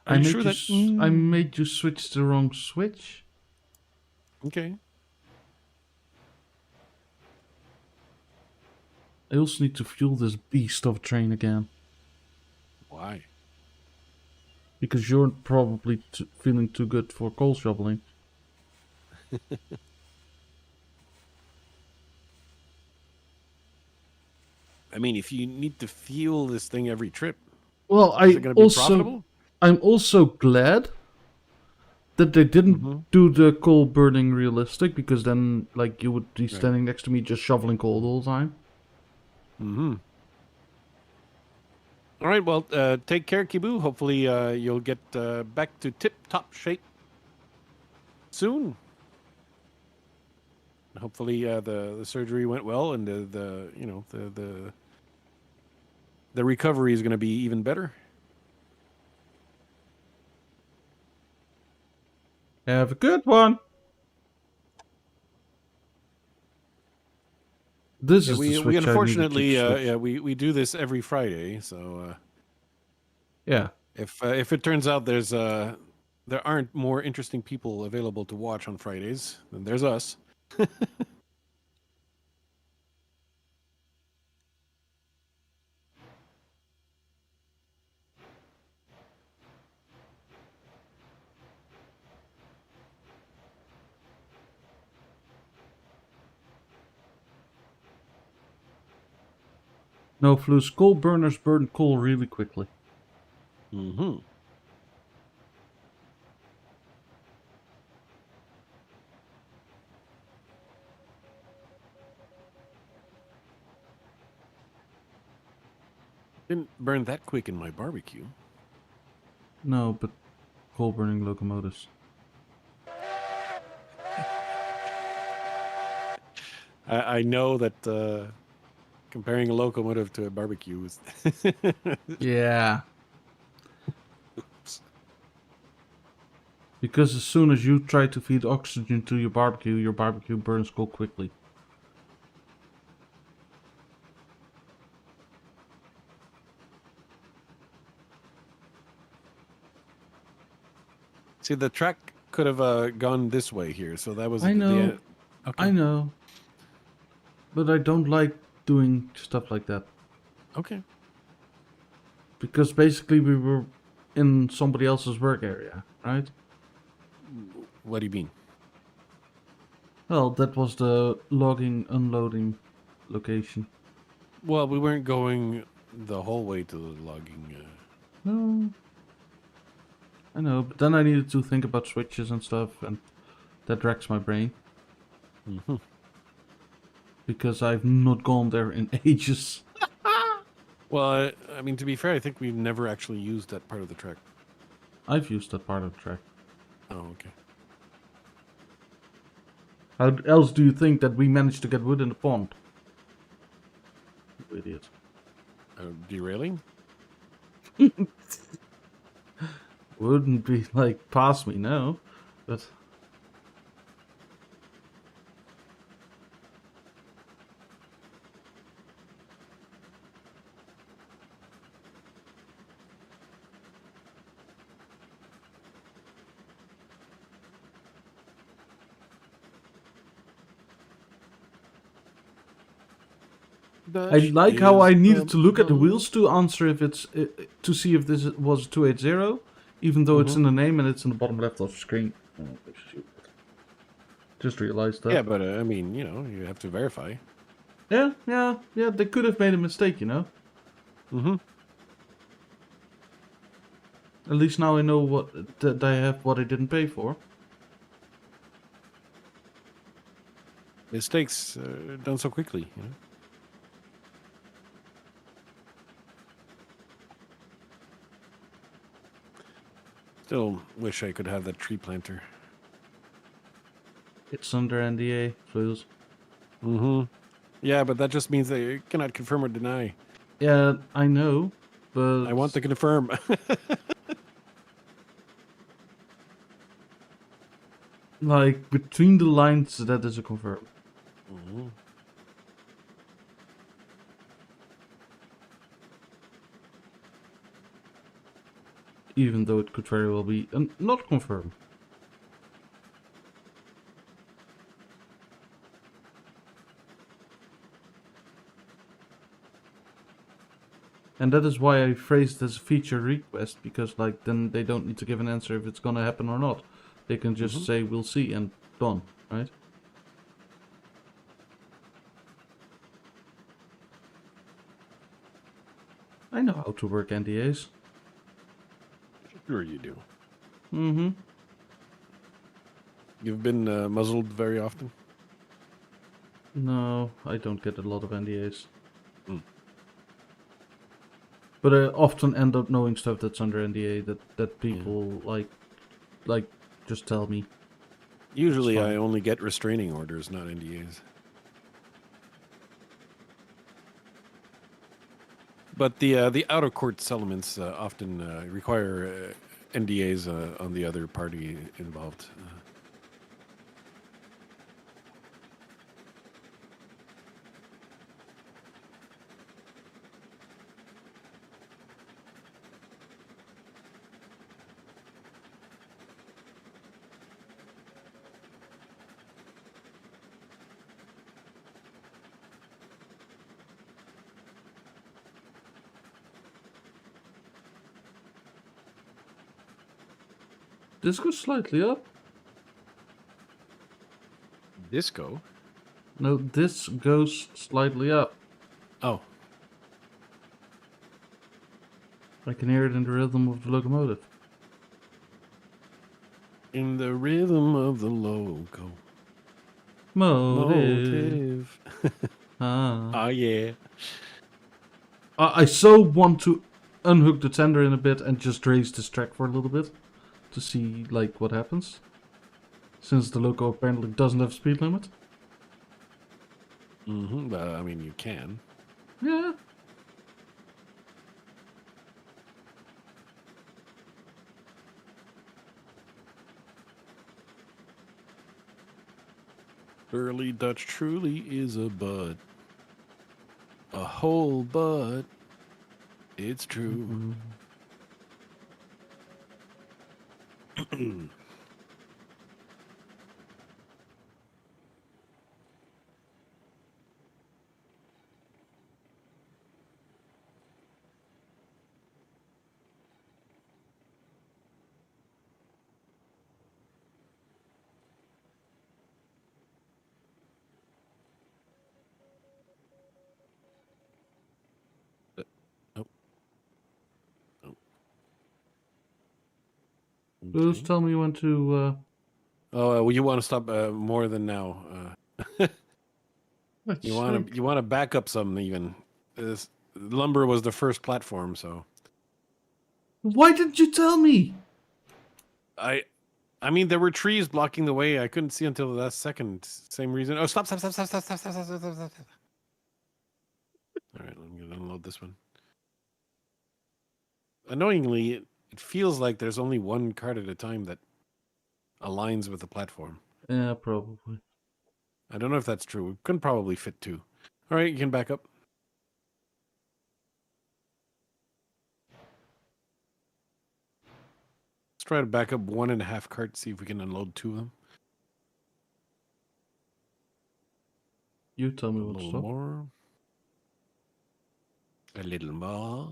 Are you sure that? I made you switch the wrong switch. Okay. I also need to fuel this beast of a train again. Why? Because you're probably feeling too good for coal shoveling. I mean, if you need to fuel this thing every trip, Well, is it going to be profitable? I'm also glad that they didn't Mm-hmm. do the coal burning realistic, because then, like, you would be Right. standing next to me just shoveling coal the whole time. Mm-hmm. All right. Well, take care, Kibu. Hopefully, you'll get back to tip-top shape soon. Hopefully, the surgery went well, and the recovery is going to be even better. Have a good one. This Yeah, is the we switch I needed you unfortunately to switch. we do this every Friday. So Yeah. if it turns out there aren't more interesting people available to watch on Fridays, then there's us. No, Flouze, coal burners burn coal really quickly. Mm-hmm. Didn't burn that quick in my barbecue. No, but coal burning locomotives. I know that comparing a locomotive to a barbecue is. Yeah. Because as soon as you try to feed oxygen to your barbecue burns coal quickly. See, the track could have gone this way here, so that was I know, okay. I know. But I don't like doing stuff like that. Okay. Because basically we were in somebody else's work area, right? What do you mean? Well, that was the logging, unloading location. Well, we weren't going the whole way to the logging. No. I know, but then I needed to think about switches and stuff, and that racks my brain. Mm-hmm. Because I've not gone there in ages. Well, I mean, to be fair, I think we never actually used that part of the track. I've used that part of the track. Oh, okay. How else do you think that we managed to get wood in the pond? You idiot. Derailing? Wouldn't be like past me, no. But I like how I needed to look at the wheels to answer if it's to see if this was 280, even though it's in the name and it's in the bottom left of the screen. Oh, shoot. Just realized that. Yeah, but I mean, you have to verify. Yeah. They could have made a mistake, Mm-hmm. At least now I know that I have what I didn't pay for. Mistakes done so quickly, Still wish I could have that tree planter. It's under NDA, Flouze. Mm-hmm. Yeah, but that just means that you cannot confirm or deny. Yeah, I know, but I want to confirm. like between the lines, that is a confirm. Mm-hmm. Even though it could very well be not confirmed. And that is why I phrased as a feature request, because like then they don't need to give an answer if it's gonna happen or not. They can just say we'll see and done, right? I know how to work NDAs. Sure you do. Mm-hmm. You've been muzzled very often? No, I don't get a lot of NDAs. Mm. But I often end up knowing stuff that's under NDA that people like just tell me. Usually I only get restraining orders, not NDAs. But the out of court settlements often require NDAs on the other party involved. This goes slightly up. Disco? No, this goes slightly up. Oh. I can hear it in the rhythm of the locomotive. In the rhythm of the loco. Motive. Ah, yeah. I so want to unhook the tender in a bit and just raise this track for a little bit to see like what happens. Since the loco apparently doesn't have speed limit. Mm-hmm. I mean, you can. Yeah. Early Dutch truly is a bud. A whole bud. It's true. Flouze, tell me when to. Oh, well, you want to stop more than now. You want to back up some even. This lumber was the first platform, so. Why didn't you tell me? I mean, there were trees blocking the way. I couldn't see until the last second. Same reason. Oh, stop! All right, I'm gonna unload this one. Annoyingly, it feels like there's only one cart at a time that aligns with the platform. Yeah, probably. I don't know if that's true. We couldn't probably fit two. All right, you can back up. Let's try to back up 1.5 carts, see if we can unload 2 of them. You tell me A what to little stop. more. A little more.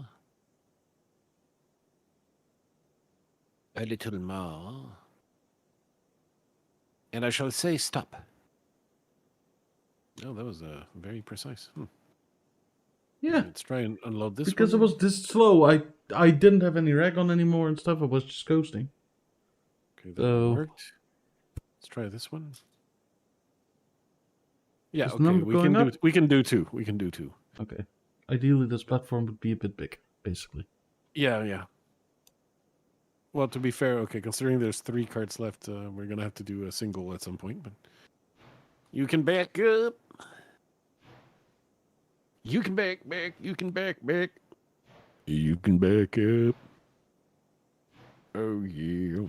A little more. And I shall say stop. Oh, that was very precise. Yeah, Let's try and unload this because one. it was this slow. I didn't have any rag on anymore and stuff. I was just coasting. Okay, that So- one worked. Let's try this one. Yeah, Is the okay. number We going can do up? we can do two. We can do two. Okay. Ideally, this platform would be a bit big, basically. Yeah, yeah. Well, to be fair, okay, considering there's 3 carts left, we're gonna have to do a single at some point, but you can back up. You can back. You can back. You can back up. Oh yeah.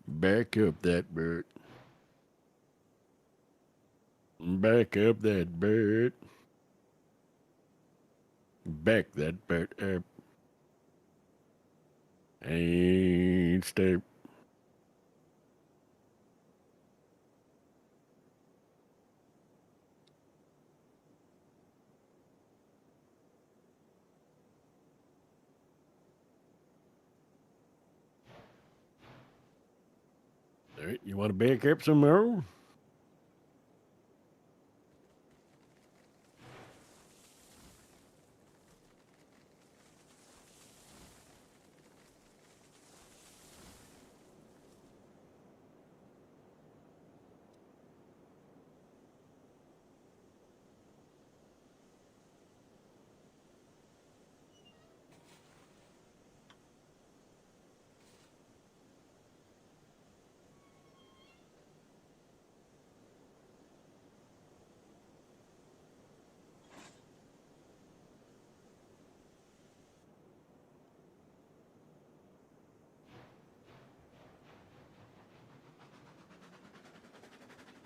Back up that bird. Back up that bird. Back that bird up. And stay. All right, you want to back up some more?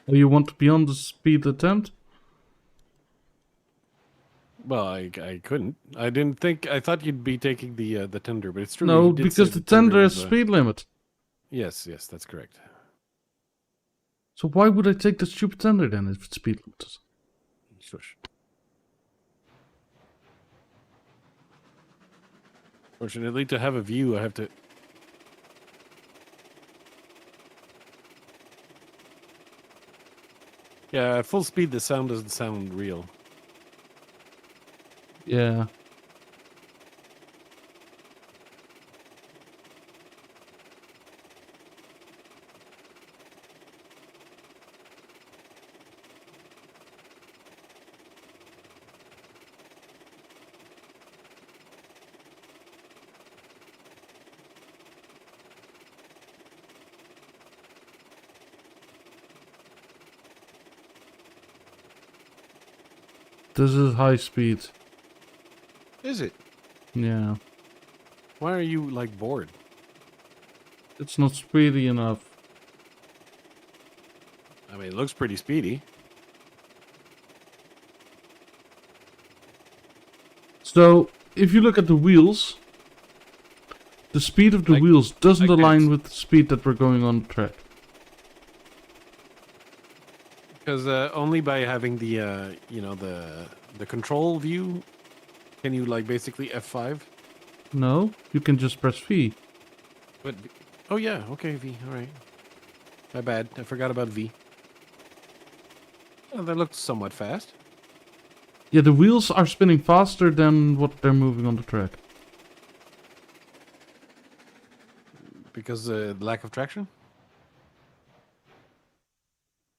Oh, you want to be on the speed attempt? Well, I couldn't. I didn't think. I thought you'd be taking the tender, but it's true. No, you did say because the tender was, is speed limit. Yes, that's correct. So why would I take the stupid tender then if it's speed limited? Shush. Fortunately, to have a view, I have to. Yeah, at full speed, the sound doesn't sound real. Yeah. This is high speed. Is it? Yeah. Why are you like bored? It's not speedy enough. I mean, it looks pretty speedy. So, if you look at the wheels, the speed of the wheels doesn't I align can't. with the speed that we're going on the track. Because only by having the the control view can you like basically F5. No, you can just press V. But oh yeah, okay, V. All right. My bad. I forgot about V. Oh, that looks somewhat fast. Yeah, the wheels are spinning faster than what they're moving on the track. Because lack of traction.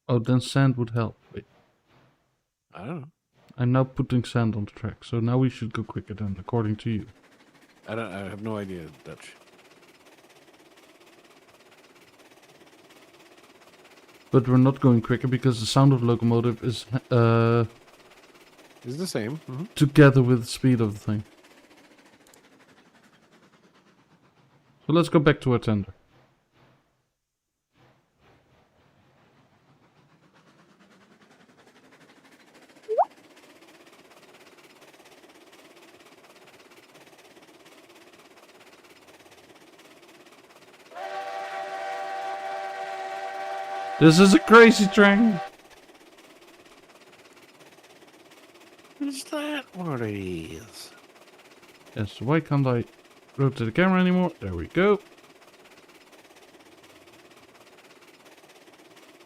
Oh, then sand would help. Wait, I don't know. I'm now putting sand on the track, so now we should go quicker then, according to you. I have no idea Dutch. But we're not going quicker because the sound of the locomotive is It's the same. together with the speed of the thing. So let's go back to our tender. This is a crazy train. Is that what batteries. Yes, why can't I rotate the camera anymore? There we go.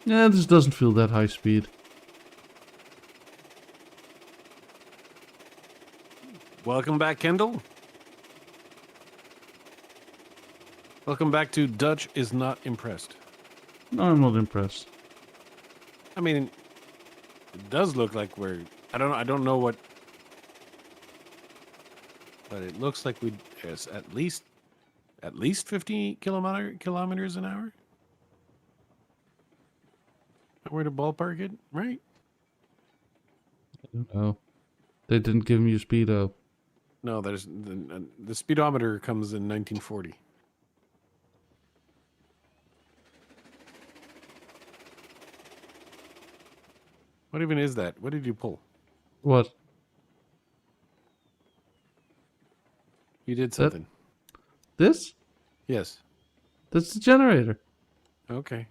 Yeah, this doesn't feel that high speed. Welcome back, Kendall. Welcome back to Dutch is not impressed. No, I'm not impressed. I mean, it does look like we're. I don't know what, but it looks like we is at least 50 kilometers an hour. Where to ballpark it, right? I don't know. They didn't give me a speedo. No, there's the speedometer comes in 1940. What even is that? What did you pull? What? You did something. This? Yes. That's the generator. Okay.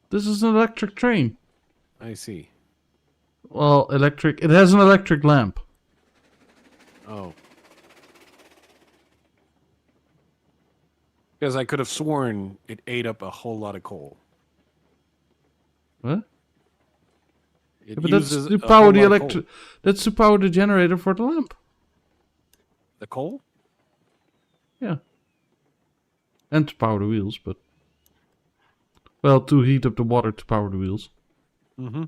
This is an electric train. I see. Well, electric. It has an electric lamp. Oh. Because I could have sworn it ate up a whole lot of coal. What? It Yeah, but that's uses to a power whole the lot of electric. coal. That's to power the generator for the lamp. The coal? Yeah. And to power the wheels, but well, to heat up the water to power the wheels. Mm-hmm.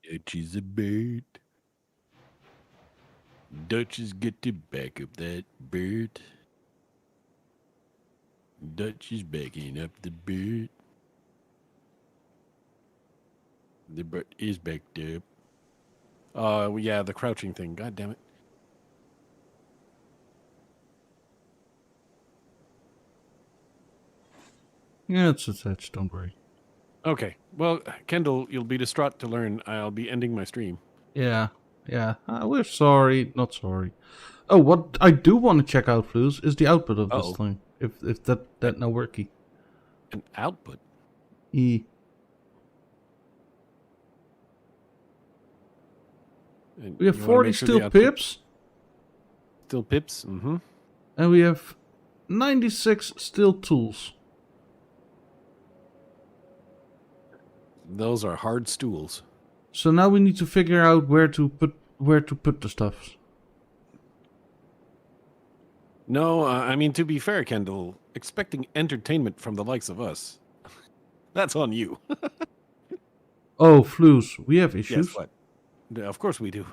Dutch is a bird. Dutch has got to back up that bird. Dutch is backing up the bird. The bird is backed up. Yeah, the crouching thing. God damn it. Yeah, it's attached. Don't worry. Okay. Well, Kendall, you'll be distraught to learn I'll be ending my stream. Yeah, yeah. We're sorry, not sorry. Oh, what I do want to check out, Flouze, is the output of this thing. If that now worky. An output? E. And We have you wanna 40 make sure steel the output- pips, Still pips? Mm-hmm. and we have 96 steel tools. Those are hard stools. So now we need to figure out where to put the stuff. No, I mean, to be fair, Kendall, expecting entertainment from the likes of us, that's on you. Oh, Flouze, we have issues. Yes, what? Yeah, of course we do.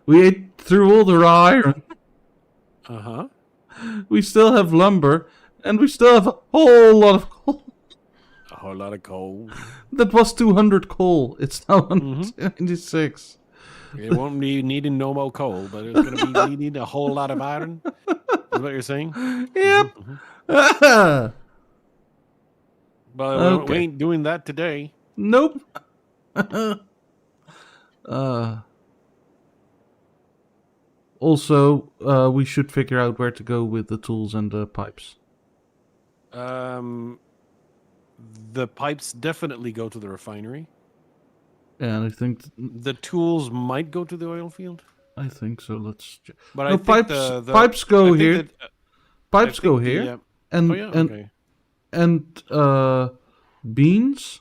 We ate through all the raw iron. Uh-huh. We still have lumber, and we still have a whole lot of coal. A whole lot of coal. That was 200 coal. It's now 196. It won't be needing no more coal, but it's going to be needing a whole lot of iron. Is what you're saying? Yep. But Okay. we ain't doing that today. Nope. Also, we should figure out where to go with the tools and the pipes. The pipes definitely go to the refinery. And I think The tools might go to the oil field. so. Let's. But No, I think pipes. Pipes go I think here. that, Pipes I go think here. the, And oh yeah, okay. and beans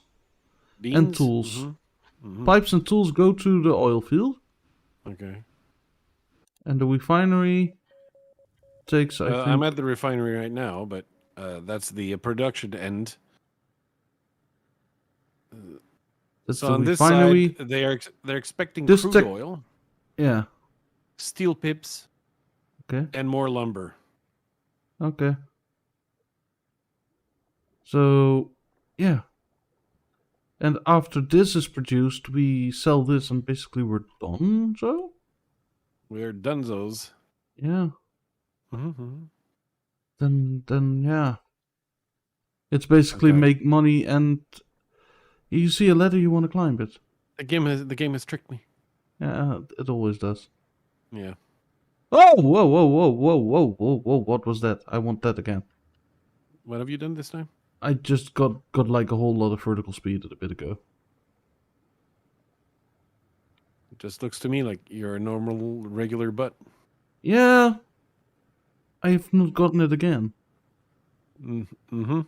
Beans? and tools. Mhm. Pipes and tools go to the oil field, Okay. and the refinery takes. I think. I'm at the refinery right now, but that's the production end. That's So the on this refinery. side, they're expecting This crude tech- oil, Yeah. steel pips, Okay. and more lumber. Okay. So, yeah. And after this is produced, we sell this, and basically we're done. So, We're dunzos. yeah. Mm-hmm. Then yeah. It's basically Okay. make money, and you see a ladder, you want to climb it. The game has tricked me. Yeah, it always does. Yeah. Oh, whoa, whoa, whoa, whoa, whoa, whoa, whoa! What was that? I want that again. What have you done this time? I just got like a whole lot of vertical speed a bit ago. It just looks to me like you're a normal, regular butt. Yeah, I have not gotten it again. Mm-hmm.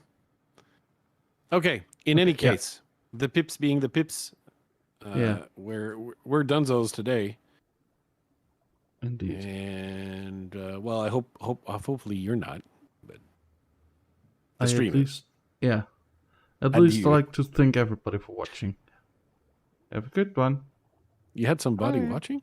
Okay. In Okay, any yeah. case, the pips being the pips, Yeah, we're dunzos today, indeed. and well, hopefully you're not, but the I at stream is. least, yeah, at least Adieu. like to thank everybody for watching. Have a good one. You had somebody Bye. watching?